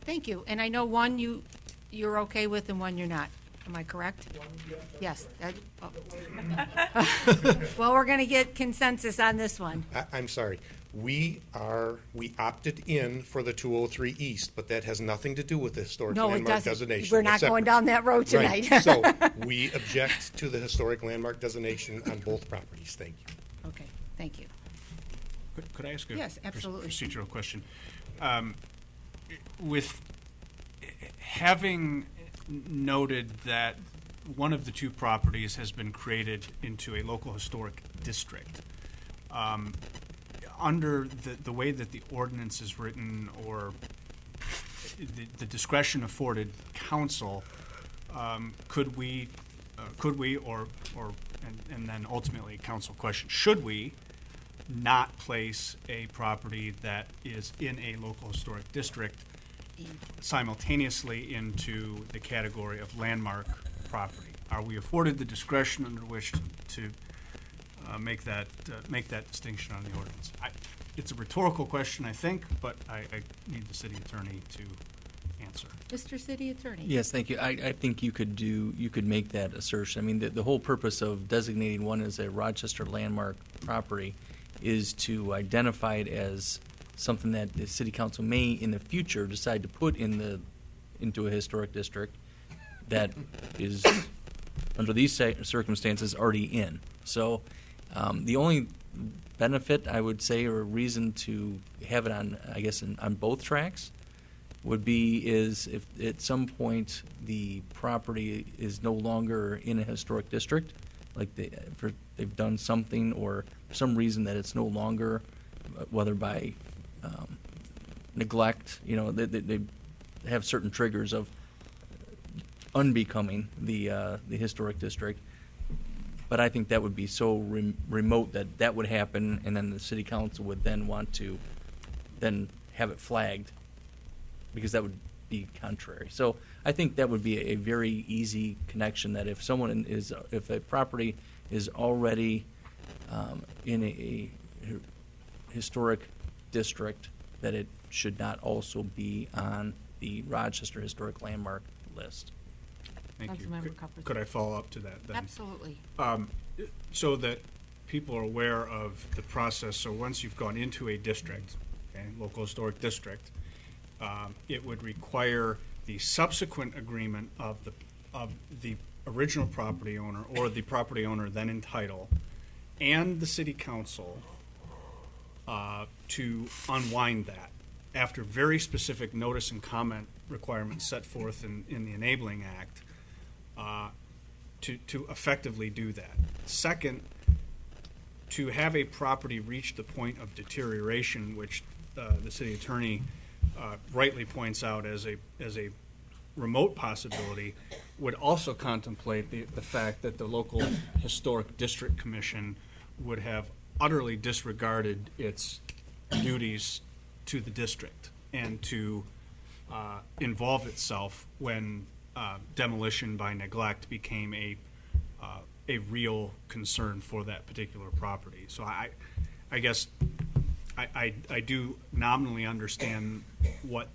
Thank you. And I know one you're okay with and one you're not. Am I correct? Yes. Well, we're going to get consensus on this one. I'm sorry. We opted in for the 203 East, but that has nothing to do with the historic No, it landmark doesn't. designation. We're not That's separate. going down that road tonight. Right. So we object to the historic landmark designation on both properties. Thank you. Okay, thank you. Could I ask a Yes, absolutely. procedural question? With having noted that one of the 2 properties has been created into a local historic district, under the way that the ordinance is written, or the discretion afforded council, could we, and then ultimately council question, should we not place a property that is in a local historic district simultaneously into the category of landmark property? Are we afforded the discretion under which to make that distinction on the ordinance? It's a rhetorical question, I think, but I need the city attorney to answer. Mr. City Attorney. Yes, thank you. I think you could make that assertion. I mean, the whole purpose of designating one as a Rochester landmark property is to identify it as something that the city council may in the future decide to put into a historic district that is under these circumstances already in. So the only benefit, I would say, or reason to have it on, I guess, on both tracks would be is if at some point the property is no longer in a historic district, like they've done something or for some reason that it's no longer, whether by neglect, they have certain triggers of unbecoming the historic district. But I think that would be so remote that would happen, and then the city council would then want to then have it flagged, because that would be contrary. So I think that would be a very easy connection, that if a property is already in a historic district, that it should not also be on the Rochester Historic Landmark list. Thank you. Councilmember Cuthbertson. Could I follow up to that then? Absolutely. So that people are aware of the process. So once you've gone into a district, okay, local historic district, it would require the subsequent agreement of the original property owner or the property owner then in title and the city council to unwind that after very specific notice and comment requirements set forth in the Enabling Act, to effectively do that. Second, to have a property reach the point of deterioration, which the city attorney rightly points out as a remote possibility, would also contemplate the fact that the local historic district commission would have utterly disregarded its duties to the district and to involve itself when demolition by neglect became a real concern for that particular property. So I guess I do nominally understand what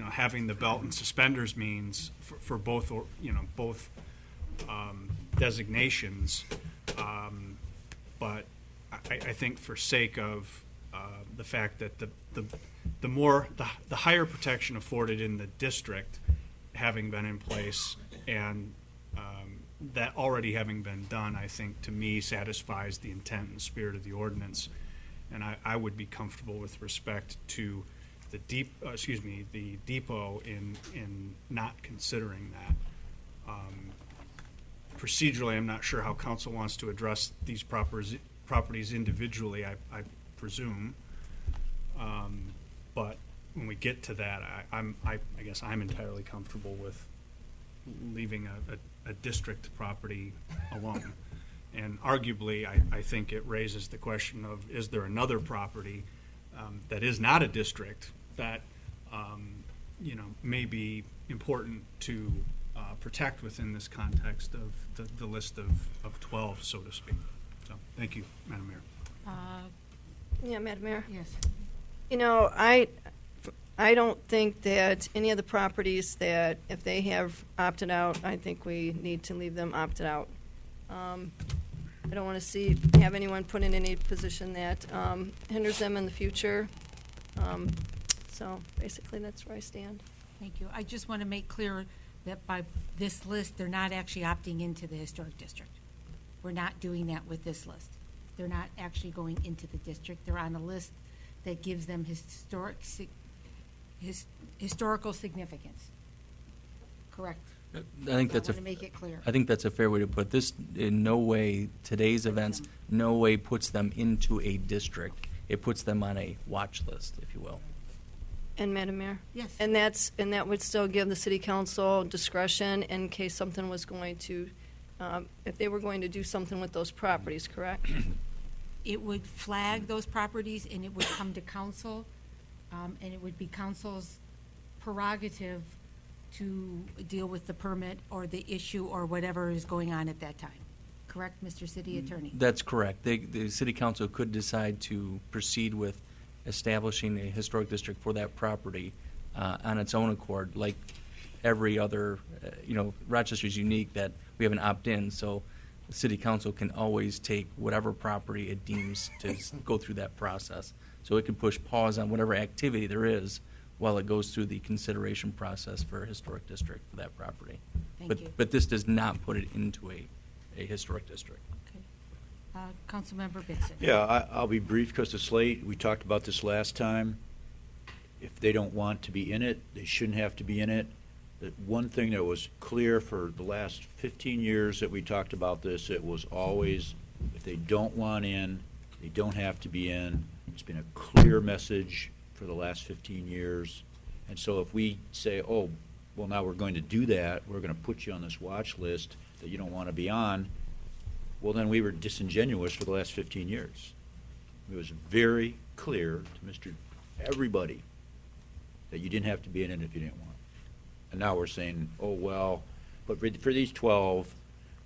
having the belt and suspenders means for both designations, but I think for sake of the fact that the higher protection afforded in the district having been in place and that already having been done, I think to me satisfies the intent and spirit of the ordinance, and I would be comfortable with respect to the depot in not considering that. Procedurally, I'm not sure how council wants to address these properties individually, I presume. But when we get to that, I guess I'm entirely comfortable with leaving a district property alone. And arguably, I think it raises the question of, is there another property that is not a district that may be important to protect within this context of the list of 12, so to speak. So, thank you, Madam Mayor. Yeah, Madam Mayor? Yes. I don't think that any of the properties that, if they have opted out, I think we need to leave them opted out. I don't want to have anyone put in any position that hinders them in the future. So basically, that's where I stand. Thank you. I just want to make clear that by this list, they're not actually opting into the historic district. We're not doing that with this list. They're not actually going into the district. They're on a list that gives them historical significance. Correct? I think So that's I want to make it clear. I think that's a fair way to put this. In no way, today's events, no way puts them into a district. It puts them on a watch list, if you will. And Madam Mayor? Yes. And that would still give the city council discretion in case something was going to, if they were going to do something with those properties, correct? It would flag those properties and it would come to council, and it would be council's prerogative to deal with the permit or the issue or whatever is going on at that time. Correct, Mr. City Attorney? That's correct. The city council could decide to proceed with establishing a historic district for that property on its own accord, like every other, Rochester's unique that we have an opt-in, so the city council can always take whatever property it deems to go through that process. So it can push pause on whatever activity there is while it goes through the consideration process for a historic district for that property. Thank you. But this does not put it into a historic district. Okay. Councilmember Benson. Yeah, I'll be brief because it's late. We talked about this last time. If they don't want to be in it, they shouldn't have to be in it. The one thing that was clear for the last 15 years that we talked about this, it was always, if they don't want in, they don't have to be in. It's been a clear message for the last 15 years. And so if we say, oh, well, now we're going to do that, we're going to put you on this watch list that you don't want to be on, well, then we were disingenuous for the last 15 years. It was very clear to everybody that you didn't have to be in it if you didn't want. And now we're saying, oh, well, but for these 12,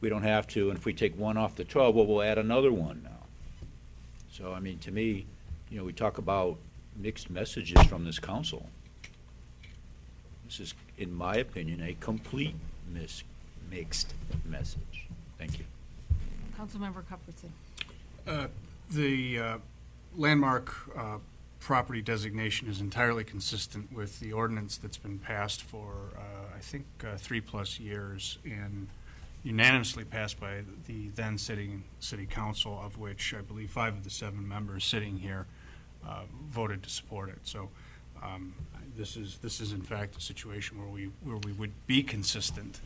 we don't have to, and if we take one off the 12, well, we'll add another one now. So, I mean, to me, we talk about mixed messages from this council. This is, in my opinion, a complete mixed message. Thank you. Councilmember Cuthbertson. The landmark property designation is entirely consistent with the ordinance that's been passed for, I think, 3+ years and unanimously passed by the then sitting city council, of which I believe 5 of the 7 members sitting here voted to support it. So this is in fact a situation where we would be consistent.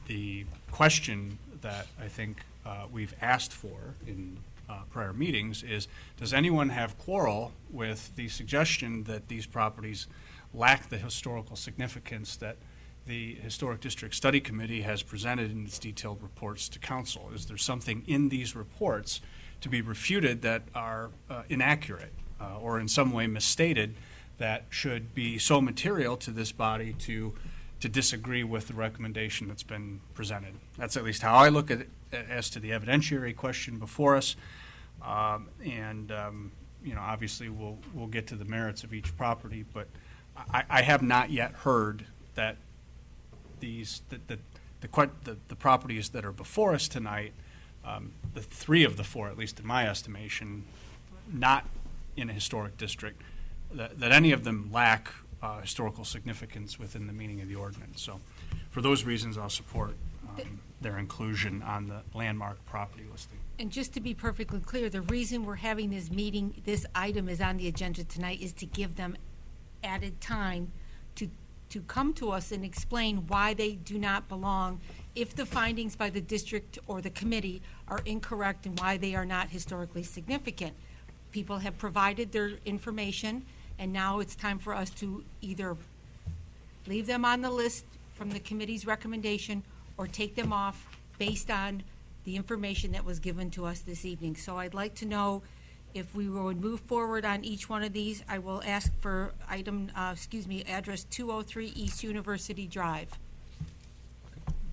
The question that I think we've asked for in prior meetings is, does anyone have quarrel with the suggestion that these properties lack the historical significance that the Historic District Study Committee has presented in its detailed reports to council? Is there something in these reports to be refuted that are inaccurate or in some way misstated that should be so material to this body to disagree with the recommendation that's been presented? That's at least how I look at it as to the evidentiary question before us. Obviously we'll get to the merits of each property, but I have not yet heard that the properties that are before us tonight, the 3 of the 4, at least in my estimation, not in a historic district, that any of them lack historical significance within the meaning of the ordinance. So for those reasons, I'll support their inclusion on the landmark property listing. And just to be perfectly clear, the reason we're having this meeting, this item is on the agenda tonight, is to give them added time to come to us and explain why they do not belong, if the findings by the district or the committee are incorrect, and why they are not historically significant. People have provided their information, and now it's time for us to either leave them on the list from the committee's recommendation or take them off based on the information that was given to us this evening. So I'd like to know if we would move forward on each one of these. I will ask for address 203 East University Drive.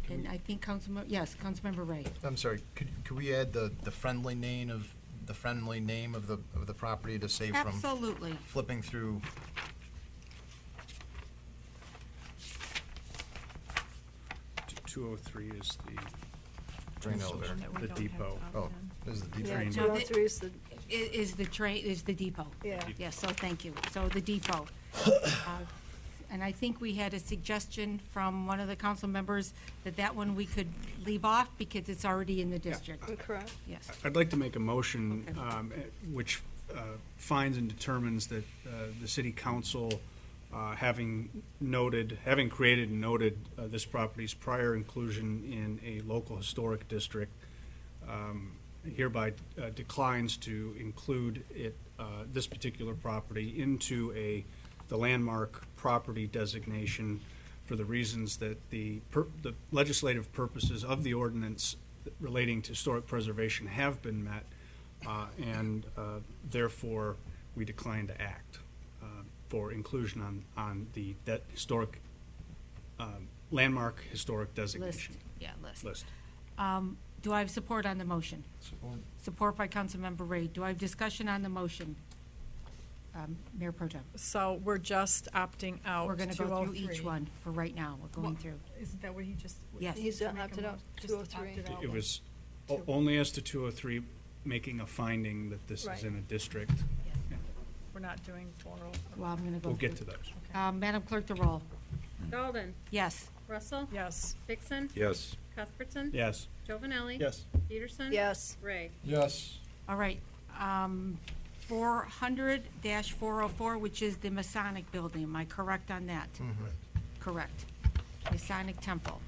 And I think Councilmember Ray. I'm sorry, could we add the friendly name of the property to save from Absolutely. flipping through? 203 is Train elevator. the depot. Oh, this is the depot. Yeah, Train. 203 is the, Is the depot. Yeah. Yes, so thank you. So the depot. And I think we had a suggestion from one of the council members that one we could leave off because it's already in the district. correct. Yes. I'd like to make a motion which finds and determines that the city council, having created and noted this property's prior inclusion in a local historic district, hereby declines to include this particular property into the landmark property designation for the reasons that the legislative purposes of the ordinance relating to historic preservation have been met, and therefore we decline to act for inclusion on the historic landmark historic designation. List. Do I have support on the motion? Support by Councilmember Ray. Do I have discussion on the motion? Mayor Pro Tem. So we're just opting out. We're going to go through 203. each one for right now. We're going through. Isn't that what he just? Yes. He's Make a opted out, just 203. opted out. It was only as to 203, making a finding that this is Right. in a district. We're not doing oral. Well, I'm going to go. We'll get to through. those. Madam Clerk, the roll. Golden. Yes. Russell. Yes. Dixon. Yes. Cuthbertson. Yes. Jovinelli. Yes. Peterson. Yes. Ray. Yes. All right. 400-404, which is the Masonic Building. Am I correct on that? Correct. Masonic Temple.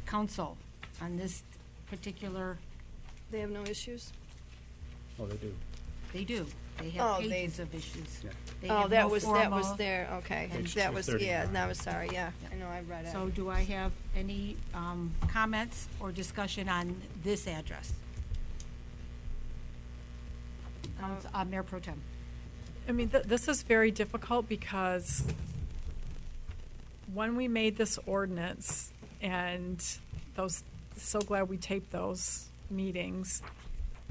Council on this particular, They have no issues? Oh, they do. they do. They have Oh, they- pages of issues. Yeah. They Oh, have that no was formal- there, okay. Page That was, 239. that was, sorry, yeah. I know, I read it. So do I have any comments or discussion on this address? Mayor Pro Tem. I mean, this is very difficult because when we made this ordinance, and so glad we taped those meetings,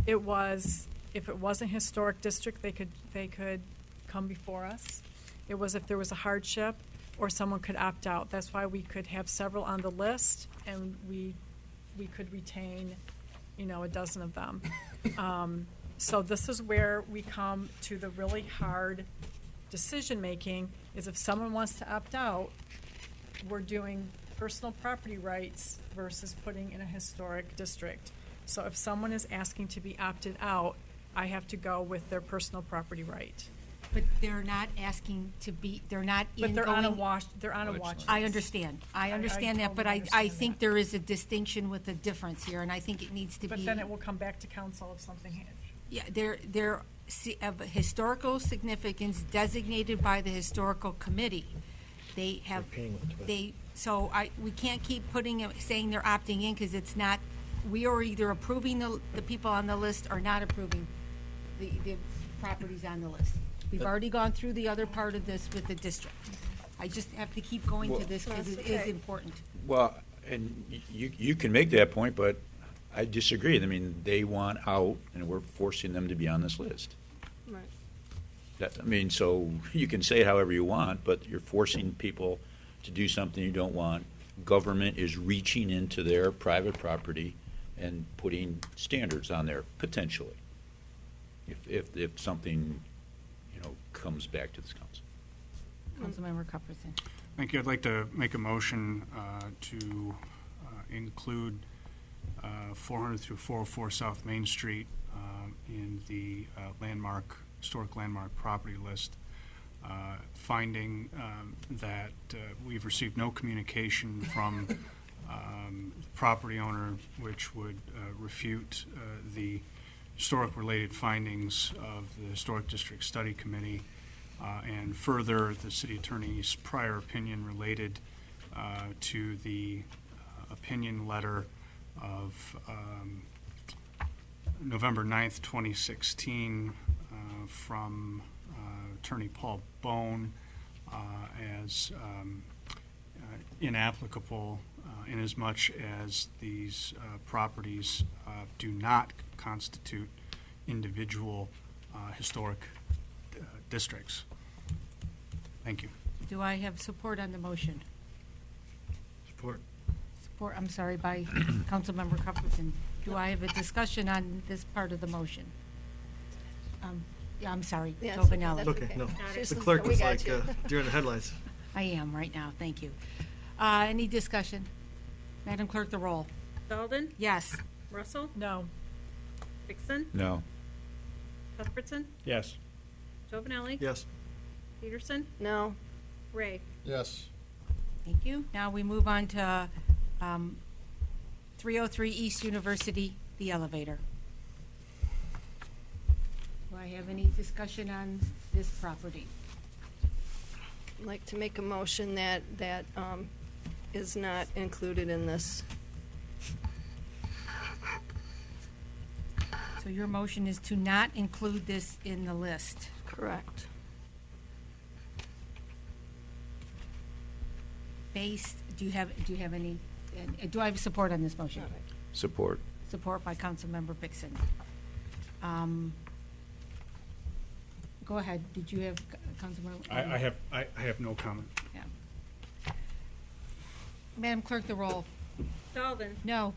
it was, if it wasn't historic district, they could come before us. It was if there was a hardship or someone could opt out. That's why we could have several on the list, and we could retain, a dozen of them. So this is where we come to the really hard decision-making, is if someone wants to opt out, we're doing personal property rights versus putting in a historic district. So if someone is asking to be opted out, I have to go with their personal property right. But they're not asking to be, they're not But in they're on a going. watch, they're on a watch list. I understand that, but totally I understand think there is a distinction with a difference here, and I think it needs to be. But then it will come back to council if something, Yeah, they're of historical significance designated by the historical committee. They have, we can't keep saying they're opting in, because it's not, we are either approving the people on the list or not approving the properties on the list. We've already gone through the other part of this with the district. I just have to keep going to this because it is important. Well, and you can make that point, but I disagree. I mean, they want out, and we're forcing them to be on this list. Right. I mean, so you can say it however you want, but you're forcing people to do something you don't want. Government is reaching into their private property and putting standards on there, potentially, if something, comes back to this council. Councilmember Cuthbertson. Thank you. I'd like to make a motion to include 400 through 404 South Main Street in the historic landmark property list, finding that we've received no communication from property owner which would refute the historic-related findings of the Historic District Study Committee, and further, the city attorney's prior opinion related to the opinion letter of November 9th, 2016, from Attorney Paul Bone as inapplicable inasmuch as these properties do not constitute individual historic districts. Thank you. Do I have support on the motion? Support. Support, I'm sorry, by Councilmember Cuthbertson. Do I have a discussion on this part of the motion? Yeah, I'm sorry, Yeah, Joe that's okay, Vanelli. that's Okay, okay. no. Just- The clerk we was got like you. during the headlines. I am right now, thank you. Any discussion? Madam Clerk, the roll. Belden, Yes. Russell, No. Dixon, No. Cuthbertson, Yes. Jovenelli, Yes. Peterson, No. Ray. Yes. Thank you. Now we move on to 303 East University, the elevator. Do I have any discussion on this property? I'd like to make a motion that is not included in this. So your motion is to not include this in the list. Correct. Do you have any, do I have support on this motion? Support. Support by Councilmember Bixson. Go ahead. Did you have, Councilmember? I have no comment. Yeah. Madam Clerk, the roll. Belden, No.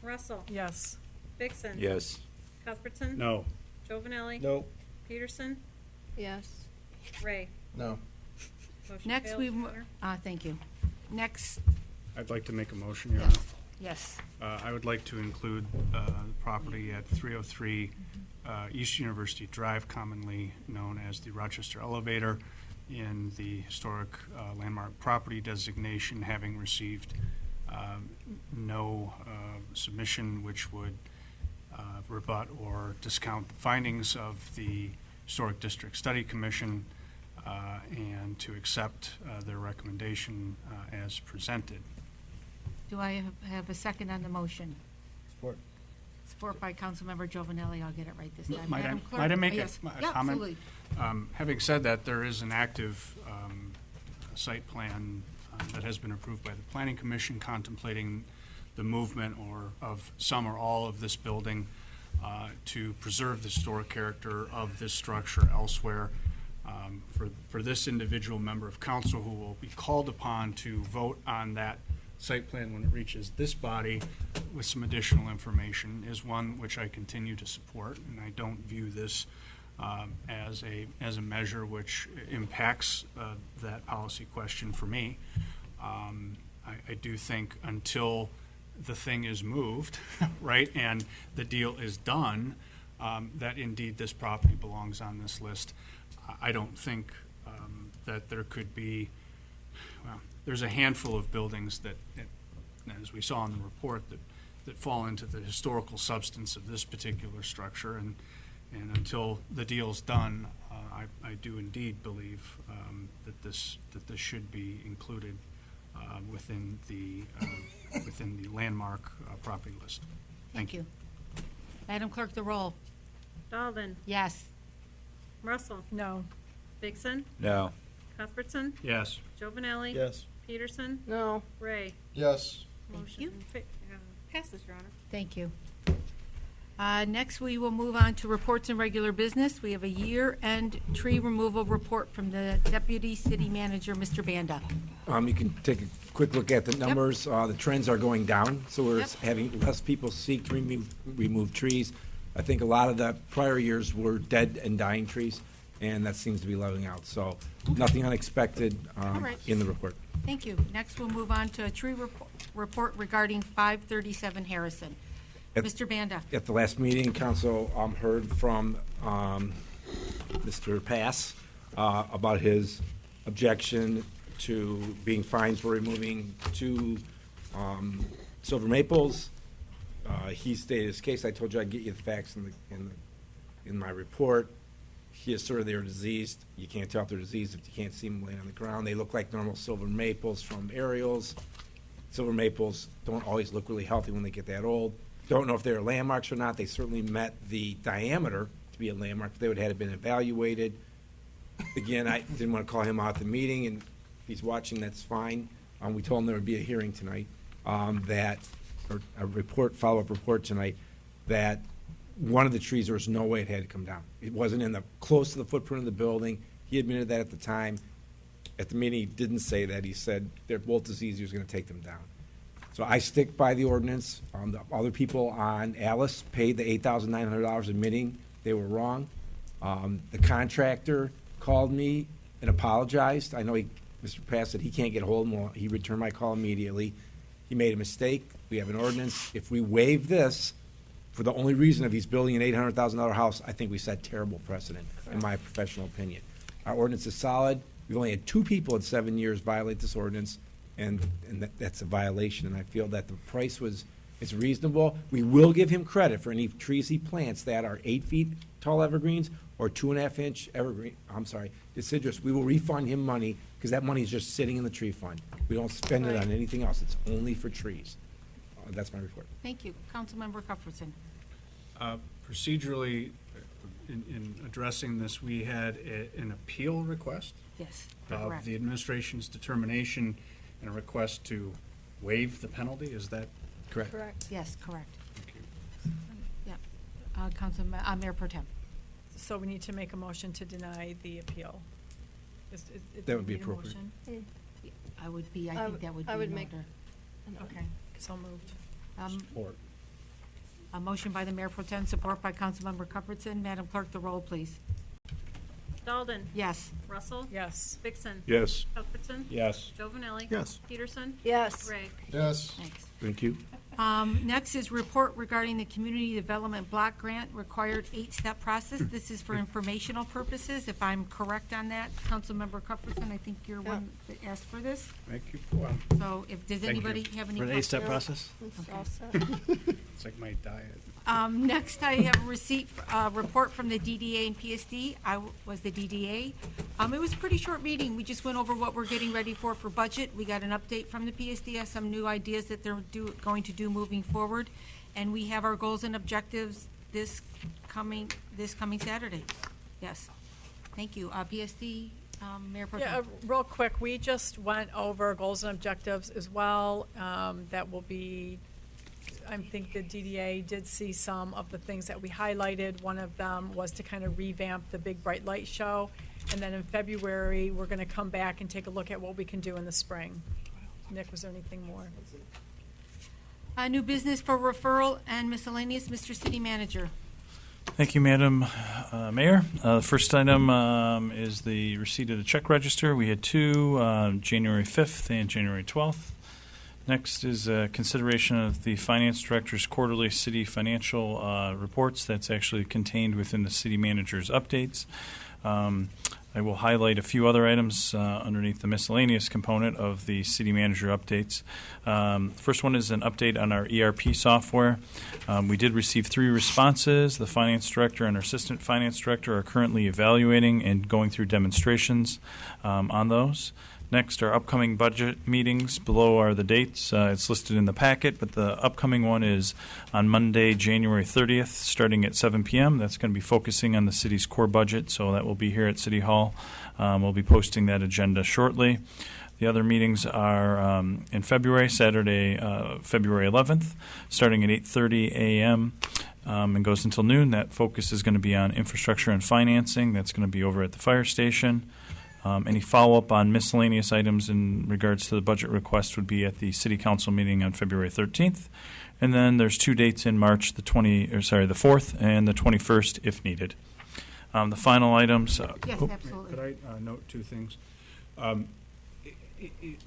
Russell, Yes. Dixon. Yes. Cuthbertson. No. Jovenelli. No. Peterson, Yes. Ray. No. Motion Next, fails, we, Your mo- Honor. thank you. Next, I'd like to make a motion, Your Honor. yes. I would like to include the property at 303 East University Drive, commonly known as the Rochester Elevator, in the historic landmark property designation, having received no submission which would rebut or discount the findings of the Historic District Study Commission, and to accept their recommendation as presented. Do I have a second on the motion? Support. Support by Councilmember Jovenelli. I'll get it right this time. Might Madam Clerk? I make Yes. a Yeah, comment? absolutely. Having said that, there is an active site plan that has been approved by the Planning Commission contemplating the movement of some or all of this building to preserve the historic character of this structure elsewhere. For this individual member of council who will be called upon to vote on that site plan when it reaches this body with some additional information is one which I continue to support, and I don't view this as a measure which impacts that policy question for me. I do think until the thing is moved, right, and the deal is done, that indeed this property belongs on this list. I don't think that there could be, well, there's a handful of buildings that, as we saw in the report, that fall into the historical substance of this particular structure, and until the deal's done, I do indeed believe that this should be included within the landmark property list. Thank you. Madam Clerk, the roll. Dalden. Yes. Russell. No. Vixen. No. Cuthbertson. Yes. Jovenelli. Yes. Peterson. No. Ray. Yes. Motion passes, Your Honor. Thank you. Next, we will move on to reports and regular business. We have a year-end tree removal report from the Deputy City Manager, Mr. Banda. You can take a quick look at the numbers. The trends are going down, so we're having less people seek to remove trees. I think a lot of the prior years were dead and dying trees, and that seems to be leveling out. So nothing unexpected right. in the report. Thank you. Next, we'll move on to a tree report regarding 537 Harrison. Mr. Banda. At the last meeting, council heard from Mr. Pass about his objection to being fined for removing 2 silver maples. He stated his case. I told you I'd get you the facts in my report. He asserted they were diseased. You can't tell if they're diseased if you can't see them laying on the ground. They look like normal silver maples from aerials. Silver maples don't always look really healthy when they get that old. Don't know if they're landmarks or not. They certainly met the diameter to be a landmark. They would have been evaluated. Again, I didn't want to call him out at the meeting, and if he's watching, that's fine. We told him there would be a hearing tonight, or a follow-up report tonight, that one of the trees, there was no way it had to come down. It wasn't close to the footprint of the building. He admitted that at the time. At the meeting, he didn't say that. He said they're both diseased. He was going to take them down. So I stick by the ordinance. The other people on Alice paid the $8,900 admitting they were wrong. The contractor called me and apologized. I know Mr. Pass said he can't get a hold of him. Well, he returned my call immediately. He made a mistake. We have an ordinance. If we waive this for the only reason of he's building an $800,000 house, I think we set terrible precedent, in my professional opinion. Our ordinance is solid. We've only had 2 people in 7 years violate this ordinance. And that's a violation, and I feel that the price it's reasonable. We will give him credit for any trees he plants that are 8 feet tall evergreens or 2.5-inch deciduous. We will refund him money because that money is just sitting in the tree fund. We don't spend it on anything else. It's only for trees. That's my report. Thank you. Councilmember Cuthbertson. Procedurally, in addressing this, we had an appeal request. Yes, of correct. the administration's determination and a request to waive the penalty. Is that correct? Correct. Yes, correct. Thank you. Yeah. Mayor Pro Tem. So we need to make a motion to deny the appeal. That would be appropriate. I think that would be I would in make order. Okay, so moved. Support. A motion by the Mayor Pro Tem, support by Councilmember Cuthbertson. Madam Clerk, the roll, please. Dalden. Yes. Russell. Yes. Vixen. Yes. Cuthbertson. Yes. Jovenelli. Yes. Peterson. Yes. Ray. Yes. Thanks. Thank you. Next is report regarding the Community Development Block Grant required 8-step process. This is for informational purposes. If I'm correct on that, Councilmember Cuthbertson, I think you're one that asked for this. Thank you for So does Thank anybody you. have any For an questions? 8-step process? It's like my diet. Next, I have a receipt, report from the DDA and PSD. I was the DDA. It was a pretty short meeting. We just went over what we're getting ready for budget. We got an update from the PSD, some new ideas that they're going to do moving forward. And we have our goals and objectives this coming Saturday. Yes. Thank you. PSD, Mayor Pro Tem. Yeah, real quick, we just went over goals and objectives as well. That will be, I think the DDA did see some of the things that we highlighted. One of them was to kind of revamp the Big Bright Light Show. And then in February, we're going to come back and take a look at what we can do in the spring. Nick, was there anything more? New business for referral and miscellaneous, Mr. City Manager. Thank you, Madam Mayor. The first item is the receipt of the check register. We had 2, January 5th and January 12th. Next is consideration of the Finance Director's quarterly city financial reports. That's actually contained within the City Manager's updates. I will highlight a few other items underneath the miscellaneous component of the City Manager updates. First one is an update on our ERP software. We did receive 3 responses. The Finance Director and our Assistant Finance Director are currently evaluating and going through demonstrations on those. Next, our upcoming budget meetings. Below are the dates. It's listed in the packet, but the upcoming one is on Monday, January 30th, starting at 7 p.m. That's going to be focusing on the city's core budget, so that will be here at City Hall. We'll be posting that agenda shortly. The other meetings are in February, Saturday, February 11th, starting at 8:30 a.m. And goes until noon. That focus is going to be on infrastructure and financing. That's going to be over at the fire station. Any follow-up on miscellaneous items in regards to the budget request would be at the City Council meeting on February 13th. And then there's 2 dates in March, the 4th and the 21st, if needed. The final items. Yes, absolutely. Could I note 2 things?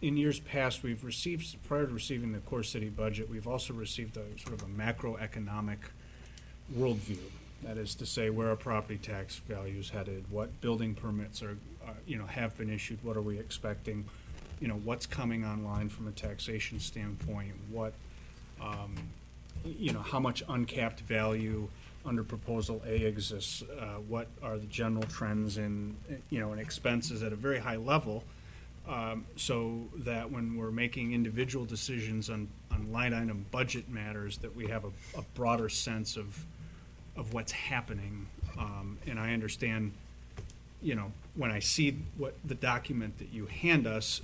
In years past, we've received, prior to receiving the core city budget, we've also received a sort of a macroeconomic worldview. That is to say, where our property tax value is headed, what building permits are, have been issued, what are we expecting, what's coming online from a taxation standpoint, what, how much uncapped value under Proposal A exists, what are the general trends in, in expenses at a very high level, so that when we're making individual decisions on line item budget matters, that we have a broader sense of what's happening. And I understand, when I see what the document that you hand us,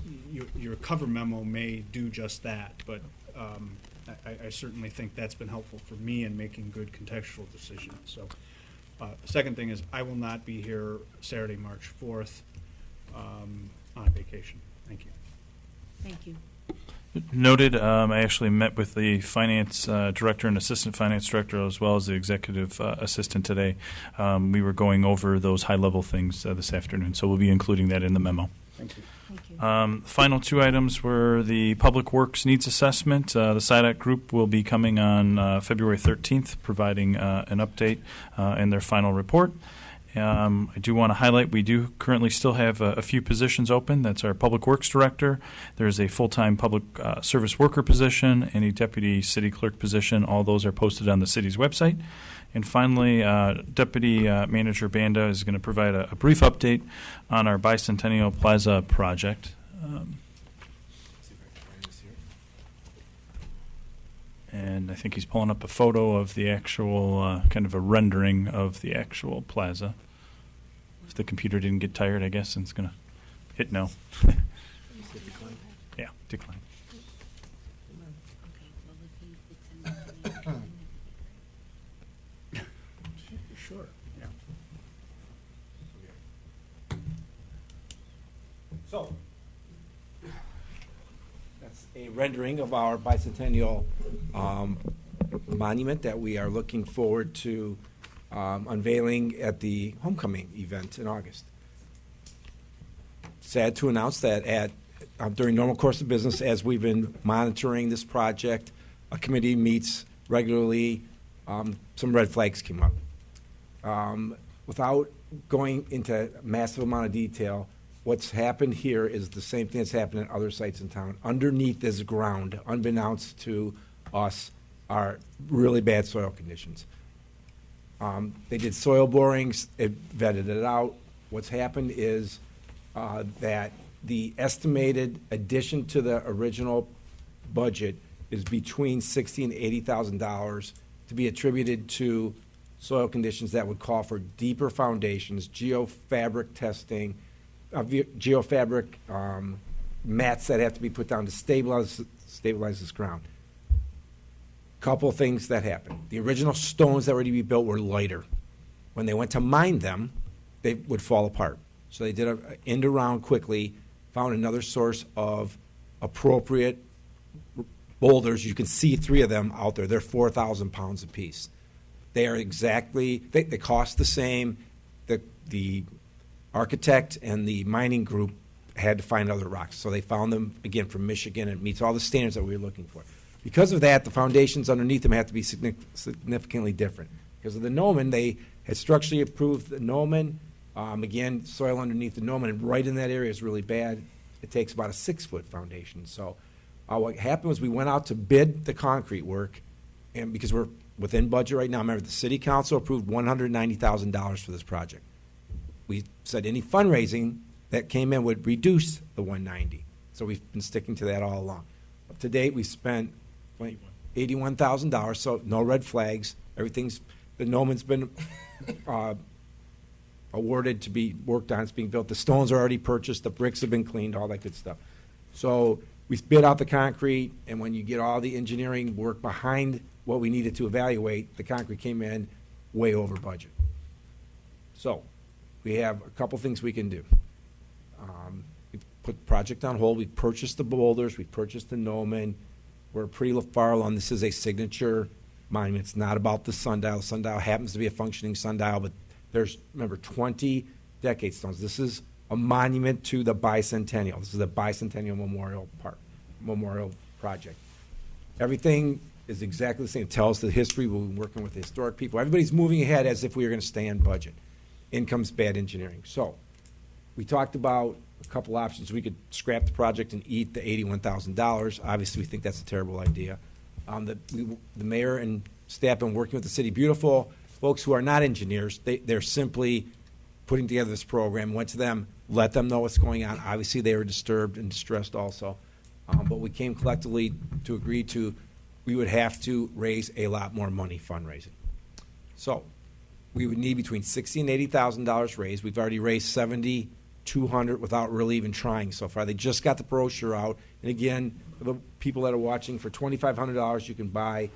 your cover memo may do just that, but I certainly think that's been helpful for me in making good contextual decisions. So the second thing is I will not be here Saturday, March 4th on vacation. Thank you. Thank you. Noted, I actually met with the finance director and assistant finance director as well as the executive assistant today. We were going over those high-level things this afternoon, so we'll be including that in the memo. Thank you. Thank you. Final 2 items were the Public Works Needs Assessment. The SIDOC group will be coming on February 13th, providing an update in their final report. I do want to highlight we do currently still have a few positions open. That's our Public Works Director. There's a full-time public service worker position and a deputy city clerk position. All those are posted on the city's website. And finally, Deputy Manager Banda is going to provide a brief update on our Bicentennial Plaza project. And I think he's pulling up a photo of the actual, kind of a rendering of the actual plaza. If the computer didn't get tired, I guess, and it's going to hit no. Yeah, decline. Sure, yeah. So, that's a rendering of our bicentennial monument that we are looking forward to unveiling at the homecoming event in August. Sad to announce that during normal course of business, as we've been monitoring this project, a committee meets regularly. Some red flags came up. Without going into a massive amount of detail, what's happened here is the same thing that's happened at other sites in town. Underneath this ground, unbeknownst to us, are really bad soil conditions. They did soil borings, it vetted it out. What's happened is that the estimated addition to the original budget is between $60,000 and $80,000 to be attributed to soil conditions that would call for deeper foundations, geofabric testing, geofabric mats that have to be put down to stabilize this ground. Couple things that happened. The original stones that were to be built were lighter. When they went to mine them, they would fall apart. So they did an end around quickly, found another source of appropriate boulders. You can see 3 of them out there. They're 4,000 pounds apiece. They are exactly, they cost the same. The architect and the mining group had to find other rocks. So they found them, again, from Michigan, and it meets all the standards that we were looking for. Because of that, the foundations underneath them have to be significantly different. Because of the gnomon, they had structurally approved the gnomon. Again, soil underneath the gnomon, and right in that area is really bad. It takes about a 6-foot foundation. So what happened was we went out to bid the concrete work, and because we're within budget right now, remember, the city council approved $190,000 for this project. We said any fundraising that came in would reduce the 190. So we've been sticking to that all along. To date, we spent $81,000, so no red flags. Everything's, the gnomon's been awarded to be worked on. It's being built. The stones are already purchased. The bricks have been cleaned, all that good stuff. So we bid out the concrete, and when you get all the engineering work behind what we needed to evaluate, the concrete came in way over budget. So we have a couple things we can do. We put the project on hold. We purchased the boulders. We purchased the gnomon. We're pretty far along. This is a signature monument. It's not about the sundial. The sundial happens to be a functioning sundial, but there's, remember, 20 decade stones. This is a monument to the bicentennial. This is the bicentennial memorial project. Everything is exactly the same. It tells the history. We've been working with the historic people. Everybody's moving ahead as if we were going to stay on budget. In comes bad engineering. So we talked about a couple options. We could scrap the project and eat the $81,000. Obviously, we think that's a terrible idea. The mayor and staff have been working with the City Beautiful. Folks who are not engineers, they're simply putting together this program. Went to them, let them know what's going on. Obviously, they were disturbed and distressed also. But we came collectively to agree to, we would have to raise a lot more money fundraising. So we would need between $60,000 and $80,000 raised. We've already raised $7,200 without really even trying so far. They just got the brochure out. And again, for the people that are watching, for $2,500 you can buy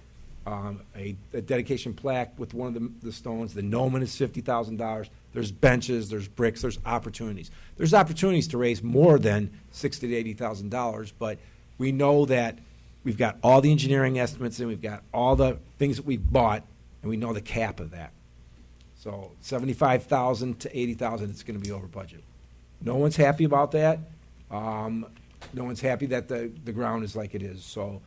a dedication plaque with one of the stones. The gnomon is $50,000. There's benches, there's bricks, there's opportunities. There's opportunities to raise more than $60,000 to $80,000, but we know that we've got all the engineering estimates and we've got all the things that we've bought, and we know the cap of that. So $75,000 to $80,000, it's going to be over budget. No one's happy about that. No one's happy that the ground is like it is. So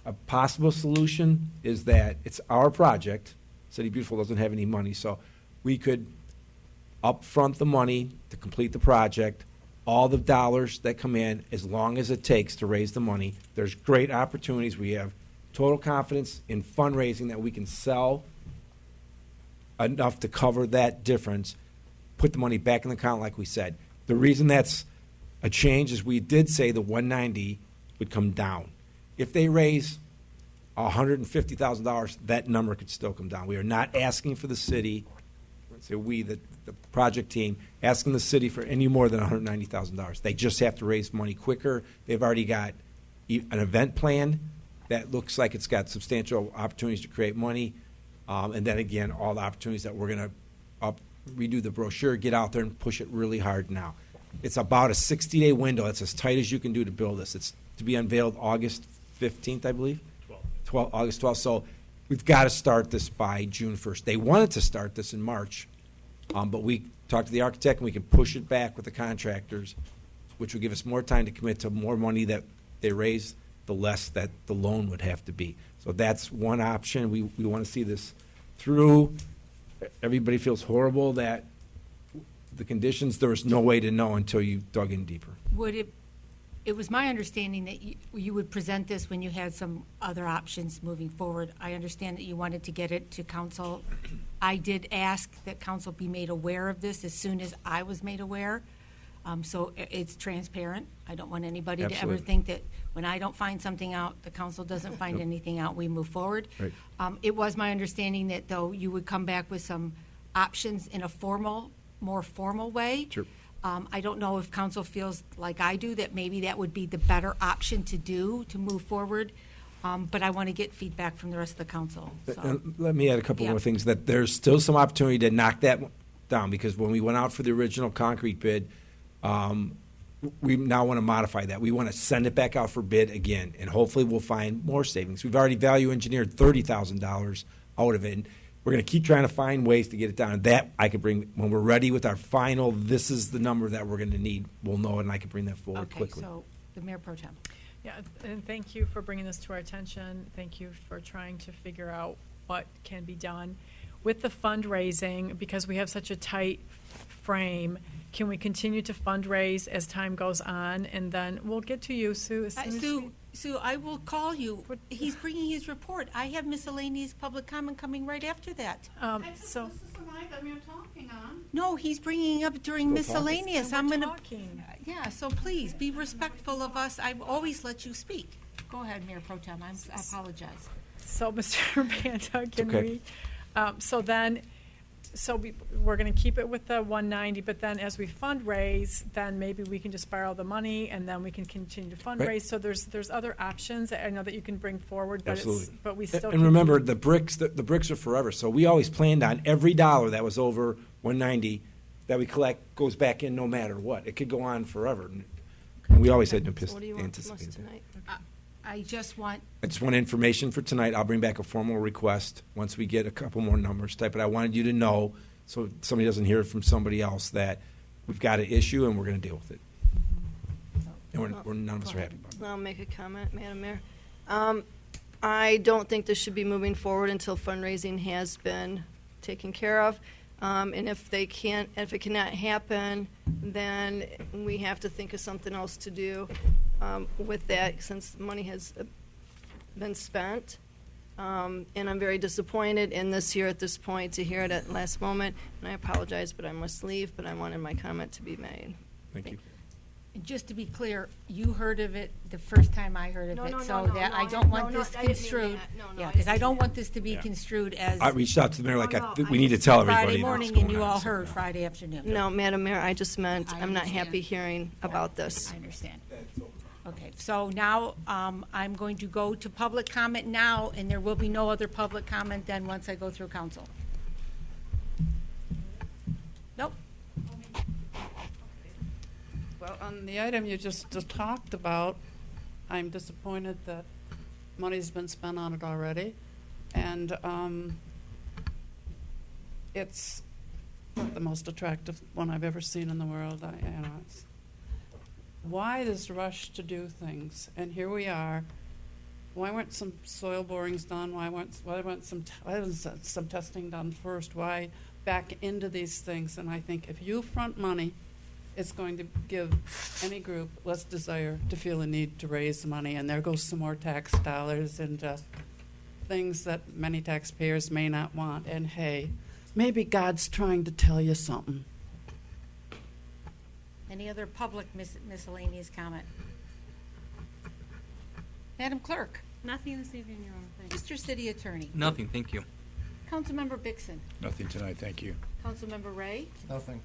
a possible solution is that it's our project. City Beautiful doesn't have any money, so we could upfront the money to complete the project, all the dollars that come in, as long as it takes to raise the money. There's great opportunities. We have total confidence in fundraising that we can sell enough to cover that difference, put the money back in the account like we said. The reason that's a change is we did say the 190 would come down. If they raise $150,000, that number could still come down. We are not asking for the city, say we, the project team, asking the city for any more than $190,000. They just have to raise money quicker. They've already got an event plan that looks like it's got substantial opportunities to create money. And then again, all the opportunities that we're going to redo the brochure, get out there and push it really hard now. It's about a 60-day window. That's as tight as you can do to build this. It's to be unveiled August 15th, I believe. August 12th. So we've got to start this by June 1st. They wanted to start this in March, but we talked to the architect and we can push it back with the contractors, which will give us more time to commit to more money that they raise, the less that the loan would have to be. So that's one option. We want to see this through. Everybody feels horrible that the conditions, there was no way to know until you dug in deeper. It was my understanding that you would present this when you had some other options moving forward. I understand that you wanted to get it to council. I did ask that council be made aware of this as soon as I was made aware. So it's transparent. I don't want anybody to ever think that when I don't find something out, the council doesn't find anything out, we move forward. Right. It was my understanding that, though, you would come back with some options in a more formal way. Sure. I don't know if council feels like I do, that maybe that would be the better option to do to move forward. But I want to get feedback from the rest of the council. So. Let me add a couple more things, that there's still some opportunity to knock that down, because when we went out for the original concrete bid, we now want to modify that. We want to send it back out for bid again, and hopefully we'll find more savings. We've already value engineered $30,000 out of it. And We're going to keep trying to find ways to get it down. And that I could bring, when we're ready with our final, this is the number that we're going to need, we'll know, and I can bring that forward Okay, quickly. so the Mayor Pro Tem. Yeah, and thank you for bringing this to our attention. Thank you for trying to figure out what can be done. With the fundraising, because we have such a tight frame, can we continue to fundraise as time goes on? And then we'll get to you, Sue, as soon as we... Sue, I will call you. He's bringing his report. I have miscellaneous public comment coming right after that. So, This is an item you're talking on. No, he's bringing up during miscellaneous. I'm we're gonna. talking. Yeah, so please be respectful of us. I always let you speak. Go ahead, Mayor Pro Tem. I apologize. So, Mr. Banta, can Okay. we, we're going to keep it with the 190, but then as we fundraise, then maybe we can just borrow the money and then we can continue to fundraise. Right. So there's other options that I know that you can bring forward, but Absolutely. but we still. And remember, the bricks are forever. So we always planned on every dollar that was over 190 that we collect goes back in no matter what. It could go on forever. And we always had no So what do you want from us anticipated that. tonight? I just want, I just want information for tonight. I'll bring back a formal request once we get a couple more numbers type. But I wanted you to know, so somebody doesn't hear from somebody else, that we've got an issue and we're going to deal with it. And none of us are happy about it. I'll make a comment, Madam Mayor. I don't think this should be moving forward until fundraising has been taken care of. And if it cannot happen, then we have to think of something else to do with that, since the money has been spent. And I'm very disappointed in this year at this point to hear it at last moment. And I apologize, but I must leave, but I wanted my comment to be made. Thank you. just to be clear, you heard of it the first time I heard of No, it, no, so no, that no, I no, don't no, want no, this I didn't mean construed. that. No, no, Yeah, I because I didn't don't mean want this to be construed as I reached out to the mayor like, No, no, we need to tell everybody. Friday what's morning going and you on. all heard Friday afternoon. No, Madam Mayor, I just meant, I I'm not understand. happy hearing about this. I understand. Okay, so now I'm going to go to public comment now, and there will be no other public comment then once I go through council. Nope. Well, on the item you just talked about, I'm disappointed that money's been spent on it already. And it's not the most attractive one I've ever seen in the world. Why this rush to do things? And here we are. Why weren't some soil borings done? Why wasn't some testing done first? Why back into these things? And I think if you front money, it's going to give any group less desire to feel a need to raise money. And there goes some more tax dollars into things that many taxpayers may not want. And hey, maybe God's trying to tell you something. Any other public miscellaneous comment? Madam Clerk, Nothing this evening, Your Honor. Thanks. Mr. City Attorney, Nothing, thank you. Councilmember Bixon, Nothing tonight, thank you. Councilmember Ray, Nothing.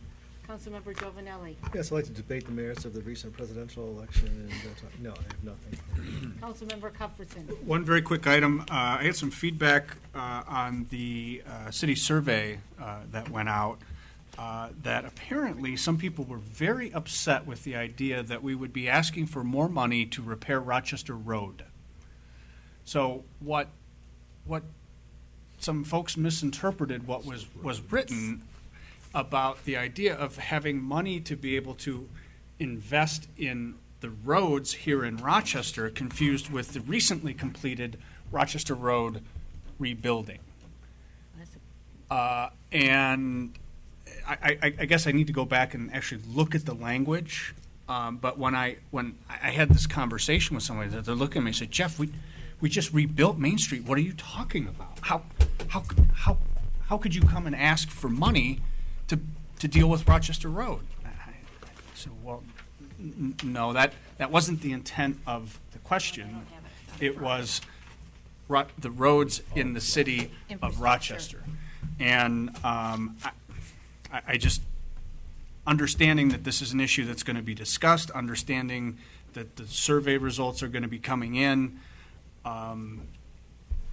Councilmember Giovanelli, Yes, I'd like to debate the merits of the recent presidential election, and no, I have nothing. Councilmember Cuthbertson. One very quick item. I had some feedback on the city survey that went out, that apparently some people were very upset with the idea that we would be asking for more money to repair Rochester Road. So what some folks misinterpreted what was written about the idea of having money to be able to invest in the roads here in Rochester, confused with the recently completed Rochester Road rebuilding. And I guess I need to go back and actually look at the language. But when I had this conversation with somebody, they're looking at me and said, Jeff, we just rebuilt Main Street. What are you talking about? How could you come and ask for money to deal with Rochester Road? So, well, no, that wasn't the intent of the question. It was the roads in the city of Rochester. And I just, understanding that this is an issue that's going to be discussed, understanding that the survey results are going to be coming in,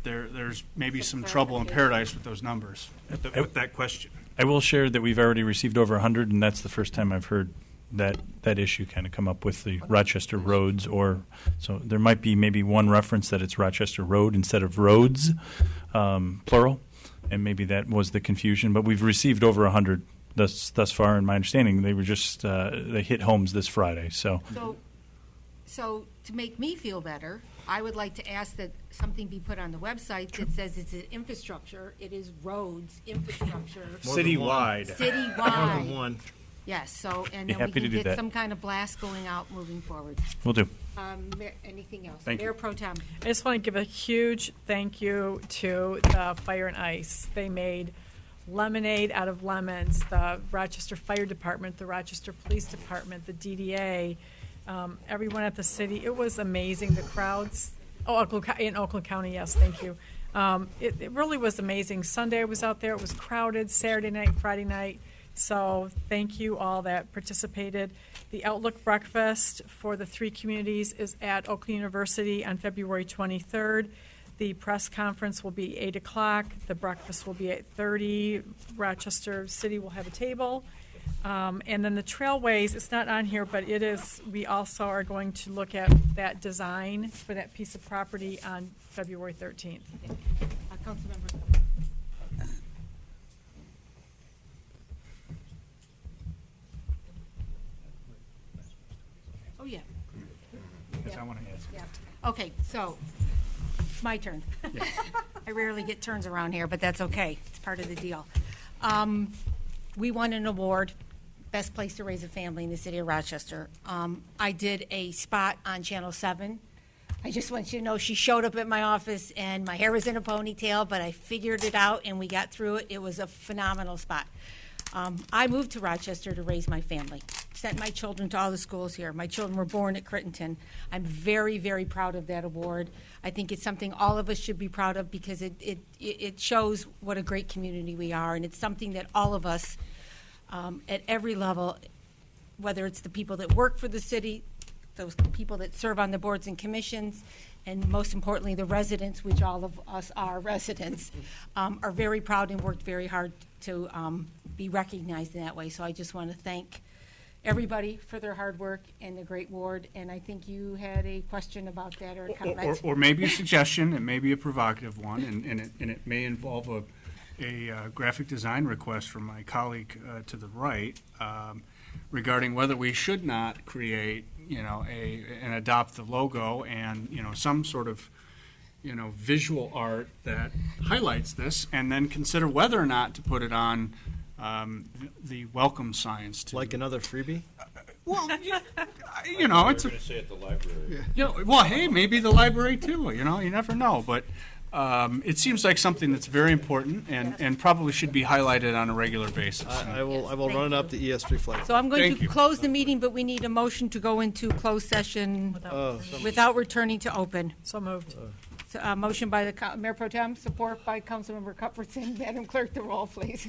there's maybe some trouble in paradise with those numbers, with that question. I will share that we've already received over 100, and that's the first time I've heard that issue kind of come up with the Rochester roads, so there might be maybe one reference that it's Rochester Road instead of roads, plural. and maybe that was the confusion. But we've received over 100 thus far, in my understanding. They were just they hit homes this Friday. So So to make me feel better, I would like to ask that something be put on the website that says it's an infrastructure. It is roads, infrastructure. Citywide. Citywide. More than one. Yes, so, and Be then we happy to can do get that. some kind of blast going out moving forward. we'll do. Anything else? Thank you. Mayor Pro Tem. I just want to give a huge thank you to the Fire and Ice. They made lemonade out of lemons. The Rochester Fire Department, the Rochester Police Department, the DDA, everyone at the city. It was amazing. The crowds. Oh, in Oakland County, yes, thank you. It really was amazing. Sunday I was out there. It was crowded. Saturday night, Friday night. So thank you all that participated. The Outlook Breakfast for the 3 communities is at Oakland University on February 23rd. The press conference will be 8 o'clock. The breakfast will be 8:30. Rochester City will have a table. And then the trailways, it's not on here, but it is, we also are going to look at that design for that piece of property on February 13th. Councilmember. Oh, yeah. Yes, I want to ask. Yeah. Okay, so it's my turn. I rarely get turns around here, but that's okay. It's part of the deal. We won an award, Best Place to Raise a Family in the City of Rochester. I did a spot on Channel 7. I just want you to know she showed up at my office and my hair was in a ponytail, but I figured it out and we got through it. It was a phenomenal spot. I moved to Rochester to raise my family, sent my children to all the schools here. My children were born at Crittenton. I'm very, very proud of that award. I think it's something all of us should be proud of because it shows what a great community we are, and it's something that all of us at every level, whether it's the people that work for the city, those people that serve on the boards and commissions, and most importantly, the residents, which all of us are residents, are very proud and worked very hard to be recognized in that way. So I just want to thank everybody for their hard work and the great ward. And I think you had a question about that or a comment. Or maybe a suggestion, it may be a provocative one, and it may involve a graphic design request from my colleague to the right regarding whether we should not create, and adopt the logo and, some sort of, visual art that highlights this, and then consider whether or not to put it on the welcome signs. Like another freebie? Well, it's We're going to say at the library. well, hey, maybe the library too. You never know. But it seems like something that's very important and probably should be highlighted on a regular basis. I will run it up the ES3 flag. So I'm going Thank to you. close the meeting, but we need a motion to go into closed session without returning to open. So moved. So, motion by the Mayor Pro Tem, support by Councilmember Cuthbertson. Madam Clerk, the roll, please.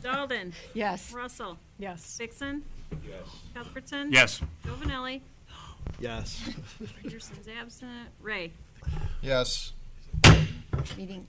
Dalton. Yes. Russell. Yes. Dixon. Yes. Cuthbertson. Yes. Giovanelli. Yes. Peterson's absent. Ray. Yes. Meeting